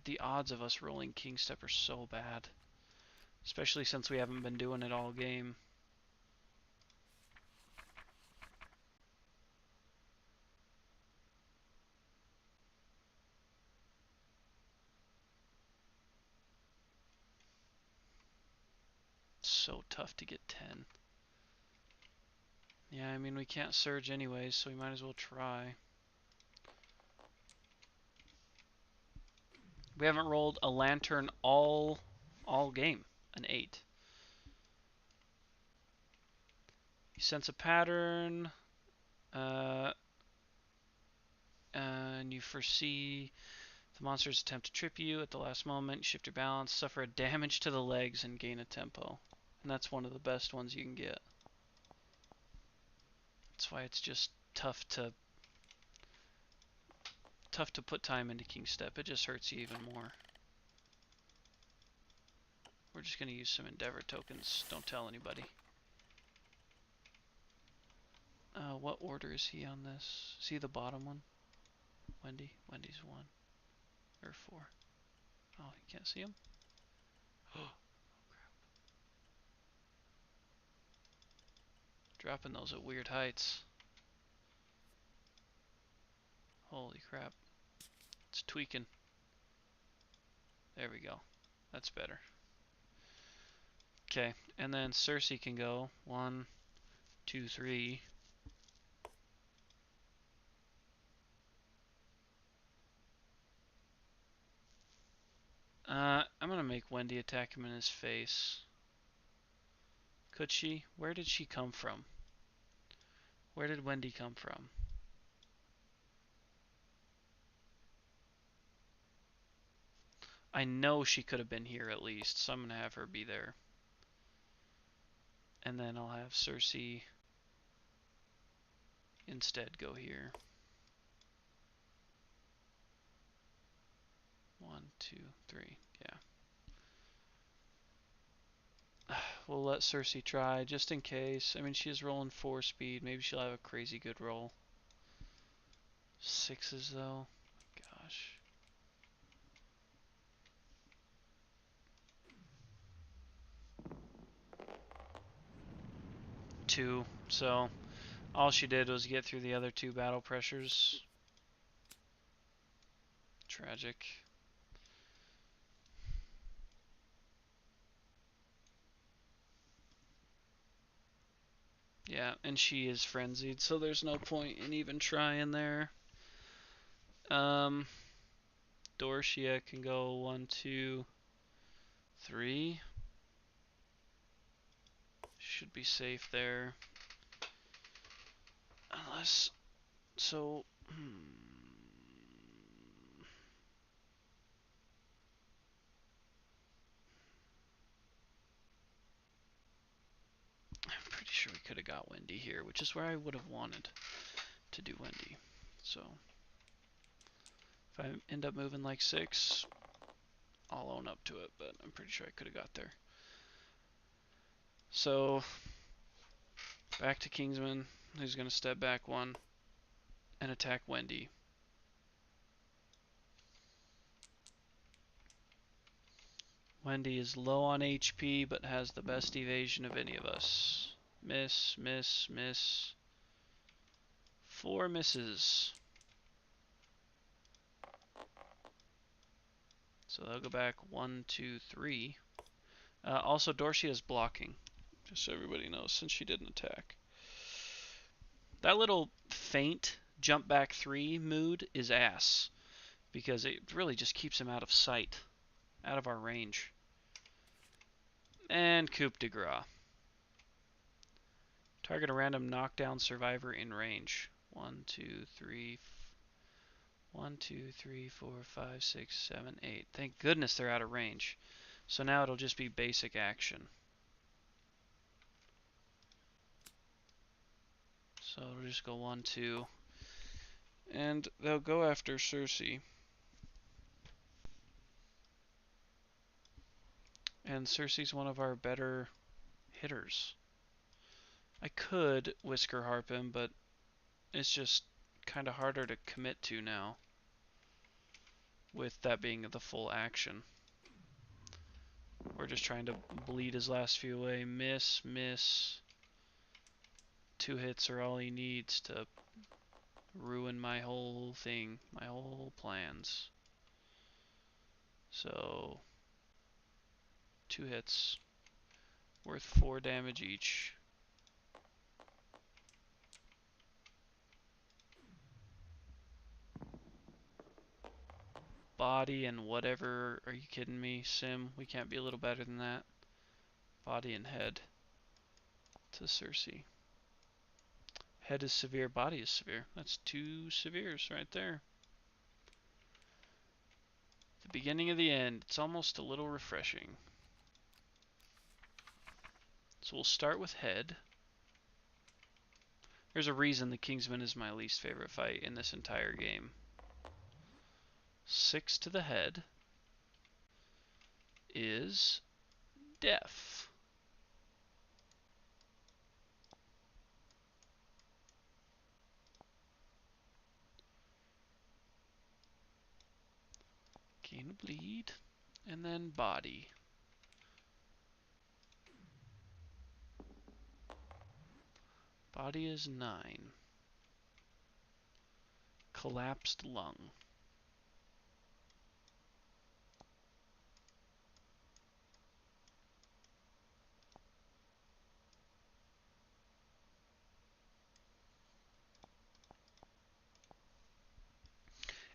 Speaker 2: The odds of us rolling King Step are so bad. Especially since we haven't been doing it all game. It's so tough to get 10. Yeah, I mean, we can't surge anyways, so we might as well try. We haven't rolled a lantern all game. An 8. You sense a pattern, and you foresee the monster's attempt to trip you at the last moment. Shift your balance, suffer a damage to the legs, and gain a tempo. And that's one of the best ones you can get. That's why it's just tough to put time into King Step. It just hurts you even more. We're just going to use some Endeavor tokens. Don't tell anybody. What order is he on this? Is he the bottom one? Wendy? Wendy's 1. Or 4. Oh, you can't see him? Oh, crap. Dropping those at weird heights. Holy crap. It's tweaking. There we go. That's better. Okay, and then Cersei can go 1, 2, 3. I'm gonna make Wendy attack him in his face. Could she? Where did she come from? Where did Wendy come from? I know she could have been here at least, so I'm gonna have her be there. And then I'll have Cersei instead go here. 1, 2, 3. Yeah. We'll let Cersei try, just in case. I mean, she's rolling 4 speed. Maybe she'll have a crazy good roll. 6s, though. Gosh. 2, so all she did was get through the other 2 battle pressures. Tragic. Yeah, and she is frenzied, so there's no point in even trying there. Dorcia can go 1, 2, 3. Should be safe there. Unless, so, I'm pretty sure we could have got Wendy here, which is where I would have wanted to do Wendy. So, if I end up moving like 6, I'll own up to it, but I'm pretty sure I could have got there. So, back to Kingsman, who's going to step back 1 and attack Wendy. Wendy is low on HP, but has the best evasion of any of us. Miss, miss, miss. 4 misses. So they'll go back 1, 2, 3. Also, Dorcia is blocking, just so everybody knows, since she didn't attack. That little feint jump back 3 mood is ass, because it really just keeps him out of sight, out of our range. And coup de grace. Target a random knockdown survivor in range. 1, 2, 3, 1, 2, 3, 4, 5, 6, 7, 8. Thank goodness they're out of range. So now it'll just be basic action. So it'll just go 1, 2. And they'll go after Cersei. And Cersei's one of our better hitters. I could Whisker Harp him, but it's just kind of harder to commit to now, with that being the full action. We're just trying to bleed his last few away. Miss, miss. 2 hits are all he needs to ruin my whole thing, my whole plans. So, 2 hits, worth 4 damage each. Body and whatever, are you kidding me, Sim? We can't be a little better than that. Body and head to Cersei. Head is severe, body is severe. That's 2 severes right there. The beginning of the end. It's almost a little refreshing. So we'll start with head. There's a reason the Kingsman is my least favorite fight in this entire game. 6 to the head is death. Gain a bleed. And then body. Body is 9. Collapsed lung.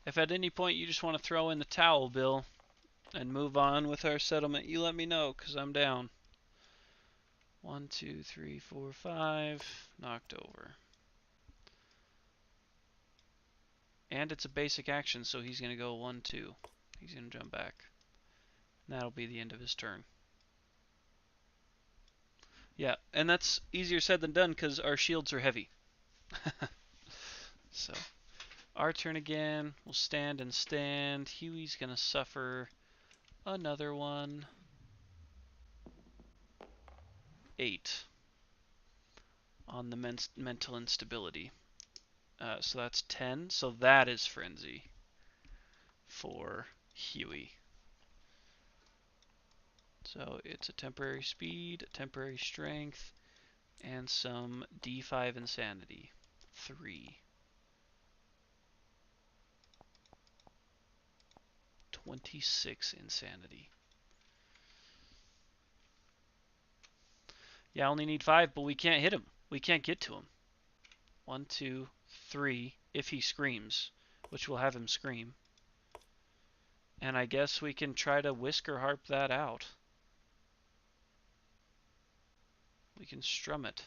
Speaker 2: If at any point you just want to throw in the towel, Bill, and move on with our settlement, you let me know, because I'm down. 1, 2, 3, 4, 5. Knocked over. And it's a basic action, so he's going to go 1, 2. He's going to jump back. And that'll be the end of his turn. Yeah, and that's easier said than done, because our shields are heavy. So, our turn again. We'll stand and stand. Huey's going to suffer another one. 8 on the mental instability. So that's 10. So that is frenzy for Huey. So it's a temporary speed, a temporary strength, And some D5 insanity. 3. 26 insanity. Yeah, I only need 5, but we can't hit him. We can't get to him. 1, 2, 3, if he screams, which will have him scream. And I guess we can try to whisker harp that out. We can strum it.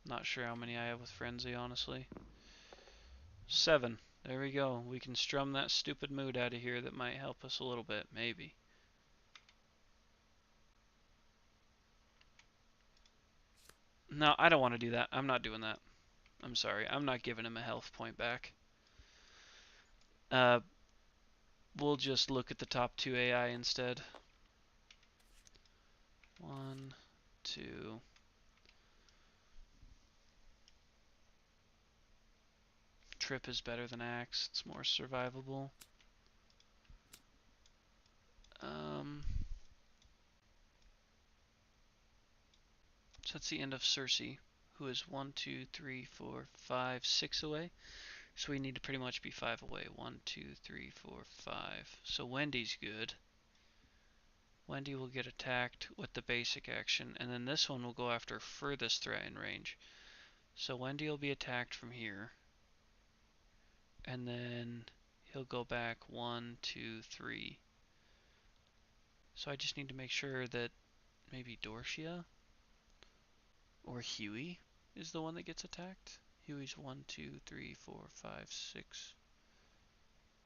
Speaker 2: Not sure how many I have with Frenzy, honestly. 7. There we go. We can strum that stupid mood out of here that might help us a little bit, maybe. No, I don't want to do that. I'm not doing that. I'm sorry. I'm not giving him a health point back. We'll just look at the top 2 AI instead. 1, 2. Trip is better than Axe. It's more survivable. So that's the end of Cersei, who is 1, 2, 3, 4, 5, 6 away. So we need to pretty much be 5 away. 1, 2, 3, 4, 5. So Wendy's good. Wendy will get attacked with the basic action, and then this one will go after furthest threat in range. So Wendy will be attacked from here, and then he'll go back 1, 2, 3. So I just need to make sure that maybe Dorcia or Huey is the one that gets attacked. Huey's 1, 2, 3, 4, 5, 6.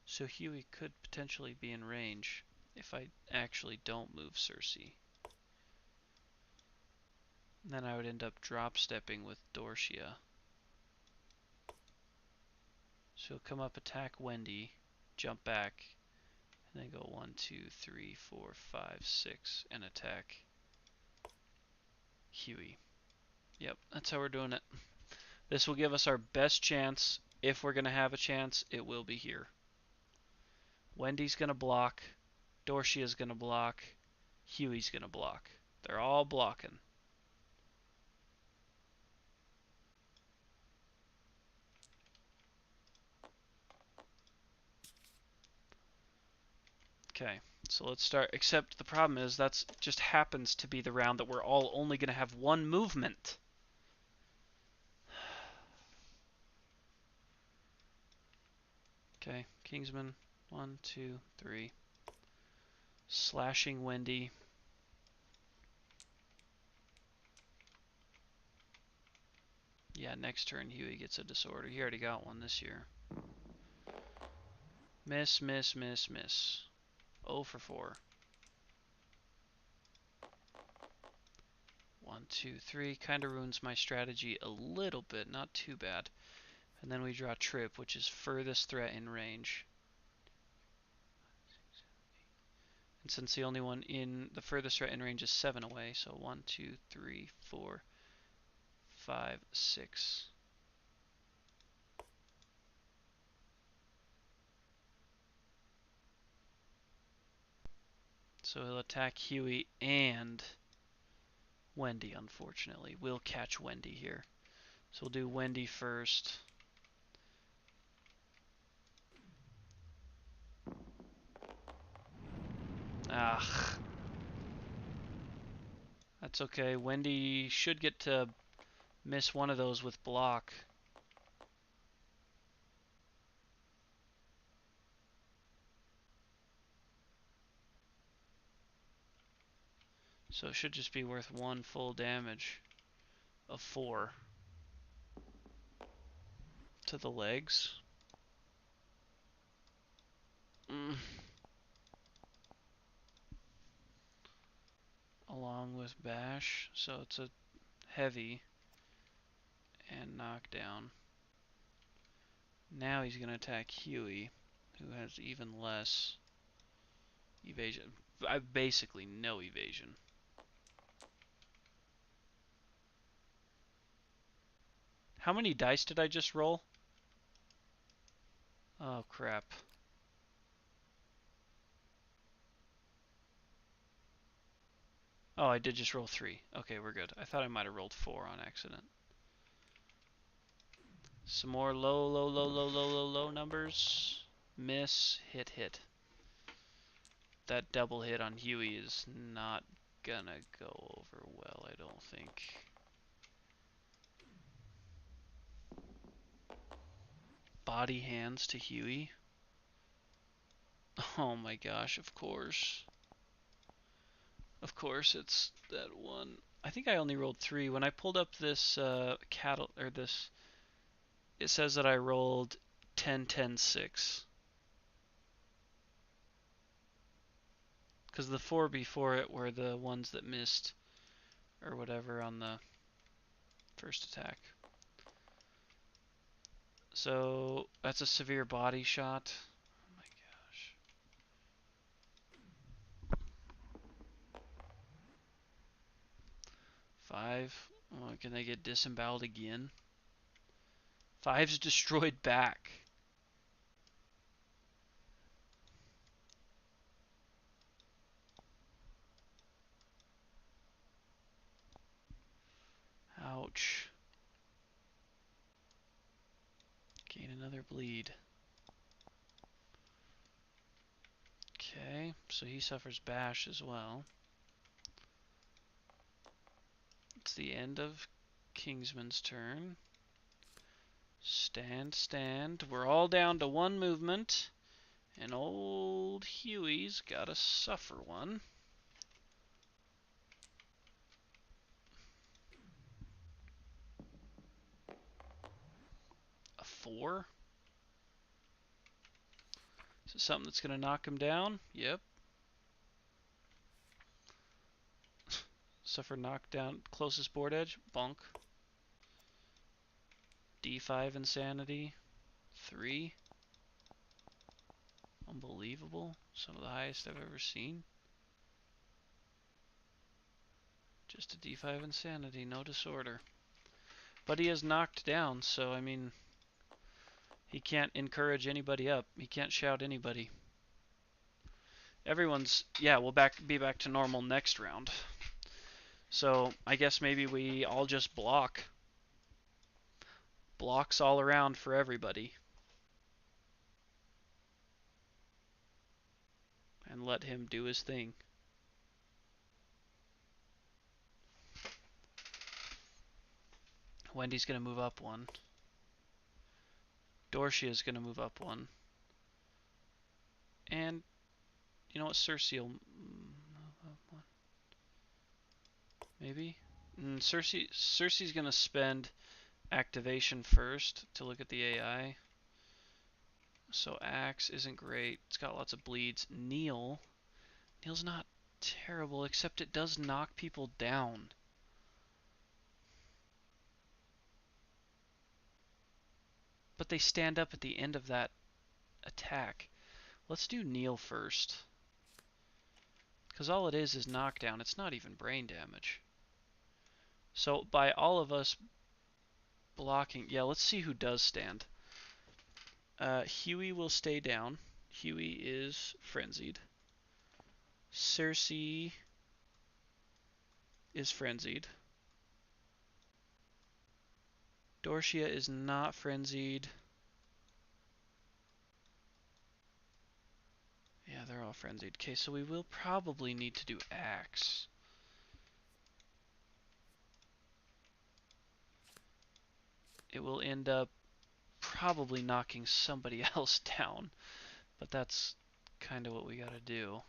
Speaker 2: So Huey could potentially be in range if I actually don't move Cersei. And then I would end up drop stepping with Dorcia. So he'll come up, attack Wendy, jump back, and then go 1, 2, 3, 4, 5, 6, and attack Huey. Yep, that's how we're doing it. This will give us our best chance. If we're going to have a chance, it will be here. Wendy's going to block. Dorcia's going to block. Huey's going to block. They're all blocking. Okay, so let's start. Except the problem is that's just happens to be the round that we're all only going to have one movement. Okay, Kingsman. 1, 2, 3. Slashing Wendy. Yeah, next turn Huey gets a disorder. He already got one this year. Miss, miss, miss, miss. 0 for 4. 1, 2, 3. Kind of ruins my strategy a little bit, not too bad. And then we draw Trip, which is furthest threat in range. And since the only one in the furthest threat in range is 7 away, so 1, 2, 3, 4, 5, 6. So he'll attack Huey and Wendy, unfortunately. We'll catch Wendy here. So we'll do Wendy first. Ah, that's okay. Wendy should get to miss one of those with block. So it should just be worth 1 full damage of 4 to the legs. Along with bash, so it's a heavy and knockdown. Now he's going to attack Huey, who has even less evasion. Basically no evasion. How many dice did I just roll? Oh crap. Oh, I did just roll 3. Okay, we're good. I thought I might have rolled 4 on accident. Some more low numbers. Miss, hit, hit. That double hit on Huey is not gonna go over well, I don't think. Body hands to Huey. Oh my gosh, of course. Of course, it's that one. I think I only rolled 3. When I pulled up this cattle, or this, it says that I rolled 10, 10, 6. Because the 4 before it were the ones that missed, or whatever, on the first attack. So, that's a severe body shot. Oh my gosh. 5. Oh, can they get disemboweled again? 5's destroyed back. Ouch. Gain another bleed. Okay, so he suffers bash as well. It's the end of Kingsman's turn. Stand, stand. We're all down to 1 movement. And old Huey's gotta suffer one. A 4? Is it something that's gonna knock him down? Yep. Suffer knockdown. Closest board edge? Bonk. D5 insanity. 3. Unbelievable. Some of the highest I've ever seen. Just a D5 insanity, no disorder. But he is knocked down, so I mean, he can't encourage anybody up. He can't shout anybody. Everyone's, yeah, we'll be back to normal next round. So I guess maybe we all just block. Blocks all around for everybody. And let him do his thing. Wendy's going to move up 1. Dorcia's going to move up 1. And, you know what, Cersei will move up 1. Maybe? Cersei's going to spend activation first to look at the AI. So Axe isn't great. It's got lots of bleeds. Neil's not terrible, except it does knock people down. But they stand up at the end of that attack. Let's do Neil first. Because all it is knockdown. It's not even brain damage. So by all of us blocking... Yeah, let's see who does stand. Huey will stay down. Huey is frenzied. Cersei is frenzied. Dorcia is not frenzied. Yeah, they're all frenzied. Okay, so we will probably need to do Axe. It will end up probably knocking somebody else down, but that's kind of what we gotta do.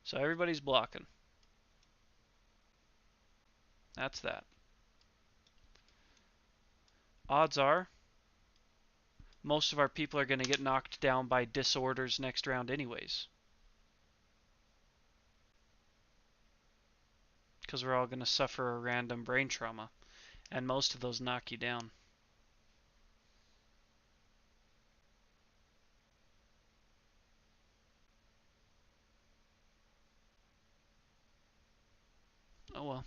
Speaker 2: So everybody's blocking. That's that. Odds are most of our people are going to get knocked down by disorders next round anyways. Because we're all going to suffer a random brain trauma. And most of those knock you down. Oh well.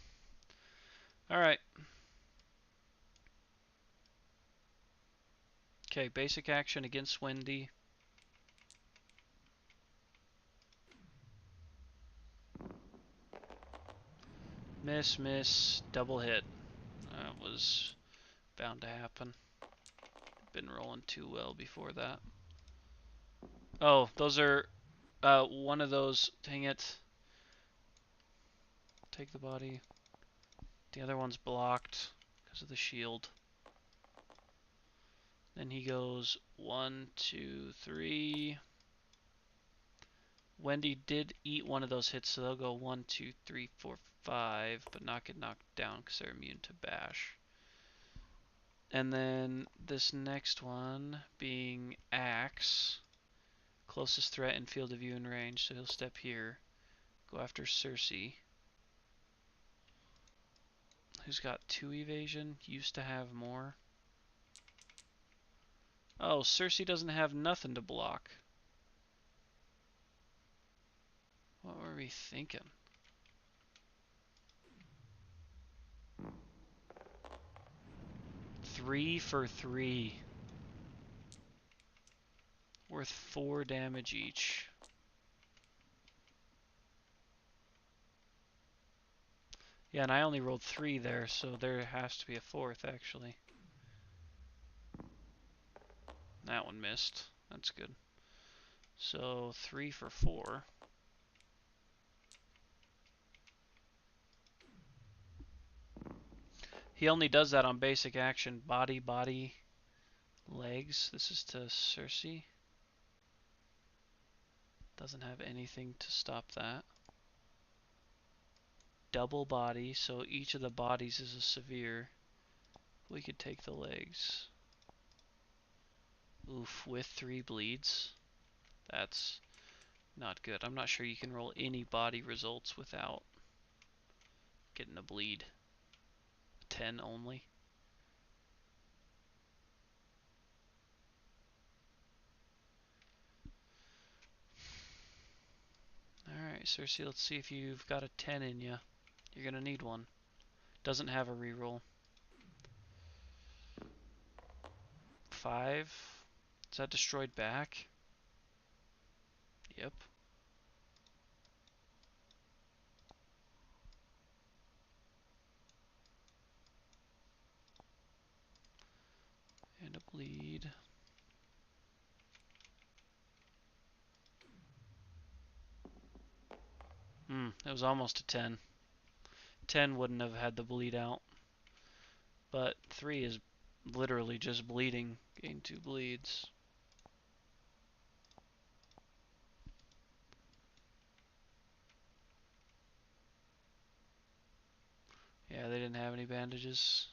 Speaker 2: Alright. Okay, basic action against Wendy. Miss, miss, double hit. That was bound to happen. Been rolling too well before that. Oh, those are one of those. Dang it. Take the body. The other one's blocked because of the shield. Then he goes 1, 2, 3. Wendy did eat one of those hits, so they'll go 1, 2, 3, 4, 5, but not get knocked down because they're immune to bash. And then this next one being Axe, closest threat in field of view and range, so he'll step here, go after Cersei, who's got 2 evasion, used to have more. Oh, Cersei doesn't have nothing to block. What were we thinking? Three for 3. Worth 4 damage each. Yeah, and I only rolled 3 there, so there has to be a 4th, actually. That one missed. That's good. So 3 for 4. He only does that on basic action. Body, body, legs. This is to Cersei. Doesn't have anything to stop that. Double body, so each of the bodies is a severe. We could take the legs. Oof, with 3 bleeds. That's not good. I'm not sure you can roll any body results without getting a bleed. 10 only. Alright, Cersei, let's see if you've got a 10 in you. You're gonna need one. Doesn't have a reroll. 5. Is that destroyed back? Yep. And a bleed. It was almost a 10. 10 wouldn't have had the bleed out. But 3 is literally just bleeding. Gain 2 bleeds. Yeah, they didn't have any bandages.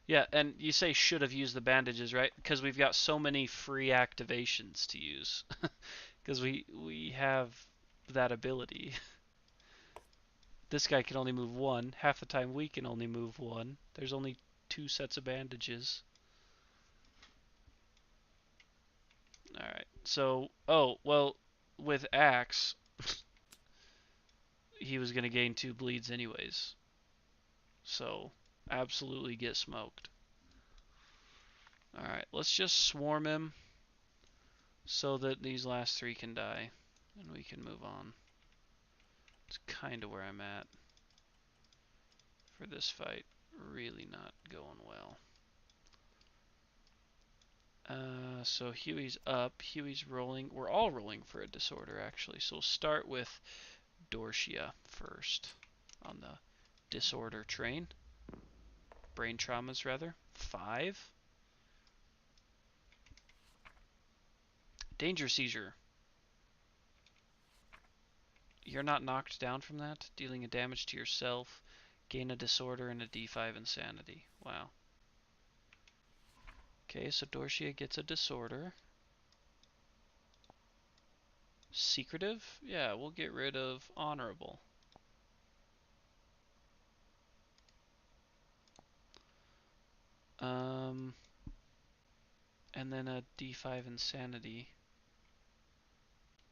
Speaker 2: Yeah, and you say should have used the bandages, right? Because we've got so many free activations to use. Because we have that ability. This guy can only move 1. Half the time we can only move 1. There's only 2 sets of bandages. Alright, so, oh, well, with Axe, he was going to gain 2 bleeds anyways. So, absolutely get smoked. Alright, let's just swarm him so that these last 3 can die. And we can move on. It's kind of where I'm at for this fight. Really not going well. So Huey's up. Huey's rolling. We're all rolling for a disorder, actually. So we'll start with Dorcia first on the disorder train. Brain traumas, rather. 5. Danger seizure. You're not knocked down from that. Dealing a damage to yourself. Gain a disorder and a D5 insanity. Wow. Okay, so Dorcia gets a disorder. Secretive? Yeah, we'll get rid of honorable. And then a D5 insanity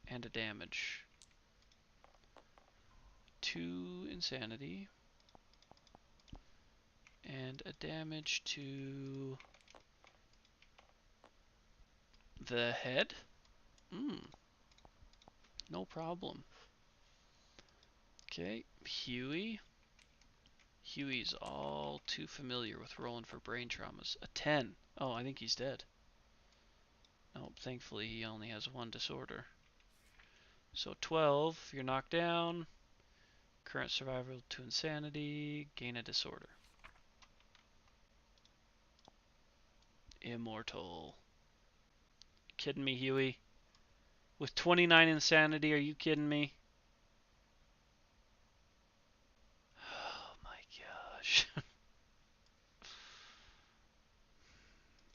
Speaker 2: and a damage. 2 insanity and a damage to the head. No problem. Okay, Huey. Huey's all too familiar with rolling for brain traumas. A 10. Oh, I think he's dead. Nope, thankfully he only has one disorder. So 12, you're knocked down. Current survival to insanity. Gain a disorder. Immortal. Kidding me, Huey? With 29 insanity, are you kidding me? Oh my gosh.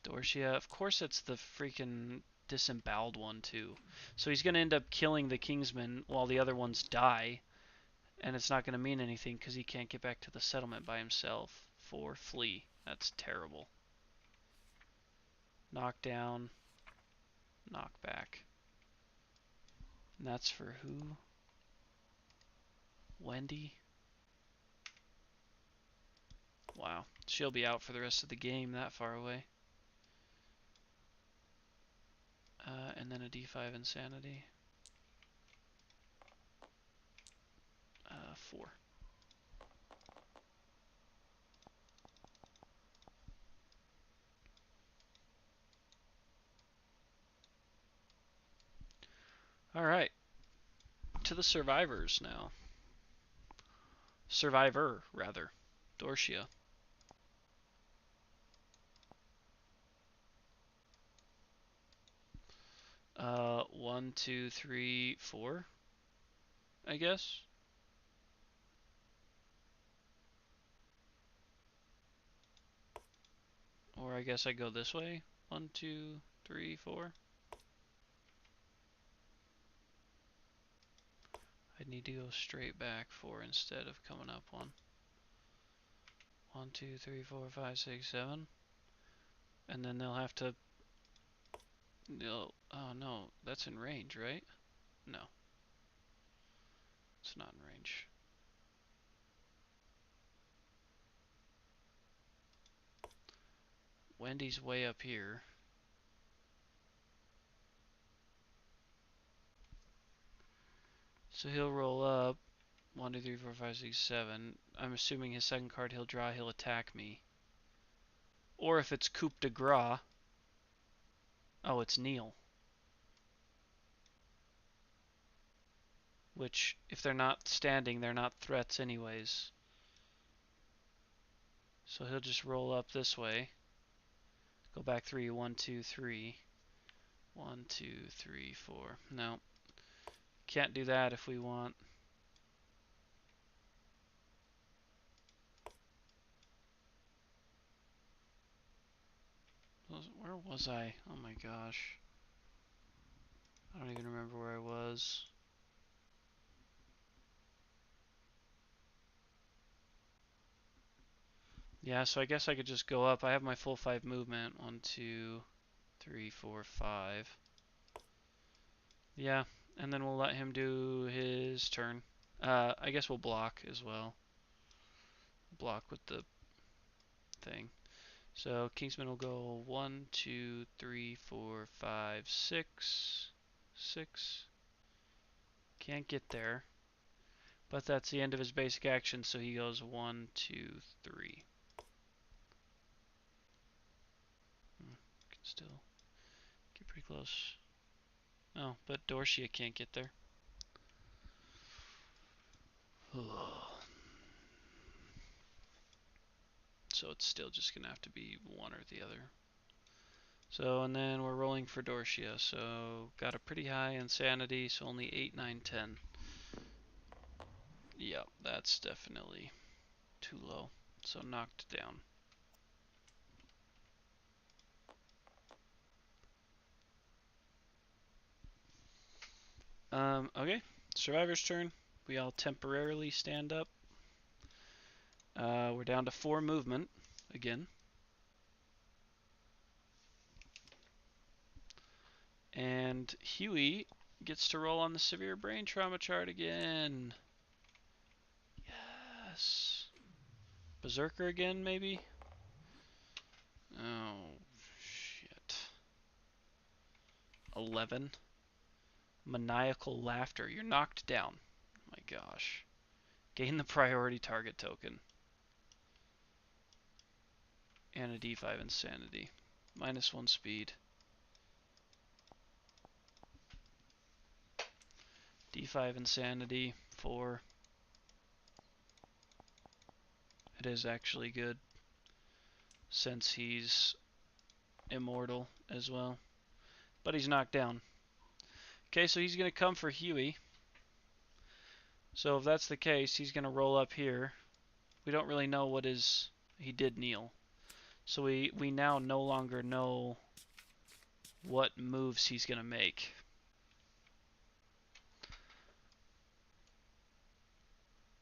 Speaker 2: Dorcia, of course it's the freaking disemboweled one too. So he's going to end up killing the Kingsman while the other ones die. And it's not going to mean anything because he can't get back to the settlement by himself for Flea. That's terrible. Knockdown. Knockback. And that's for who? Wendy? Wow. She'll be out for the rest of the game that far away. And then a D5 Insanity. 4. Alright. To the survivors now. Survivor, rather. Dorcia. 1, 2, 3, 4, I guess. Or I guess I go this way. 1, 2, 3, 4. I'd need to go straight back 4 instead of coming up 1. 1, 2, 3, 4, 5, 6, 7. And then they'll have to... oh no, that's in range, right? No. It's not in range. Wendy's way up here. So he'll roll up. 1, 2, 3, 4, 5, 6, 7. I'm assuming his second card he'll draw, he'll attack me. Or if it's coup de grace. Oh, it's Neil. Which, if they're not standing, they're not threats anyways. So he'll just roll up this way. Go back 3, 1, 2, 3. 1, 2, 3, 4. No. Can't do that if we want. Where was I? Oh my gosh. I don't even remember where I was. Yeah, so I guess I could just go up. I have my full 5 movement. 1, 2, 3, 4, 5. Yeah, and then we'll let him do his turn. I guess we'll block as well. Block with the thing. So Kingsman will go 1, 2, 3, 4, 5, 6. 6. Can't get there. But that's the end of his basic action, so he goes 1, 2, 3. Can still get pretty close. Oh, but Dorcia can't get there. So it's still just going to have to be one or the other. So, and then we're rolling for Dorcia. So, got a pretty high insanity, so only 8, 9, 10. Yep, that's definitely too low. So, knocked down. Okay, Survivor's turn. We all temporarily stand up. We're down to 4 movement again. And Huey gets to roll on the severe brain trauma chart again. Yes. Berserker again, maybe? Oh, shit. 11. Maniacal laughter. You're knocked down. Oh my gosh. Gain the priority target token. and a D5 insanity. -1 speed. D5 insanity, 4. It is actually good since he's immortal as well. But he's knocked down. Okay, so he's going to come for Huey. So if that's the case, he's going to roll up here. We don't really know what his... He did kneel. So we now no longer know what moves he's going to make.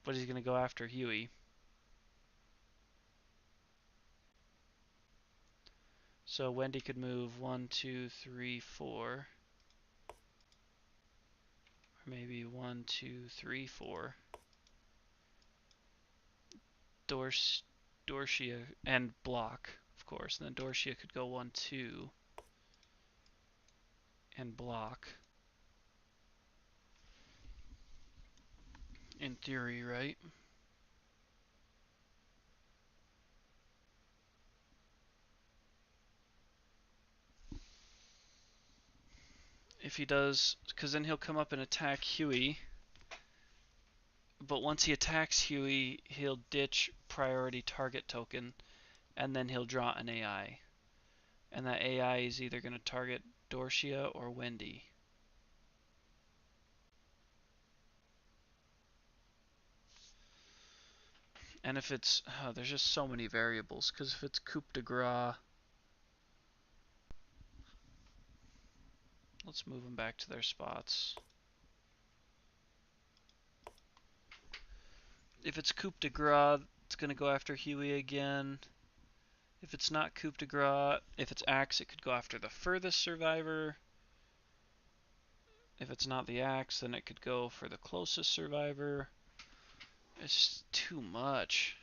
Speaker 2: But he's going to go after Huey. So Wendy could move 1, 2, 3, 4. Or maybe 1, 2, 3, 4. Dorcia and block, of course. And then Dorcia could go 1, 2 and block. In theory, right? If he does, because then he'll come up and attack Huey. But once he attacks Huey, he'll ditch priority target token, and then he'll draw an AI. And that AI is either going to target Dorcia or Wendy. And if it's... there's just so many variables, because if it's coup de grace... Let's move them back to their spots. If it's coup de grace, it's going to go after Huey again. If it's not coup de grace, if it's axe, it could go after the furthest survivor. If it's not the axe, then it could go for the closest survivor. It's too much.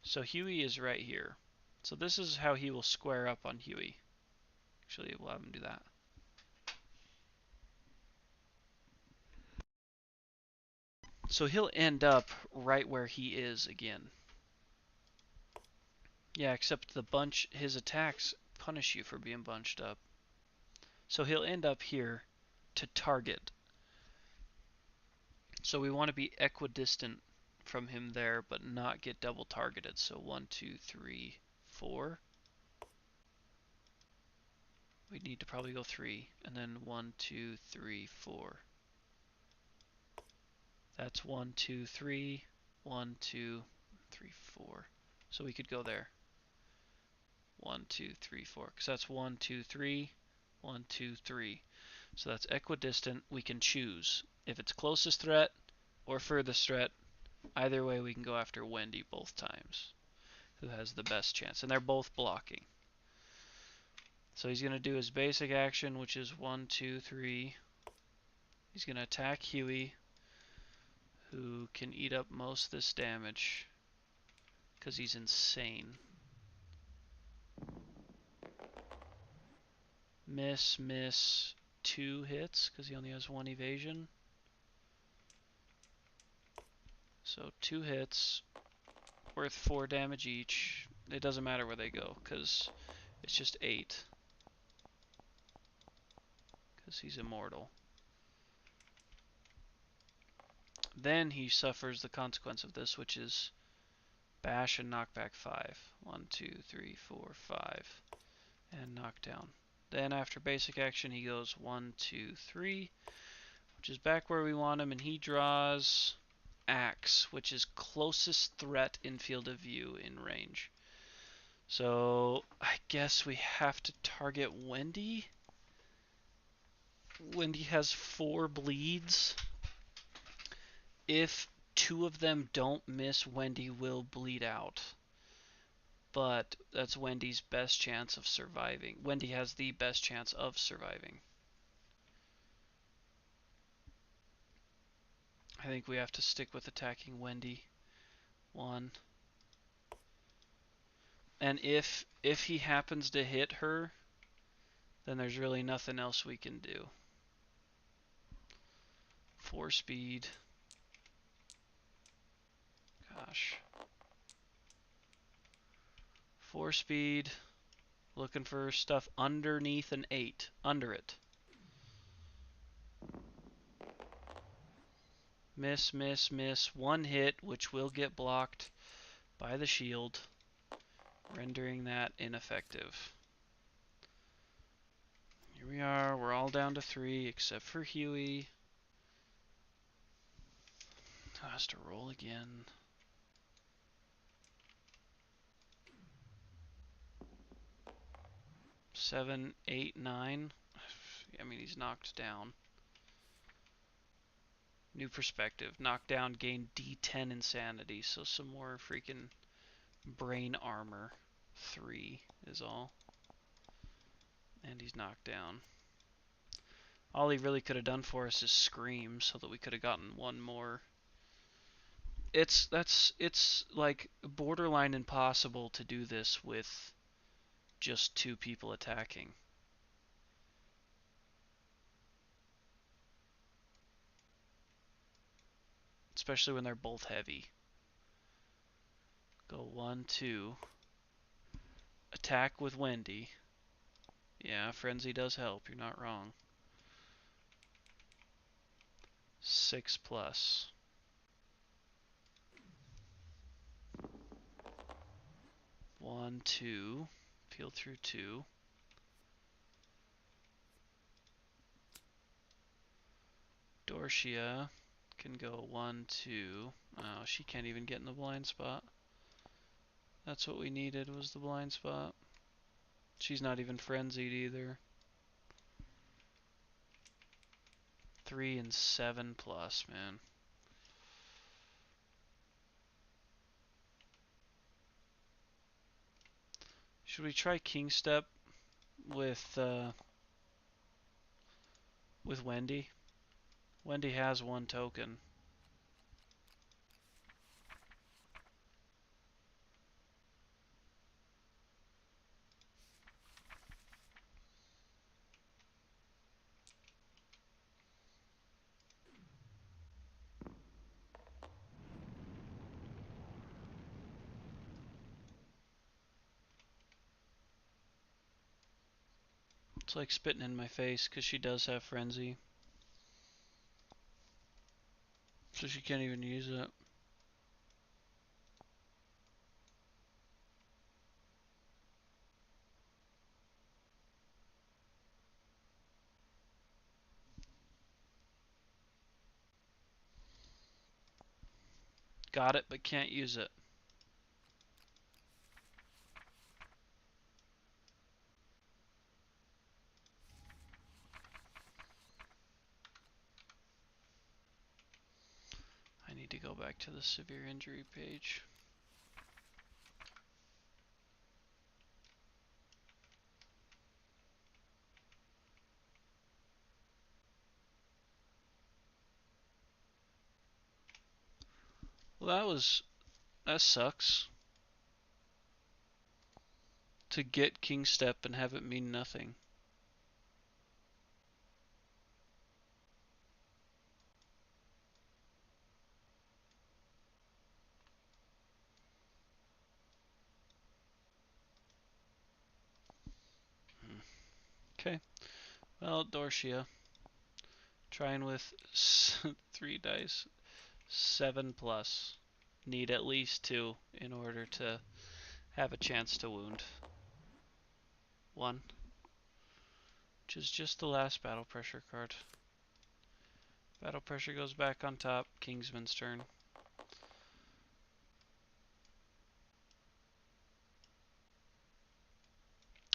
Speaker 2: So Huey is right here. So this is how he will square up on Huey. Actually, we'll have him do that. So he'll end up right where he is again. Yeah, except his attacks punish you for being bunched up. So he'll end up here to target. So we want to be equidistant from him there, but not get double targeted. So 1, 2, 3, 4. We need to probably go 3, and then 1, 2, 3, 4. That's 1, 2, 3, 1, 2, 3, 4. So we could go there. 1, 2, 3, 4. Because that's 1, 2, 3, 1, 2, 3. So that's equidistant. We can choose if it's closest threat or furthest threat. Either way, we can go after Wendy both times, who has the best chance. And they're both blocking. So he's going to do his basic action, which is 1, 2, 3. He's going to attack Huey, who can eat up most of this damage because he's insane. Miss, 2 hits because he only has 1 evasion. So 2 hits, worth 4 damage each. It doesn't matter where they go because it's just 8. Because he's immortal. Then he suffers the consequence of this, which is bash and knockback 5. 1, 2, 3, 4, 5. And knockdown. Then after basic action, he goes 1, 2, 3, which is back where we want him, and he draws axe, which is closest threat in field of view in range. So I guess we have to target Wendy. Wendy has 4 bleeds. If 2 of them don't miss, Wendy will bleed out. But that's Wendy's best chance of surviving. Wendy has the best chance of surviving. I think we have to stick with attacking Wendy. 1. And if he happens to hit her, then there's really nothing else we can do. 4 speed. Gosh. 4 speed. Looking for stuff underneath an 8. Under it. Miss, miss, miss. One hit, which will get blocked by the shield, rendering that ineffective. Here we are. We're all down to 3, except for Huey. Has to roll again. Seven, 8, 9. I mean, he's knocked down. New perspective. Knockdown, gain D10 insanity, so some more freaking brain armor. 3 is all. And he's knocked down. All he really could have done for us is scream, so that we could have gotten one more. It's like borderline impossible to do this with just 2 people attacking. Especially when they're both heavy. Go 1, 2. Attack with Wendy. Yeah, Frenzy does help, you're not wrong. 6 plus. 1, 2. Peel through 2. Dorcia can go 1, 2. Oh, she can't even get in the blind spot. That's what we needed, was the blind spot. She's not even frenzied either. 3 and 7 plus, man. Should we try King Step with Wendy? Wendy has 1 token. It's like spitting in my face because she does have frenzy. So she can't even use it. Got it, but can't use it. I need to go back to the severe injury page. Well, that sucks. To get King Step and have it mean nothing. Okay. Well, Dorcia. Trying with 3 dice. 7 plus. Need at least 2 in order to have a chance to wound. 1. Which is just the last battle pressure card. Battle pressure goes back on top. Kingsman's turn.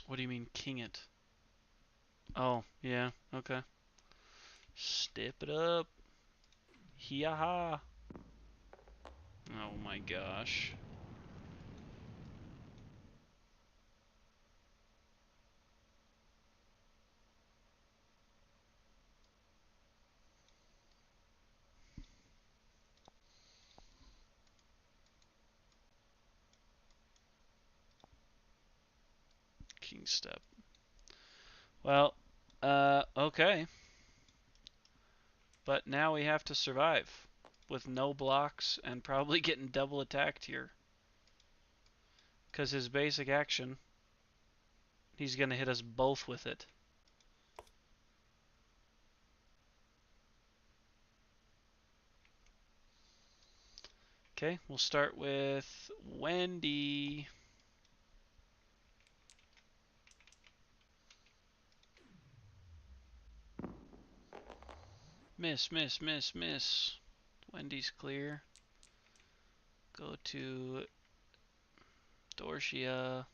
Speaker 2: What do you mean, king it? Oh, yeah, okay. Step it up. Hee-ha! Oh my gosh. King Step. Well, okay. But now we have to survive. With no blocks and probably getting double attacked here. Because his basic action, he's going to hit us both with it. Okay, we'll start with Wendy. Miss, miss, miss, miss. Wendy's clear. Go to Dorshia.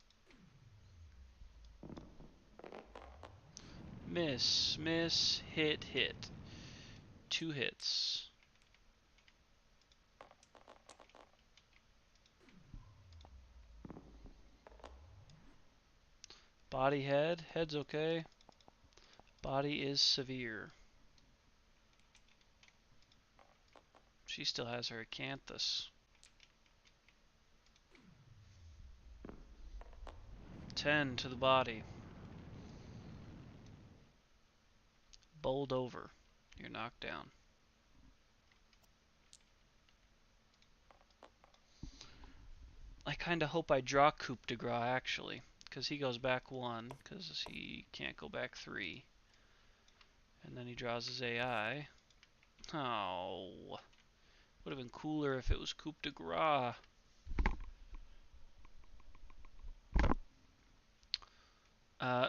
Speaker 2: Miss, miss, hit, hit. 2 hits. Body, head. Head's okay. Body is severe. She still has her Acanthus. 10 to the body. Bowled over. You're knocked down. I kinda hope I draw Coup de Gras actually, because he goes back 1, because he can't go back 3. And then he draws his AI. Oh. Would have been cooler if it was Coup de Gras.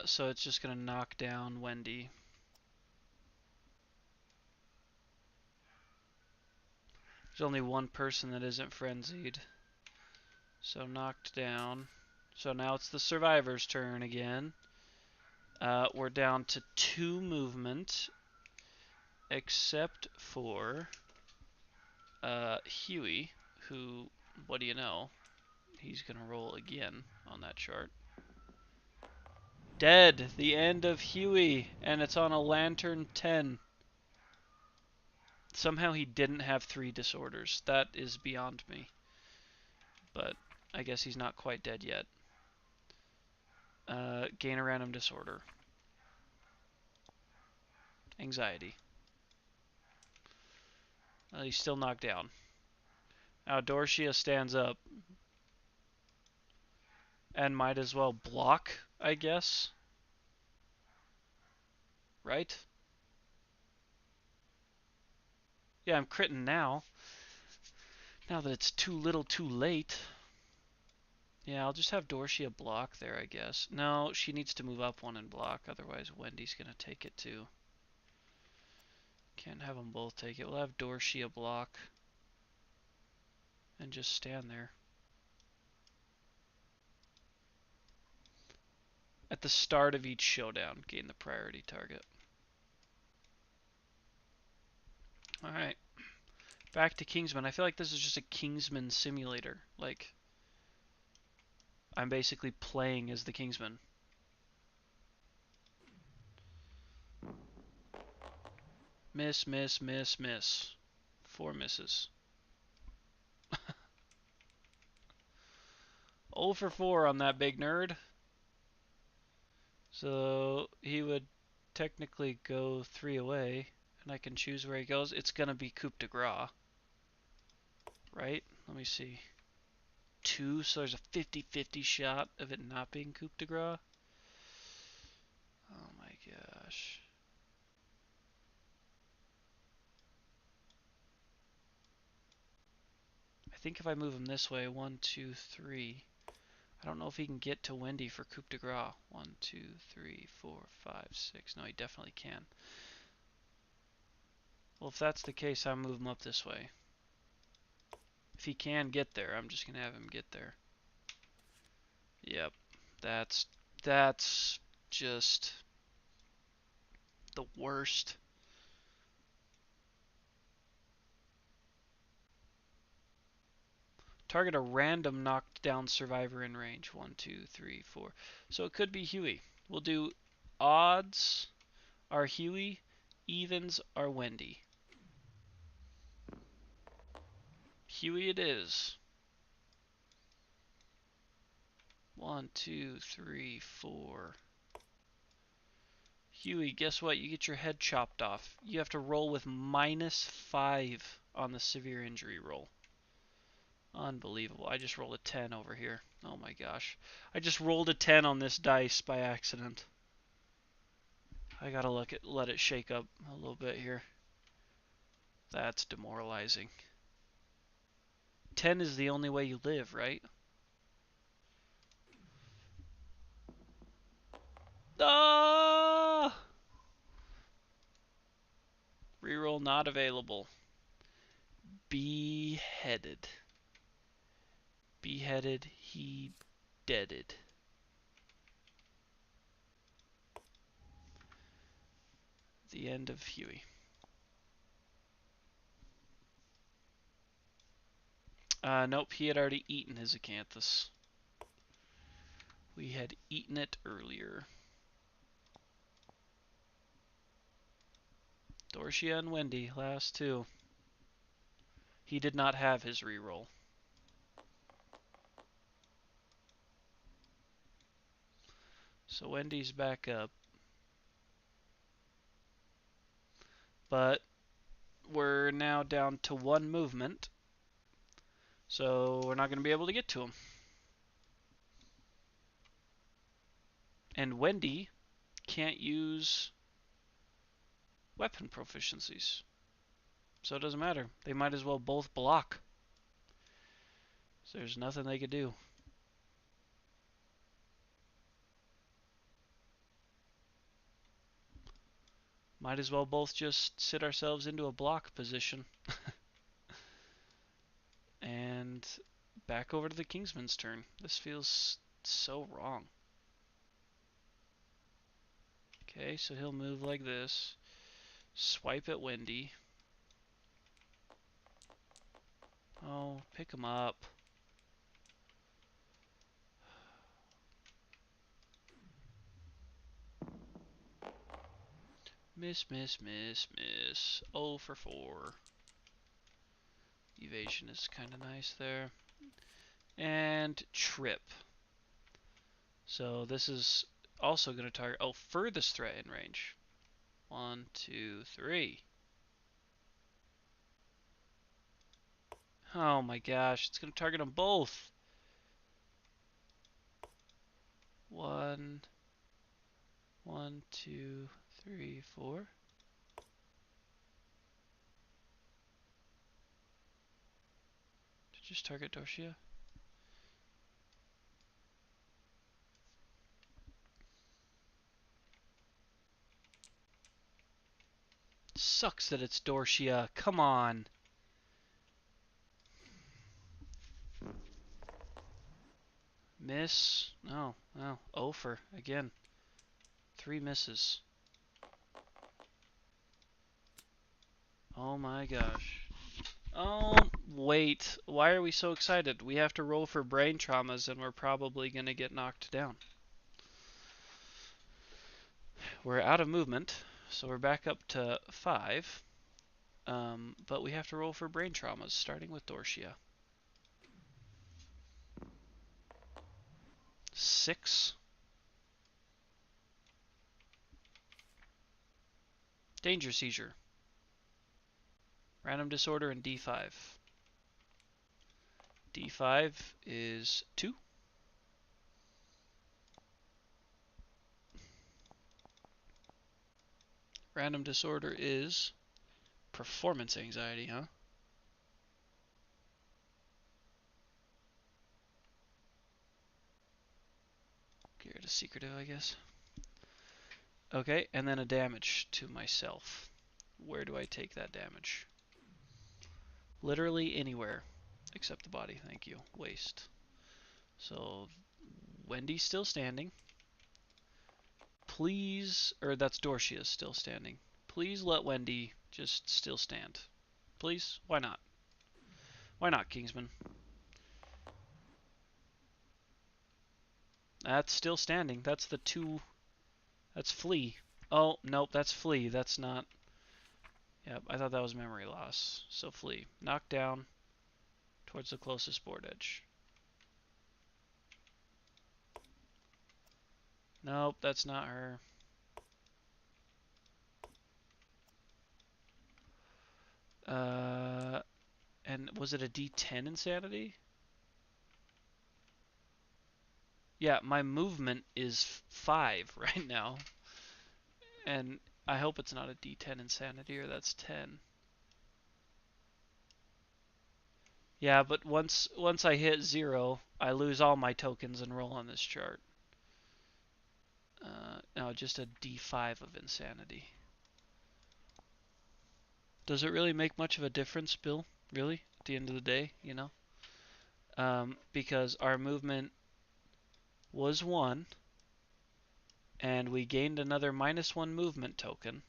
Speaker 2: So it's just going to knock down Wendy. There's only one person that isn't frenzied. So knocked down. So now it's the survivor's turn again. We're down to 2 movement. Except for Huey, who, what do you know? He's going to roll again on that chart. Dead! The end of Huey! And it's on a Lantern 10. Somehow he didn't have 3 disorders. That is beyond me. But I guess he's not quite dead yet. Gain a random disorder. Anxiety. He's still knocked down. Now Dorshia stands up. And might as well block, I guess. Right? Yeah, I'm critting now. Now that it's too little too late. Yeah, I'll just have Dorshia block there, I guess. No, she needs to move up 1 and block, otherwise Wendy's going to take it too. Can't have them both take it. We'll have Dorshia block. And just stand there. At the start of each showdown, gain the priority target. Alright. Back to Kingsman. I feel like this is just a Kingsman simulator. Like, I'm basically playing as the Kingsman. Miss, miss, miss, miss. 4 misses. 0 for 4 on that big nerd. So he would technically go 3 away, and I can choose where he goes. It's going to be Coup de Gras. Right? Let me see. 2, so there's a 50-50 shot of it not being Coup de Gras. Oh my gosh. I think if I move him this way, 1, 2, 3. I don't know if he can get to Wendy for Coup de Gras. 1, 2, 3, 4, 5, 6. No, he definitely can. Well, if that's the case, I'll move him up this way. If he can get there, I'm just going to have him get there. Yep. That's just the worst. Target a random knocked down survivor in range. 1, 2, 3, 4. So it could be Huey. We'll do odds are Huey, evens are Wendy. Huey it is. 1, 2, 3, 4. Huey, guess what? You get your head chopped off. You have to roll with -5 on the severe injury roll. Unbelievable. I just rolled a 10 over here. Oh my gosh. I just rolled a 10 on this dice by accident. I gotta let it shake up a little bit here. That's demoralizing. 10 is the only way you live, right? Ah! Reroll not available. Beheaded. Beheaded, he deaded. The end of Huey. Nope, he had already eaten his acanthus. We had eaten it earlier. Dorcia and Wendy, last two. He did not have his reroll. So Wendy's back up. But we're now down to one movement. So we're not going to be able to get to him. And Wendy can't use weapon proficiencies. So it doesn't matter. They might as well both block. So there's nothing they could do. Might as well both just sit ourselves into a block position. And back over to the Kingsman's turn. This feels so wrong. Okay, so he'll move like this. Swipe at Wendy. Oh, pick him up. Miss, miss, miss, miss. 0 for 4. Evasion is kind of nice there. And trip. So this is also going to target... Oh, furthest threat in range. 1, 2, 3. Oh my gosh, it's going to target them both. 1, 1, 2, 3, 4. Just target Dorcia. Sucks that it's Dorcia. Come on. Miss. No, no. Ofer again. 3 misses. Oh my gosh. Oh, wait. Why are we so excited? We have to roll for brain traumas and we're probably going to get knocked down. We're out of movement, so we're back up to 5. But we have to roll for brain traumas, starting with Dorcia. 6. Danger seizure. Random disorder and D5. D5 is 2. Random disorder is performance anxiety, huh? Get rid of secretive, I guess. Okay, and then a damage to myself. Where do I take that damage? Literally anywhere except the body, thank you. Waste. So Wendy's still standing. Please, or that's Dorcia is still standing. Please let Wendy just still stand. Please? Why not? Why not, Kingsman? That's still standing. That's the 2. That's Flea. Oh, nope, that's Flea. That's not... Yep, I thought that was memory loss. So Flea. Knock down towards the closest board edge. Nope, that's not her. And was it a D10 insanity? Yeah, my movement is 5 right now. And I hope it's not a D10 insanity or that's 10. Yeah, but once I hit 0, I lose all my tokens and roll on this chart. No, just a D5 of insanity. Does it really make much of a difference, Bill? Really? At the end of the day, you know? Because our movement was 1, and we gained another -1 movement token,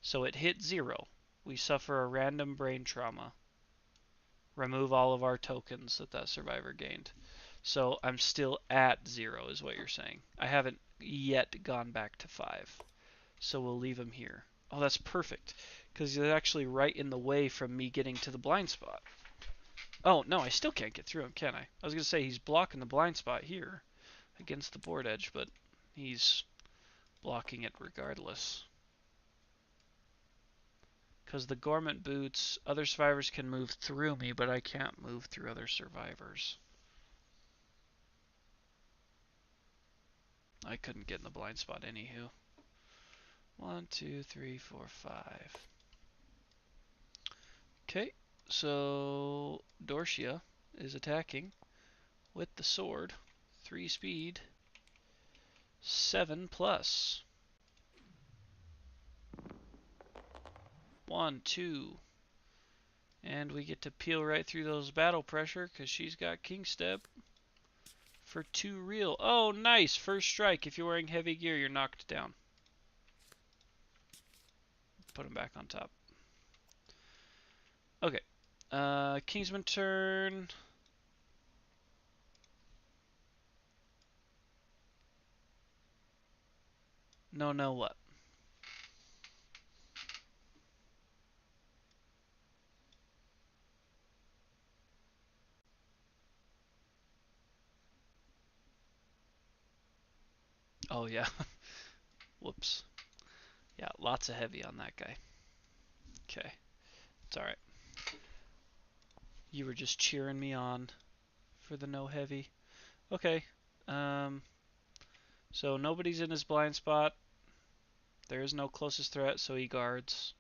Speaker 2: so it hit 0. We suffer a random brain trauma. Remove all of our tokens that survivor gained. So I'm still at 0 is what you're saying. I haven't yet gone back to 5. So we'll leave him here. Oh, that's perfect. Because he's actually right in the way from me getting to the blind spot. Oh, no, I still can't get through him, can I? I was going to say he's blocking the blind spot here against the board edge, but he's blocking it regardless. Because the Gorment boots, other survivors can move through me, but I can't move through other survivors. I couldn't get in the blind spot anywho. 1, 2, 3, 4, 5. Okay, so Dorcia is attacking with the sword. 3 speed. 7 plus. 1, 2. And we get to peel right through those battle pressure because she's got King Step for 2 real. Oh, nice! First strike. If you're wearing heavy gear, you're knocked down. Put him back on top. Okay. Kingsman turn. No, what? Oh, yeah. Whoops. Yeah, lots of heavy on that guy. Okay. It's alright. You were just cheering me on for the no heavy. Okay. So nobody's in his blind spot. There is no closest threat, so he guards.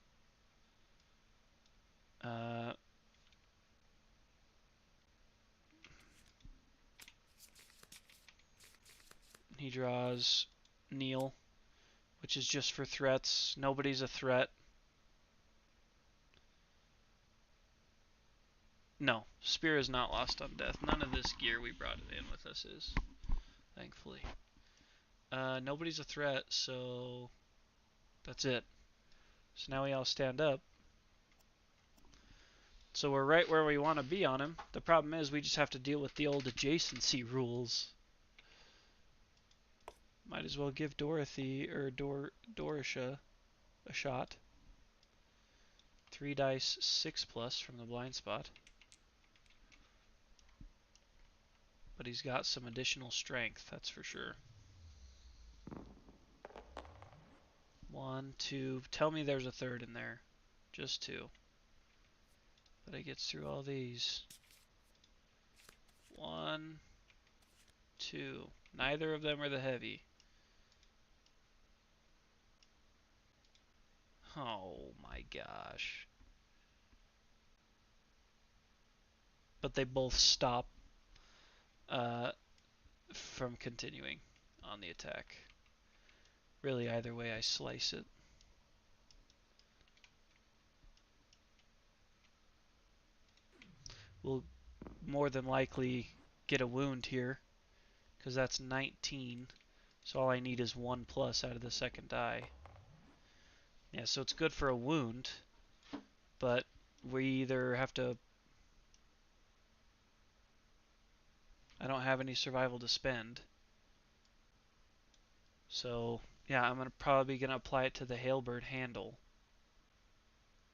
Speaker 2: He draws Kneel, which is just for threats. Nobody's a threat. No, Spear is not lost on death. None of this gear we brought in with us is, thankfully. Nobody's a threat, so that's it. So now we all stand up. So we're right where we want to be on him. The problem is we just have to deal with the old adjacency rules. Might as well give Dorothy or Dorisha a shot. 3 dice, 6 plus from the blind spot. But he's got some additional strength, that's for sure. 1, 2. Tell me there's a third in there. Just 2. But he gets through all these. 1, 2. Neither of them are the heavy. Oh my gosh. But they both stop from continuing on the attack. Really, either way I slice it. We'll more than likely get a wound here, because that's 19. So all I need is 1 plus out of the second die. Yeah, so it's good for a wound, but we either have to... I don't have any survival to spend. So, yeah, I'm probably going to apply it to the Halberd handle,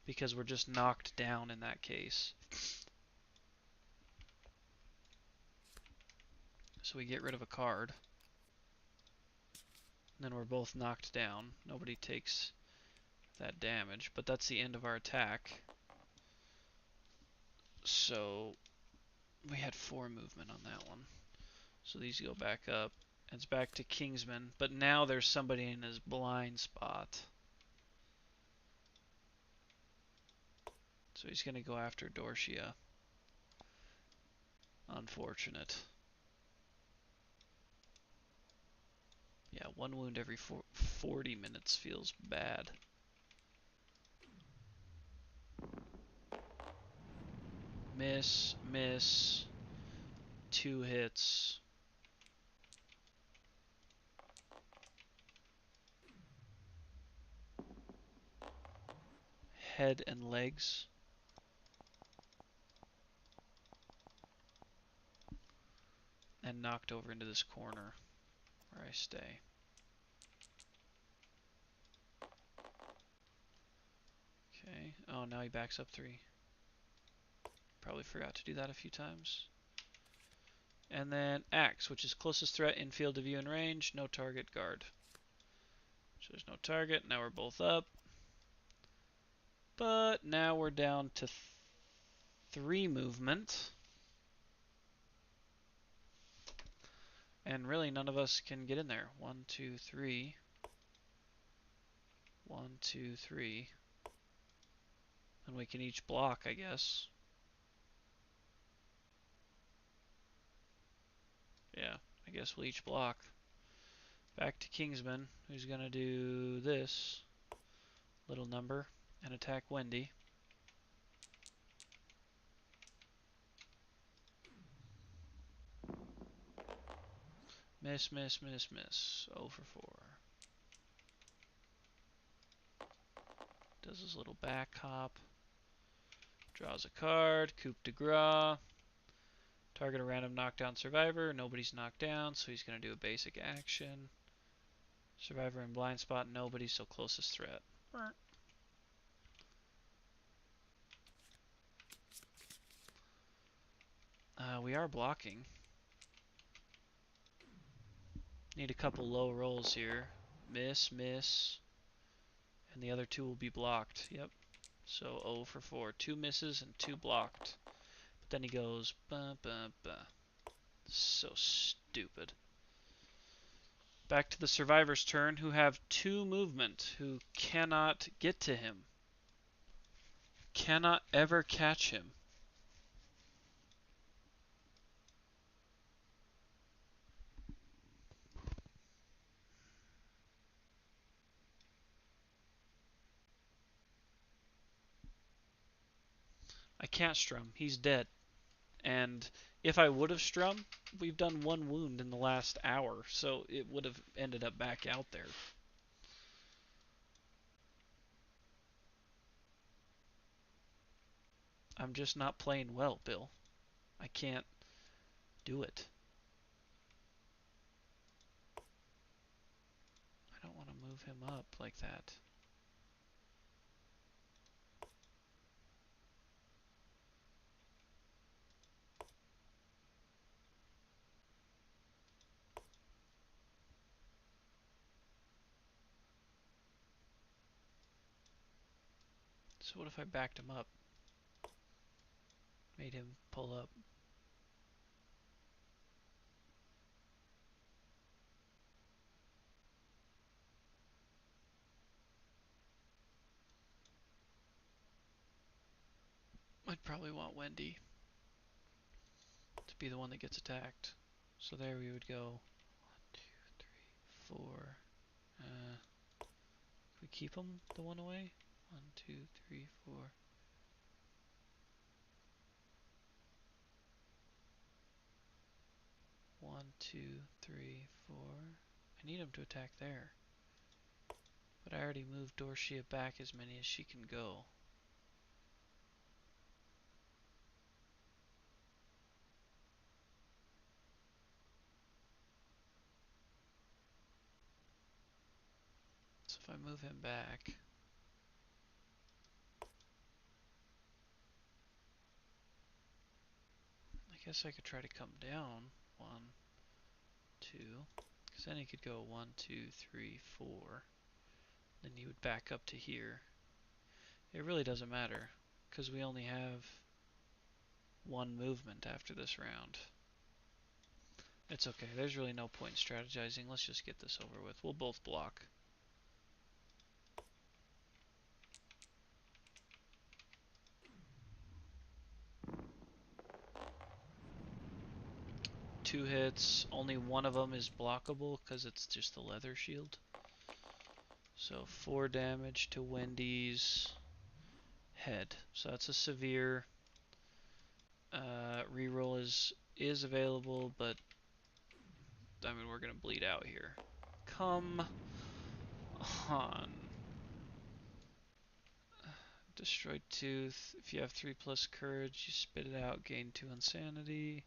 Speaker 2: because we're just knocked down in that case. So we get rid of a card. And then we're both knocked down. Nobody takes that damage, but that's the end of our attack. So we had 4 movement on that one. So these go back up. It's back to Kingsman, but now there's somebody in his blind spot. So he's going to go after Dorcia. Unfortunate. Yeah, 1 wound every 40 minutes feels bad. Miss, miss. 2 hits. Head and legs. And knocked over into this corner where I stay. Okay. Oh, now he backs up 3. Probably forgot to do that a few times. And then axe, which is closest threat in field of view and range. No target, guard. So there's no target. Now we're both up. But now we're down to 3 movement. And really none of us can get in there. 1, 2, 3. 1, 2, 3. And we can each block, I guess. Yeah, I guess we'll each block. Back to Kingsman, who's going to do this little number and attack Wendy. Miss, miss, miss, miss. 0 for 4. Does his little back hop. Draws a card. Coup de grace. Target a random knockdown survivor. Nobody's knocked down, so he's going to do a basic action. Survivor in blind spot. Nobody, so closest threat. We are blocking. Need a couple low rolls here. Miss, miss. And the other 2 will be blocked. Yep. So 0 for 4. 2 misses and 2 blocked. But then he goes, bah, bah, bah. So stupid. Back to the survivor's turn, who have 2 movement, who cannot get to him. Cannot ever catch him. I can't strum. He's dead. And if I would have strummed, we've done 1 wound in the last hour, so it would have ended up back out there. I'm just not playing well, Bill. I can't do it. I don't want to move him up like that. So what if I backed him up? Made him pull up. I'd probably want Wendy to be the one that gets attacked. So there we would go. 1, 2, 3, 4. Can we keep him the 1 away? 1, 2, 3, 4. 1, 2, 3, 4. I need him to attack there. But I already moved Dorcia back as many as she can go. So if I move him back, I guess I could try to come down. 1, 2. Because then he could go 1, 2, 3, 4. Then he would back up to here. It really doesn't matter, because we only have 1 movement after this round. It's okay. There's really no point in strategizing. Let's just get this over with. We'll both block. Two hits. Only one of them is blockable because it's just the leather shield. So 4 damage to Wendy's head. So that's a severe. Reroll is available, but I mean we're gonna bleed out here. Come on. Destroyed tooth. If you have 3+ courage, you spit it out, gain 2 insanity.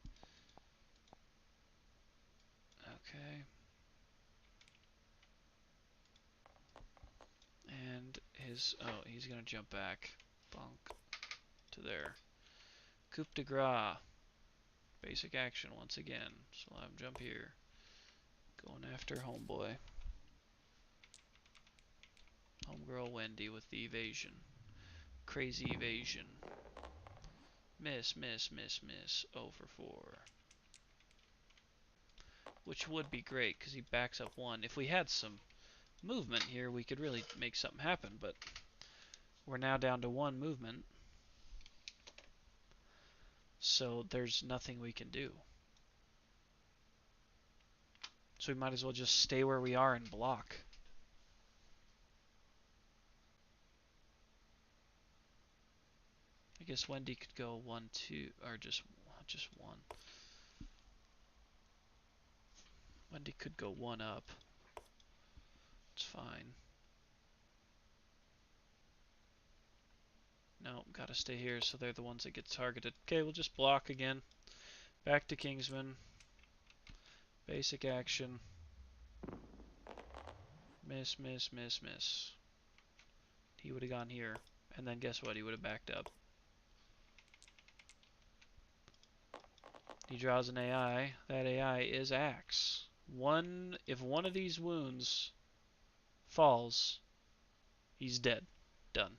Speaker 2: Okay. And he's gonna jump back. Bonk. To there. Coup de grace. Basic action once again. So I'll have him jump here. Going after homeboy. Homegirl Wendy with the evasion. Crazy evasion. Miss, miss, miss, miss. 0 for 4. Which would be great because he backs up 1. If we had some movement here, we could really make something happen, but we're now down to 1 movement. So there's nothing we can do. So we might as well just stay where we are and block. I guess Wendy could go 1, 2, or just 1. Wendy could go 1 up. It's fine. No, gotta stay here so they're the ones that get targeted. Okay, we'll just block again. Back to Kingsman. Basic action. Miss, miss, miss, miss. He would have gone here. And then guess what? He would have backed up. He draws an AI. That AI is Axe. If one of these wounds falls, he's dead. Done.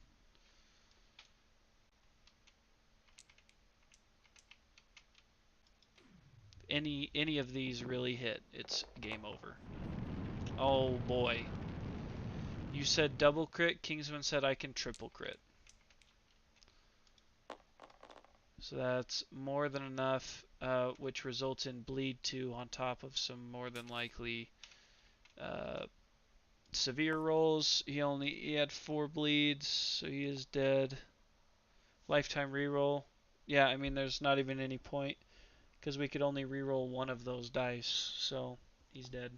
Speaker 2: Any of these really hit, it's game over. Oh boy. You said double crit, Kingsman said I can triple crit. So that's more than enough, which results in bleed 2 on top of some more than likely severe rolls. He had 4 bleeds, so he is dead. Lifetime reroll. Yeah, I mean there's not even any point because we could only reroll 1 of those dice, so he's dead.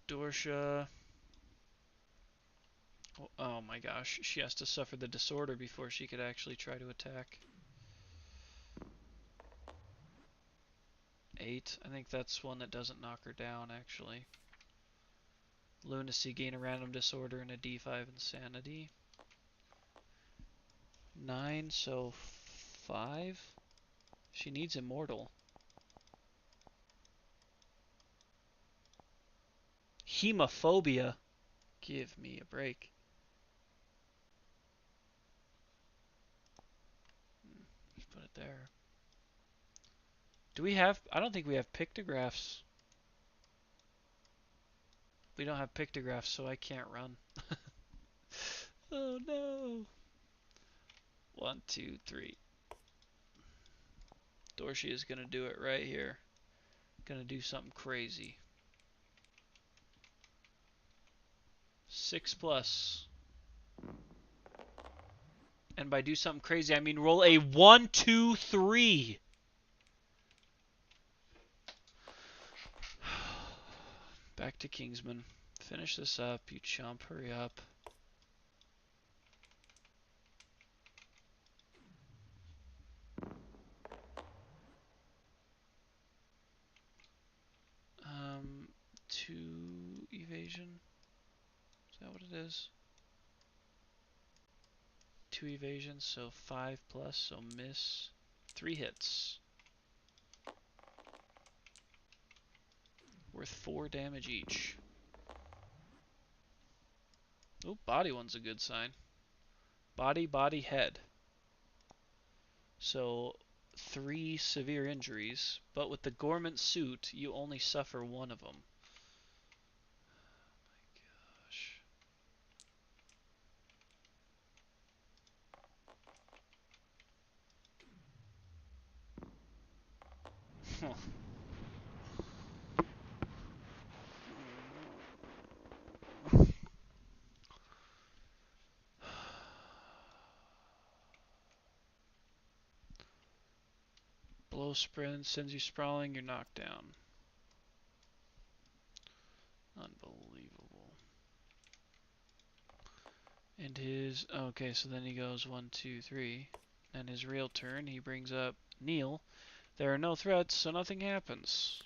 Speaker 2: Dorsha. Oh my gosh, she has to suffer the disorder before she could actually try to attack. 8. I think that's one that doesn't knock her down, actually. Lunacy, gain a random disorder, and a D5 insanity. 9, so 5? She needs immortal. Hemophobia. Give me a break. Just put it there. Do we have... I don't think we have pictographs. We don't have pictographs, so I can't run. Oh no. 1, 2, 3. Dorshi is going to do it right here. Going to do something crazy. 6+. And by do something crazy, I mean roll a 1, 2, 3. Back to Kingsman. Finish this up, you chump. Hurry up. Um, 2 evasion. Is that what it is? 2 evasions, so 5+, so miss. 3 hits. Worth 4 damage each. Oh, body one's a good sign. Body, body, head. So 3 severe injuries, but with the Gorment suit, you only suffer 1 of them. Gosh. Blow sprint sends you sprawling, you're knocked down. Unbelievable. And his, okay, so then he goes 1, 2, 3. And his real turn, he brings up Neil. There are no threats, so nothing happens.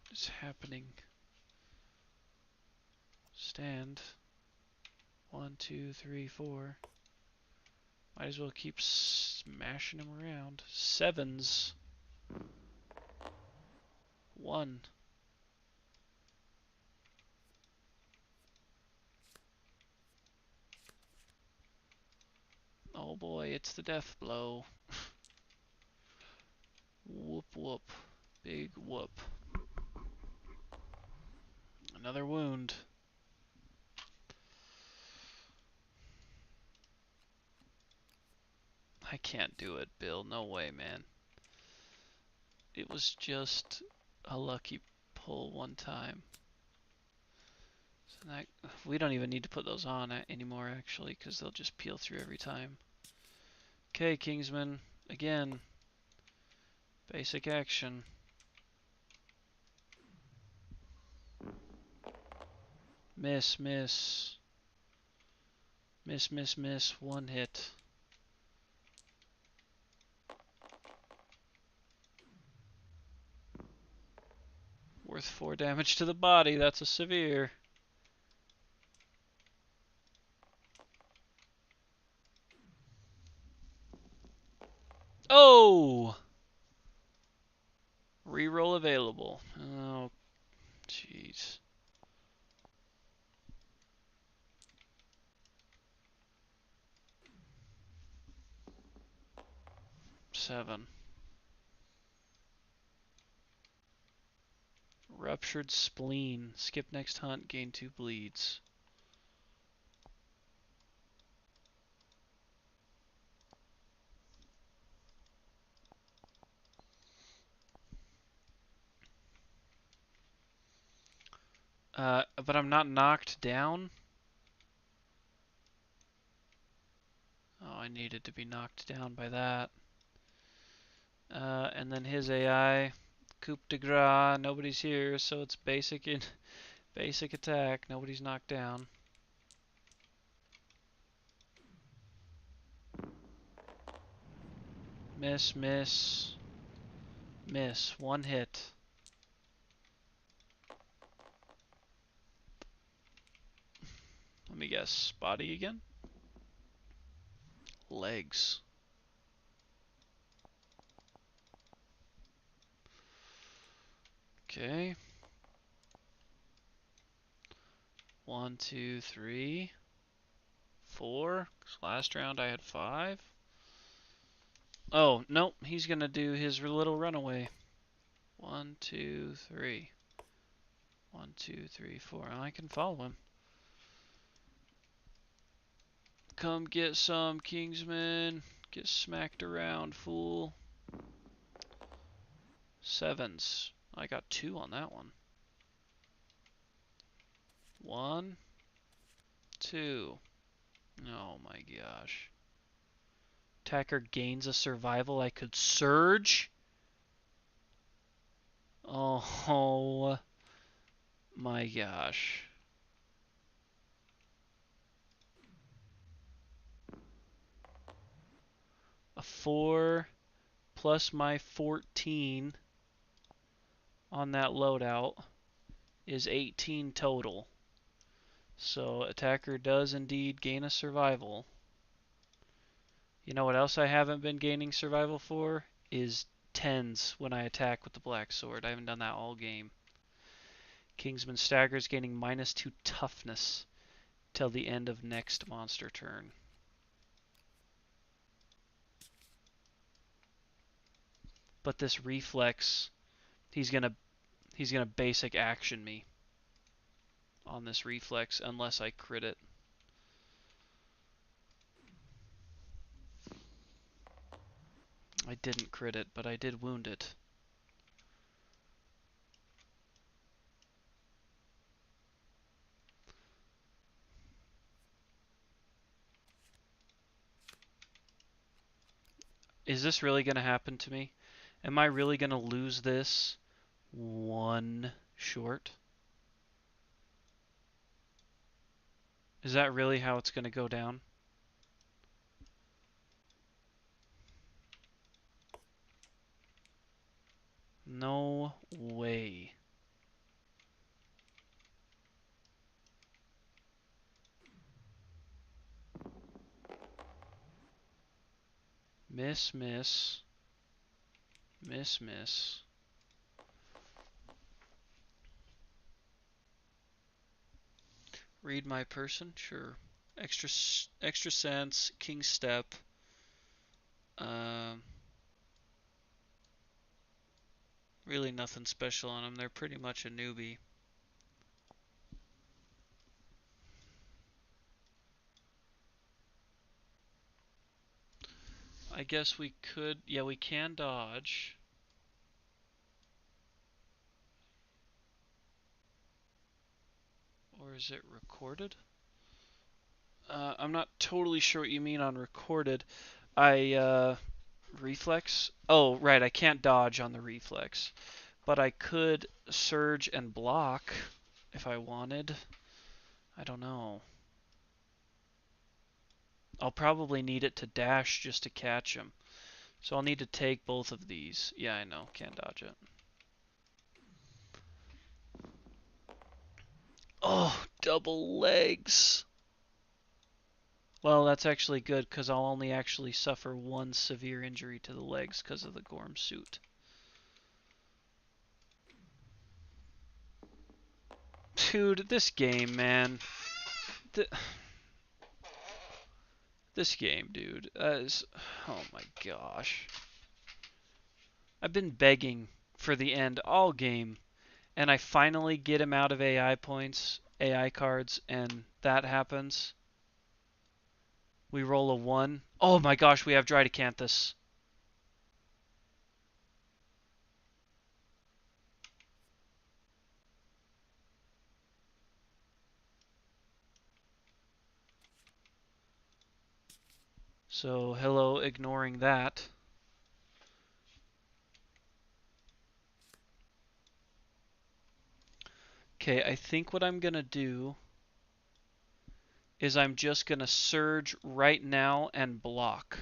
Speaker 2: What's happening? Stand. 1, 2, 3, 4. Might as well keep smashing him around. 7s. 1. Oh boy, it's the death blow. Whoop whoop. Big whoop. Another wound. I can't do it, Bill. No way, man. It was just a lucky pull one time. So that, we don't even need to put those on anymore, actually, because they'll just peel through every time. Okay, Kingsman. Again. Basic action. Miss, miss. Miss, miss, miss. 1 hit. Worth 4 damage to the body. That's a severe. Oh! Reroll available. Oh, jeez. 7. Ruptured spleen. Skip next hunt. Gain 2 bleeds. But I'm not knocked down. Oh, I needed to be knocked down by that. And then his AI, coup de grace. Nobody's here, so it's basic attack. Nobody's knocked down. Miss, miss, miss. 1 hit. Let me guess. Body again? Legs. Okay. 1, 2, 3, 4. Last round I had 5. Oh, nope. He's gonna do his little runaway. 1, 2, 3. 1, 2, 3, 4. I can follow him. Come get some, Kingsman. Get smacked around, fool. 7s. I got 2 on that one. 1, 2. Oh my gosh. Attacker gains a survival. I could surge. Oh my gosh. A 4 plus my 14 on that loadout is 18 total. So attacker does indeed gain a survival. You know what else I haven't been gaining survival for? Is 10s when I attack with the black sword. I haven't done that all game. Kingsman staggers, gaining -2 toughness till the end of next monster turn. but this reflex, he's gonna basic action me on this reflex unless I crit it. I didn't crit it, but I did wound it. Is this really going to happen to me? Am I really going to lose this one short? Is that really how it's going to go down? No way. Miss, miss. Miss, miss. Read my person? Sure. Extra sense, king step. Really nothing special on them. They're pretty much a newbie. I guess we could, yeah, we can dodge. Or is it recorded? I'm not totally sure what you mean on recorded. Reflex? Oh, right, I can't dodge on the reflex. But I could surge and block if I wanted. I don't know. I'll probably need it to dash just to catch him. So I'll need to take both of these. Yeah, I know. Can't dodge it. Oh, double legs. Well, that's actually good because I'll only actually suffer one severe injury to the legs because of the Gorm suit. Dude, this game, man. This game, dude. Oh my gosh. I've been begging for the end all game, and I finally get him out of AI points, AI cards, and that happens. We roll a 1. Oh my gosh, we have Dridecanthus. So, hello, ignoring that. Okay, I think what I'm going to do is I'm just going to surge right now and block.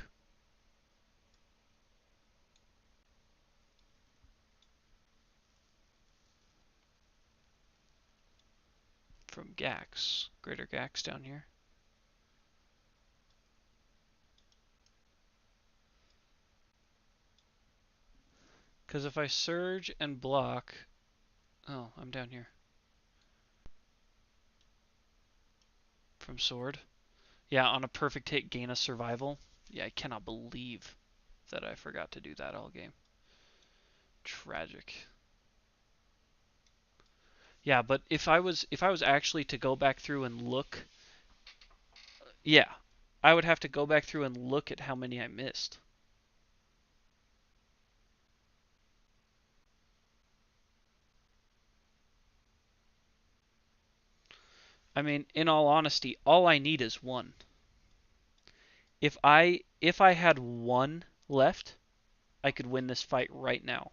Speaker 2: From Gax. Greater Gax down here. Because if I surge and block... Oh, I'm down here. From Sword. Yeah, on a perfect hit, gain a survival. Yeah, I cannot believe that I forgot to do that all game. Tragic. Yeah, but if I was actually to go back through and look, yeah, I would have to go back through and look at how many I missed. I mean, in all honesty, all I need is one. If I had one left, I could win this fight right now.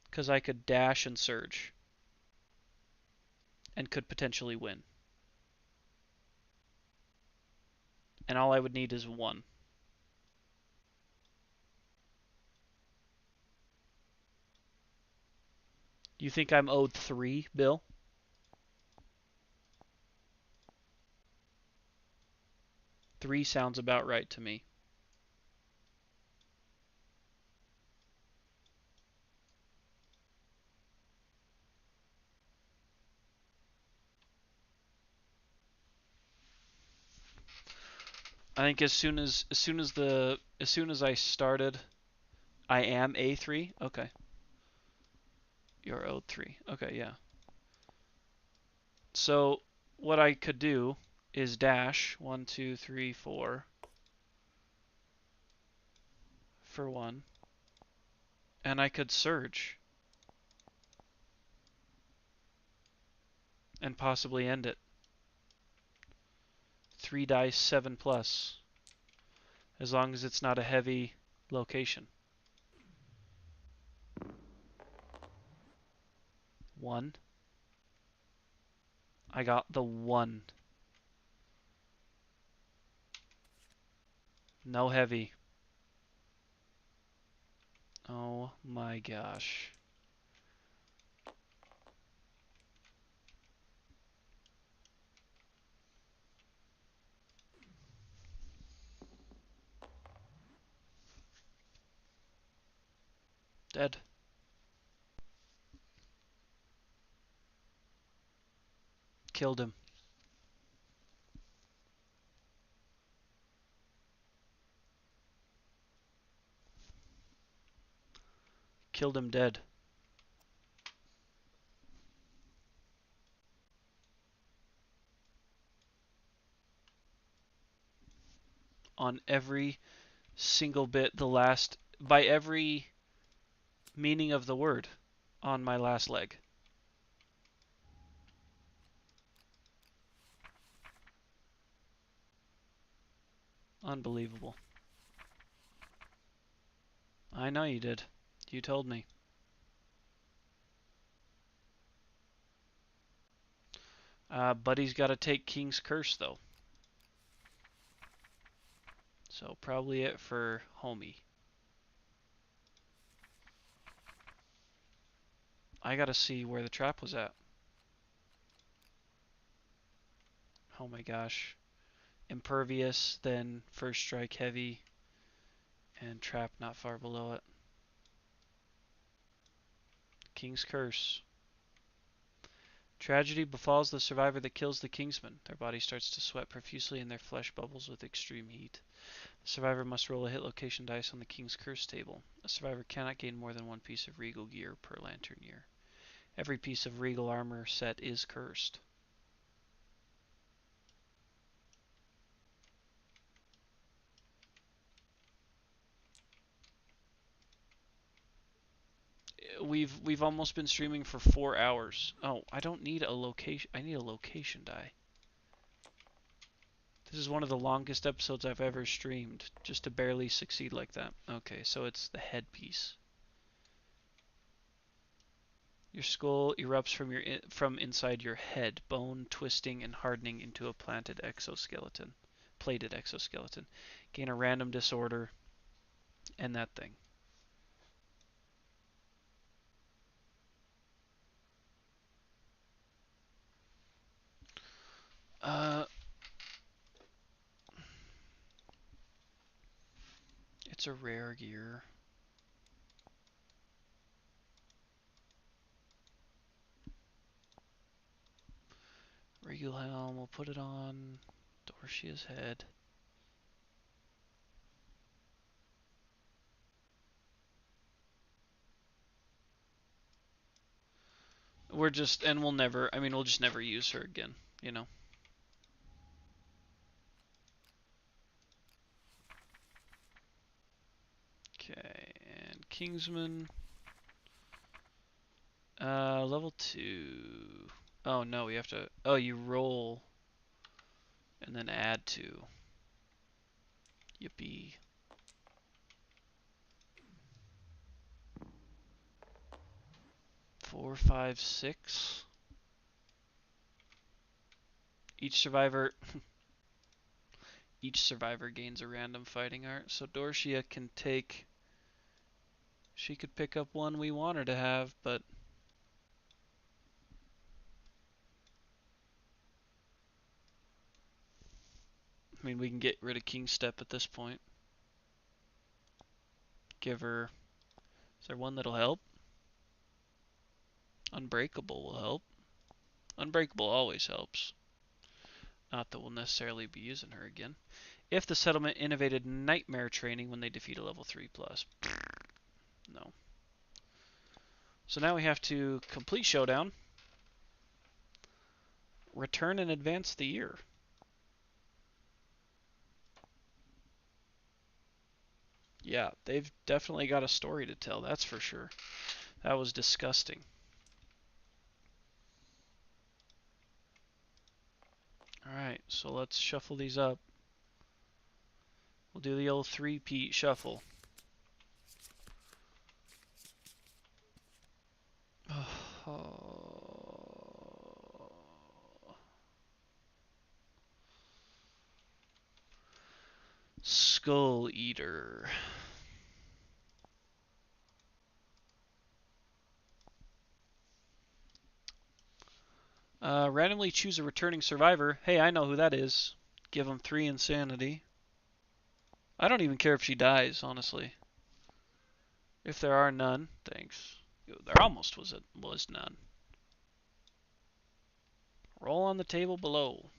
Speaker 2: Because I could dash and surge. And could potentially win. And all I would need is one. You think I'm owed 3, Bill? 3 sounds about right to me. I think as soon as I started, I am A3. Okay. You're O3. Okay, yeah. So what I could do is dash 1, 2, 3, 4 for 1, and I could surge and possibly end it. 3 dice, 7 plus, as long as it's not a heavy location. 1. I got the 1. No heavy. Oh my gosh. Dead. Killed him. Killed him dead. On every single bit, by every meaning of the word, on my last leg. Unbelievable. I know you did. You told me. Buddy's got to take King's Curse, though. So probably it for Homie. I got to see where the trap was at. Oh my gosh. Impervious, then first strike heavy, and trap not far below it. King's Curse. Tragedy befalls the survivor that kills the Kingsman. Their body starts to sweat profusely and their flesh bubbles with extreme heat. The survivor must roll a hit location dice on the King's Curse table. A survivor cannot gain more than one piece of regal gear per lantern year. Every piece of regal armor set is cursed. We've almost been streaming for 4 hours. Oh, I don't need a location. I need a location die. This is one of the longest episodes I've ever streamed, just to barely succeed like that. Okay, so it's the headpiece. Your skull erupts from inside your head, bone twisting and hardening into a plated exoskeleton. Gain a random disorder and that thing. Uh, it's a rare gear. Regal helm. We'll put it on Dorshia's head. We'll just never use her again, you know. Okay, and Kingsman. Level 2. Oh no, we have to. Oh, you roll and then add 2. Yippee. Four, five, six. Each survivor gains a random fighting art. So Dorshia can take. She could pick up one we want her to have, but I mean we can get rid of King's Step at this point. Give her. Is there one that'll help? Unbreakable will help. Unbreakable always helps. Not that we'll necessarily be using her again. If the settlement innovated nightmare training when they defeat a level 3 plus. No. So now we have to complete Showdown, return and advance the year. Yeah, they've definitely got a story to tell, that's for sure. That was disgusting. Alright, so let's shuffle these up. We'll do the old 3-peat shuffle. Skull Eater. Randomly choose a returning survivor. Hey, I know who that is. Give them 3 insanity. I don't even care if she dies, honestly. If there are none, thanks. There almost was none. Roll on the table below.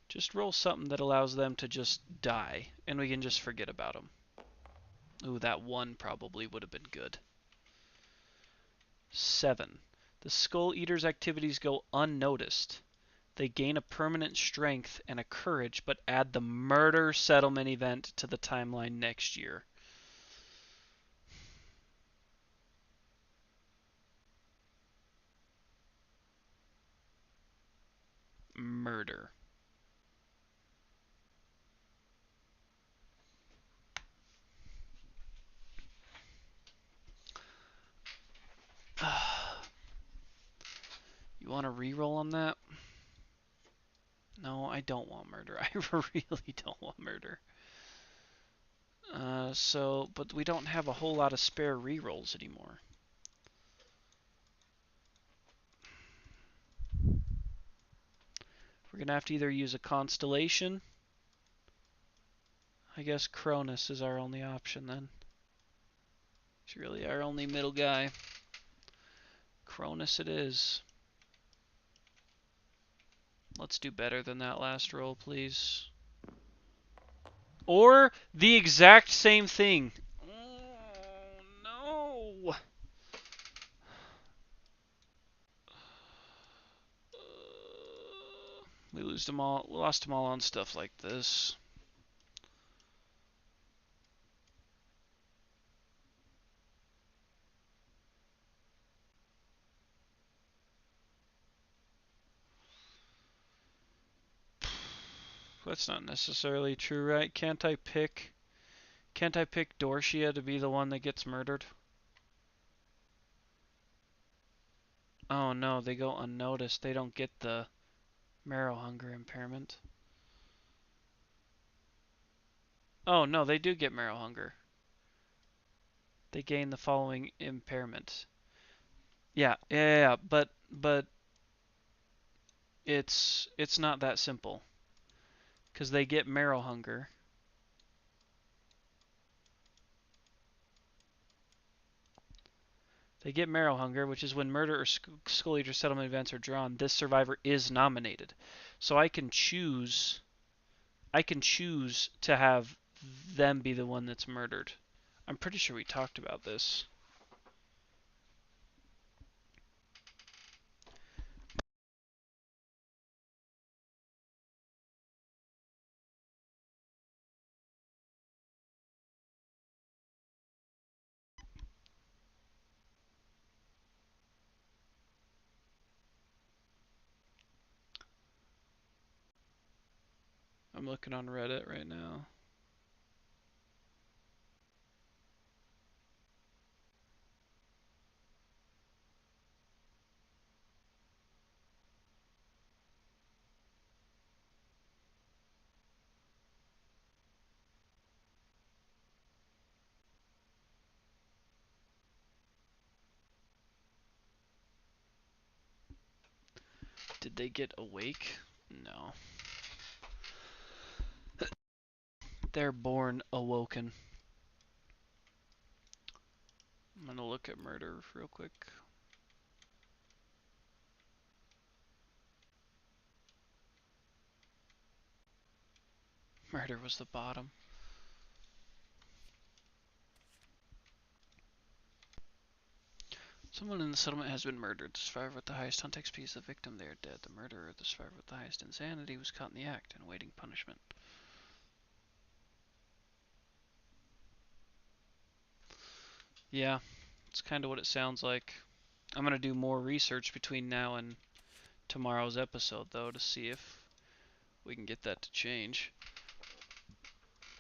Speaker 2: Just roll something that allows them to just die, and we can just forget about them. Ooh, that 1 probably would have been good. 7. The Skull Eater's activities go unnoticed. They gain a permanent strength and a courage, but add the murder settlement event to the timeline next year. Murder. You want to reroll on that? No, I don't want murder. I really don't want murder. But we don't have a whole lot of spare rerolls anymore. We're gonna have to either use a constellation. I guess Cronus is our only option then. It's really our only middle guy. Cronus it is. Let's do better than that last roll, please. Or the exact same thing. Oh, no. We lost them all on stuff like this. That's not necessarily true, right? Can't I pick Dorcia to be the one that gets murdered? Oh no, they go unnoticed. They don't get the marrow hunger impairment. Oh no, they do get marrow hunger. They gain the following impairment. Yeah, but it's not that simple. Because they get marrow hunger. They get marrow hunger, which is when murder or skull eater settlement events are drawn, this survivor is nominated. So I can choose to have them be the one that's murdered. I'm pretty sure we talked about this. I'm looking on Reddit right now. Did they get awake? No. They're born awoken. I'm gonna look at murder real quick. Murder was the bottom. Someone in the settlement has been murdered. The survivor with the highest hunt XP is the victim. They are dead. The murderer, the survivor with the highest insanity, was caught in the act and awaiting punishment. Yeah, it's kind of what it sounds like. I'm going to do more research between now and tomorrow's episode, though, to see if we can get that to change.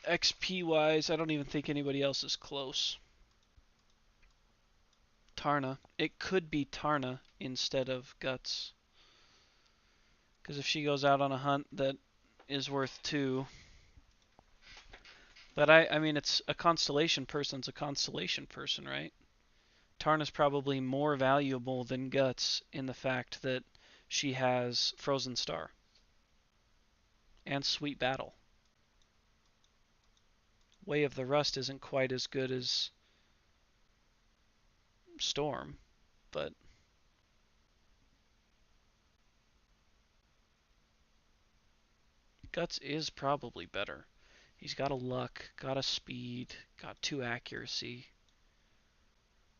Speaker 2: XP-wise, I don't even think anybody else is close. Tarna. It could be Tarna instead of Guts. Because if she goes out on a hunt that is worth 2... But I mean, it's a constellation person's a constellation person, right? Tarna's probably more valuable than Guts in the fact that she has Frozen Star and Sweet Battle. Way of the Rust isn't quite as good as Storm, but Guts is probably better. He's got a luck, got a speed, got 2 accuracy.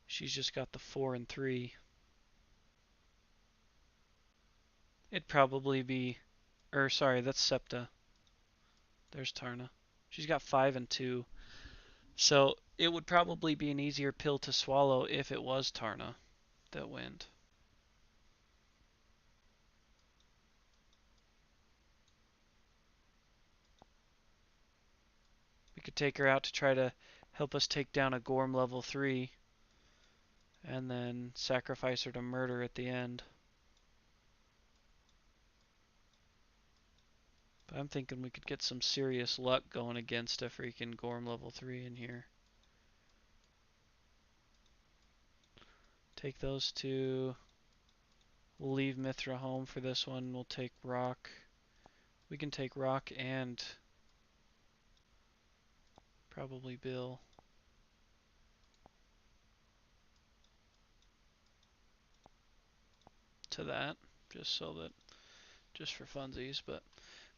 Speaker 2: She's just got the 4 and 3. It'd probably be, sorry, that's Septa. There's Tarna. She's got 5 and 2. So it would probably be an easier pill to swallow if it was Tarna that went. We could take her out to try to help us take down a Gorm level 3 and then sacrifice her to murder at the end. But I'm thinking we could get some serious luck going against a freaking Gorm level 3 in here. Take those 2. We'll leave Mithra home for this one. We'll take Rock. We can take Rock and probably Bill. To that, just for funsies, but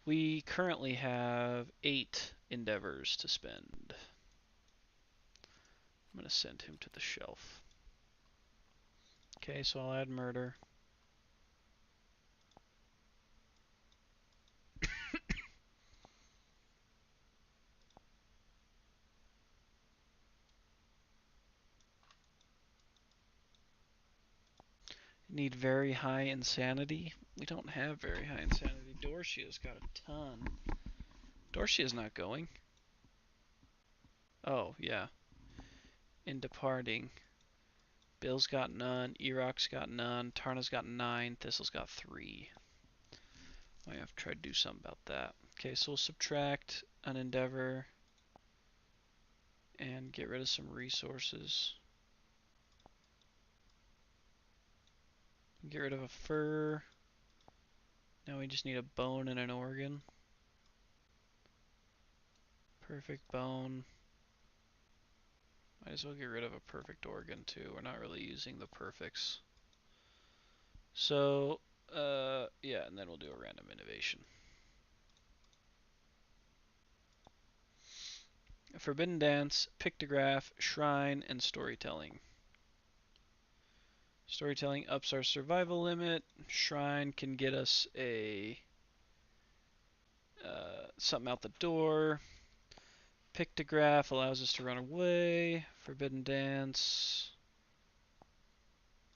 Speaker 2: we currently have 8 endeavors to spend. I'm going to send him to the shelf. Okay, so I'll add murder. Need very high insanity. We don't have very high insanity. Dorcia's got a ton. Dorcia's not going. Oh, yeah. In departing. Bill's got none. Eroc's got none. Tarna's got 9. Thistle's got 3. I have to try to do something about that. Okay, so we'll subtract an endeavor and get rid of some resources. Get rid of a fur. Now we just need a bone and an organ. Perfect bone. Might as well get rid of a perfect organ too. We're not really using the perfects. So, yeah, and then we'll do a random innovation. Forbidden Dance, Pictograph, Shrine, and Storytelling. Storytelling ups our survival limit. Shrine can get us a something out the door. Pictograph allows us to run away. Forbidden Dance.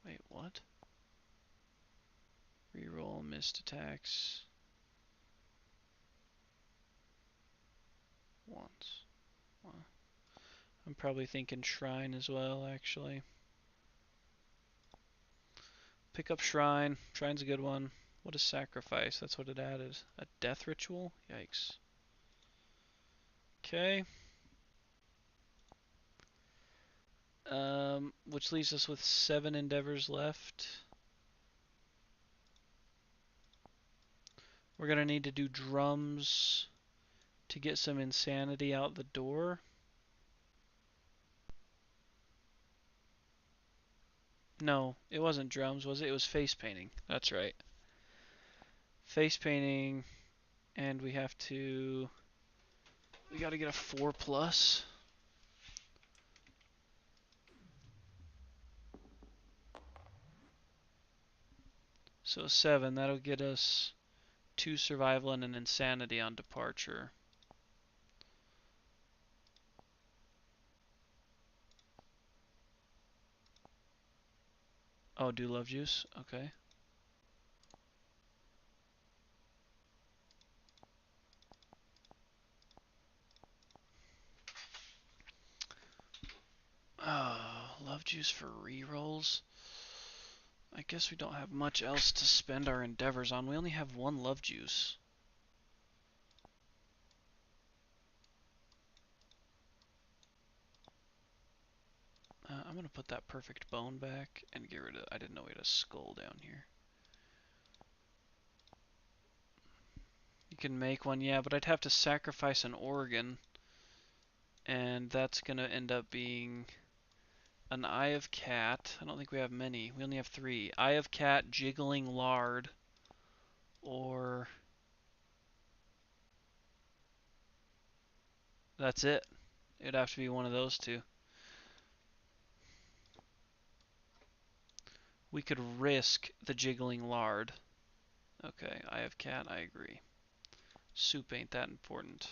Speaker 2: Wait, what? Reroll missed attacks. Once. Well, I'm probably thinking Shrine as well, actually. Pick up Shrine. Shrine's a good one. What is Sacrifice? That's what it added. A death ritual? Yikes. Okay. Which leaves us with 7 endeavors left. We're going to need to do drums to get some insanity out the door. No, it wasn't drums, was it? It was face painting. That's right. Face painting, and we have to We gotta get a 4+. So 7, that'll get us 2 survival and an insanity on departure. Oh, do love juice? Okay. Love juice for rerolls. I guess we don't have much else to spend our endeavors on. We only have 1 love juice. I'm gonna put that perfect bone back and get rid of. I didn't know we had a skull down here. You can make one, yeah, but I'd have to sacrifice an organ, and that's gonna end up being an Eye of Cat. I don't think we have many. We only have 3. Eye of Cat, Jiggling Lard, or that's it. It'd have to be one of those 2. We could risk the Jiggling Lard. Okay, Eye of Cat, I agree. Soup ain't that important.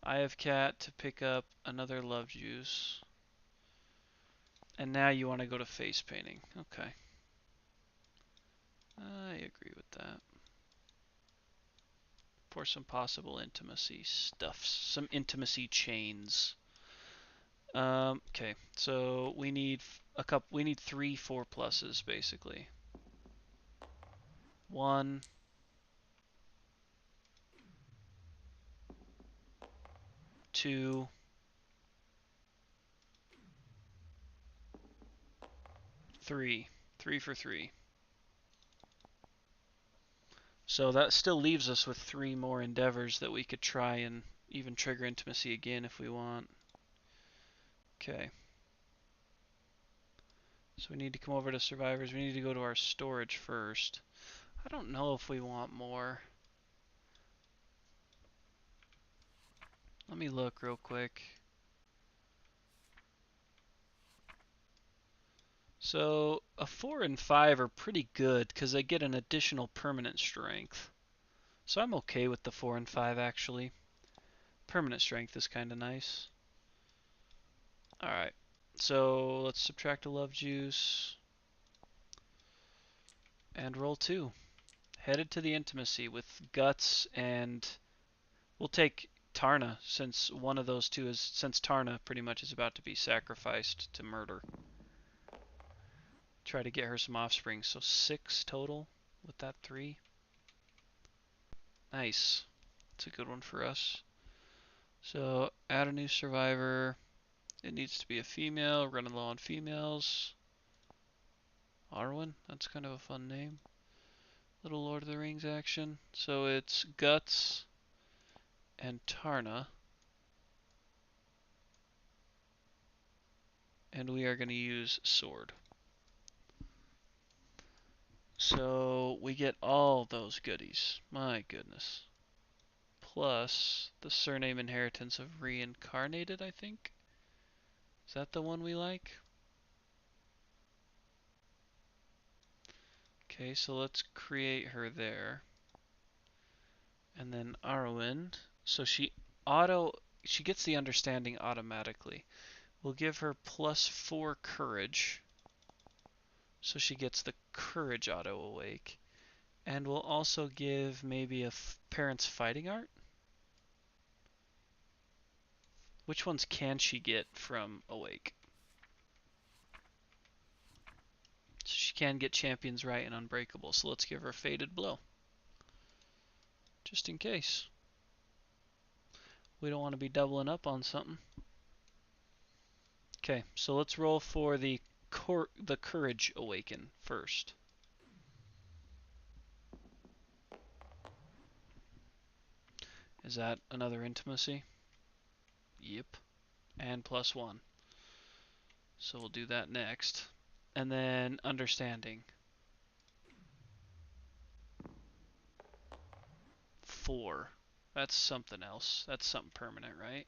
Speaker 2: Eye of Cat to pick up another love juice. And now you want to go to face painting. Okay. I agree with that. For some possible intimacy stuffs. Some intimacy chains. Okay, so we need we need 3 4+s basically. 1, 2, 3. 3 for 3. So that still leaves us with 3 more endeavors that we could try and even trigger intimacy again if we want. Okay. So we need to come over to survivors. We need to go to our storage first. I don't know if we want more. Let me look real quick. So a 4 and 5 are pretty good because they get an additional permanent strength. So I'm okay with the 4 and 5 actually. Permanent strength is kind of nice. Alright, so let's subtract a love juice. And roll 2. Headed to the intimacy with Guts, and we'll take Tarna since one of those 2 is, since Tarna pretty much is about to be sacrificed to murder. Try to get her some offspring. So 6 total with that 3. Nice. It's a good one for us. So add a new survivor. It needs to be a female. Running low on females. Arwen. That's kind of a fun name. Little Lord of the Rings action. So it's Guts and Tarna. And we are going to use Sword. So we get all those goodies. My goodness. Plus the surname inheritance of Reincarnated, I think. Is that the one we like? Okay, so let's create her there. And then Arwen. So she gets the understanding automatically. We'll give her +4 courage. So she gets the courage auto awake. And we'll also give maybe a parent's fighting art. Which ones can she get from awake? So she can get Champion's Right and Unbreakable. So let's give her Fated Blow. Just in case. We don't want to be doubling up on something. Okay, so let's roll for the Courage Awaken first. Is that another intimacy? Yep. And +1. So we'll do that next. And then Understanding. 4. That's something else. That's something permanent, right?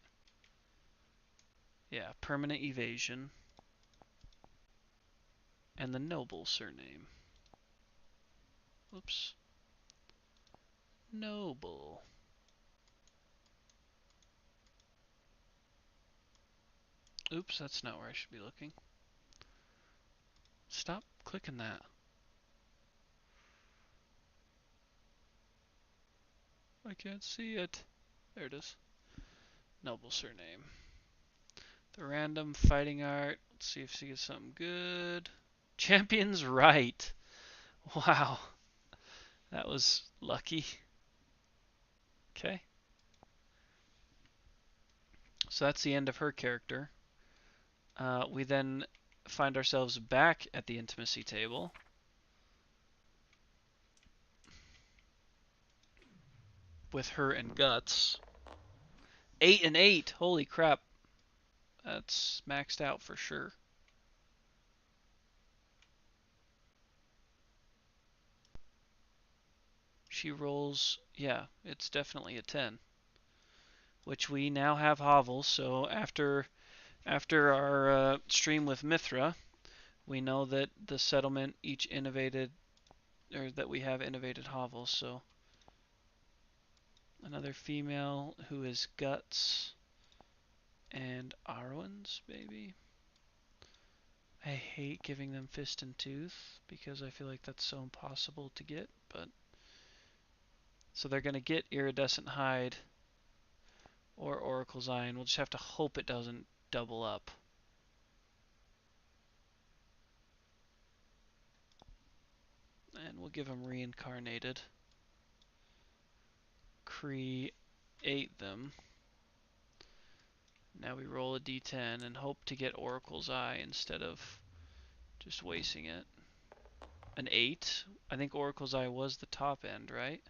Speaker 2: Yeah, permanent evasion. And the noble surname. Whoops. Noble. Oops, that's not where I should be looking. Stop clicking that. I can't see it. There it is. Noble surname. The random fighting art. Let's see if she gets something good. Champion's right. Wow. That was lucky. Okay. So that's the end of her character. We then find ourselves back at the intimacy table. With her and Guts. 8 and 8. Holy crap. That's maxed out for sure. She rolls, yeah, it's definitely a 10. Which we now have hovels, so after our stream with Mithra, we know that the settlement each innovated, or that we have innovated hovels, so another female who is Guts and Arwen's baby. I hate giving them Fist and Tooth because I feel like that's so impossible to get, but so they're going to get Iridescent Hide or Oracle's Eye, and we'll just have to hope it doesn't double up. And we'll give them Reincarnated. Create them. Now we roll a d10 and hope to get Oracle's Eye instead of just wasting it. An 8. I think Oracle's Eye was the top end, right?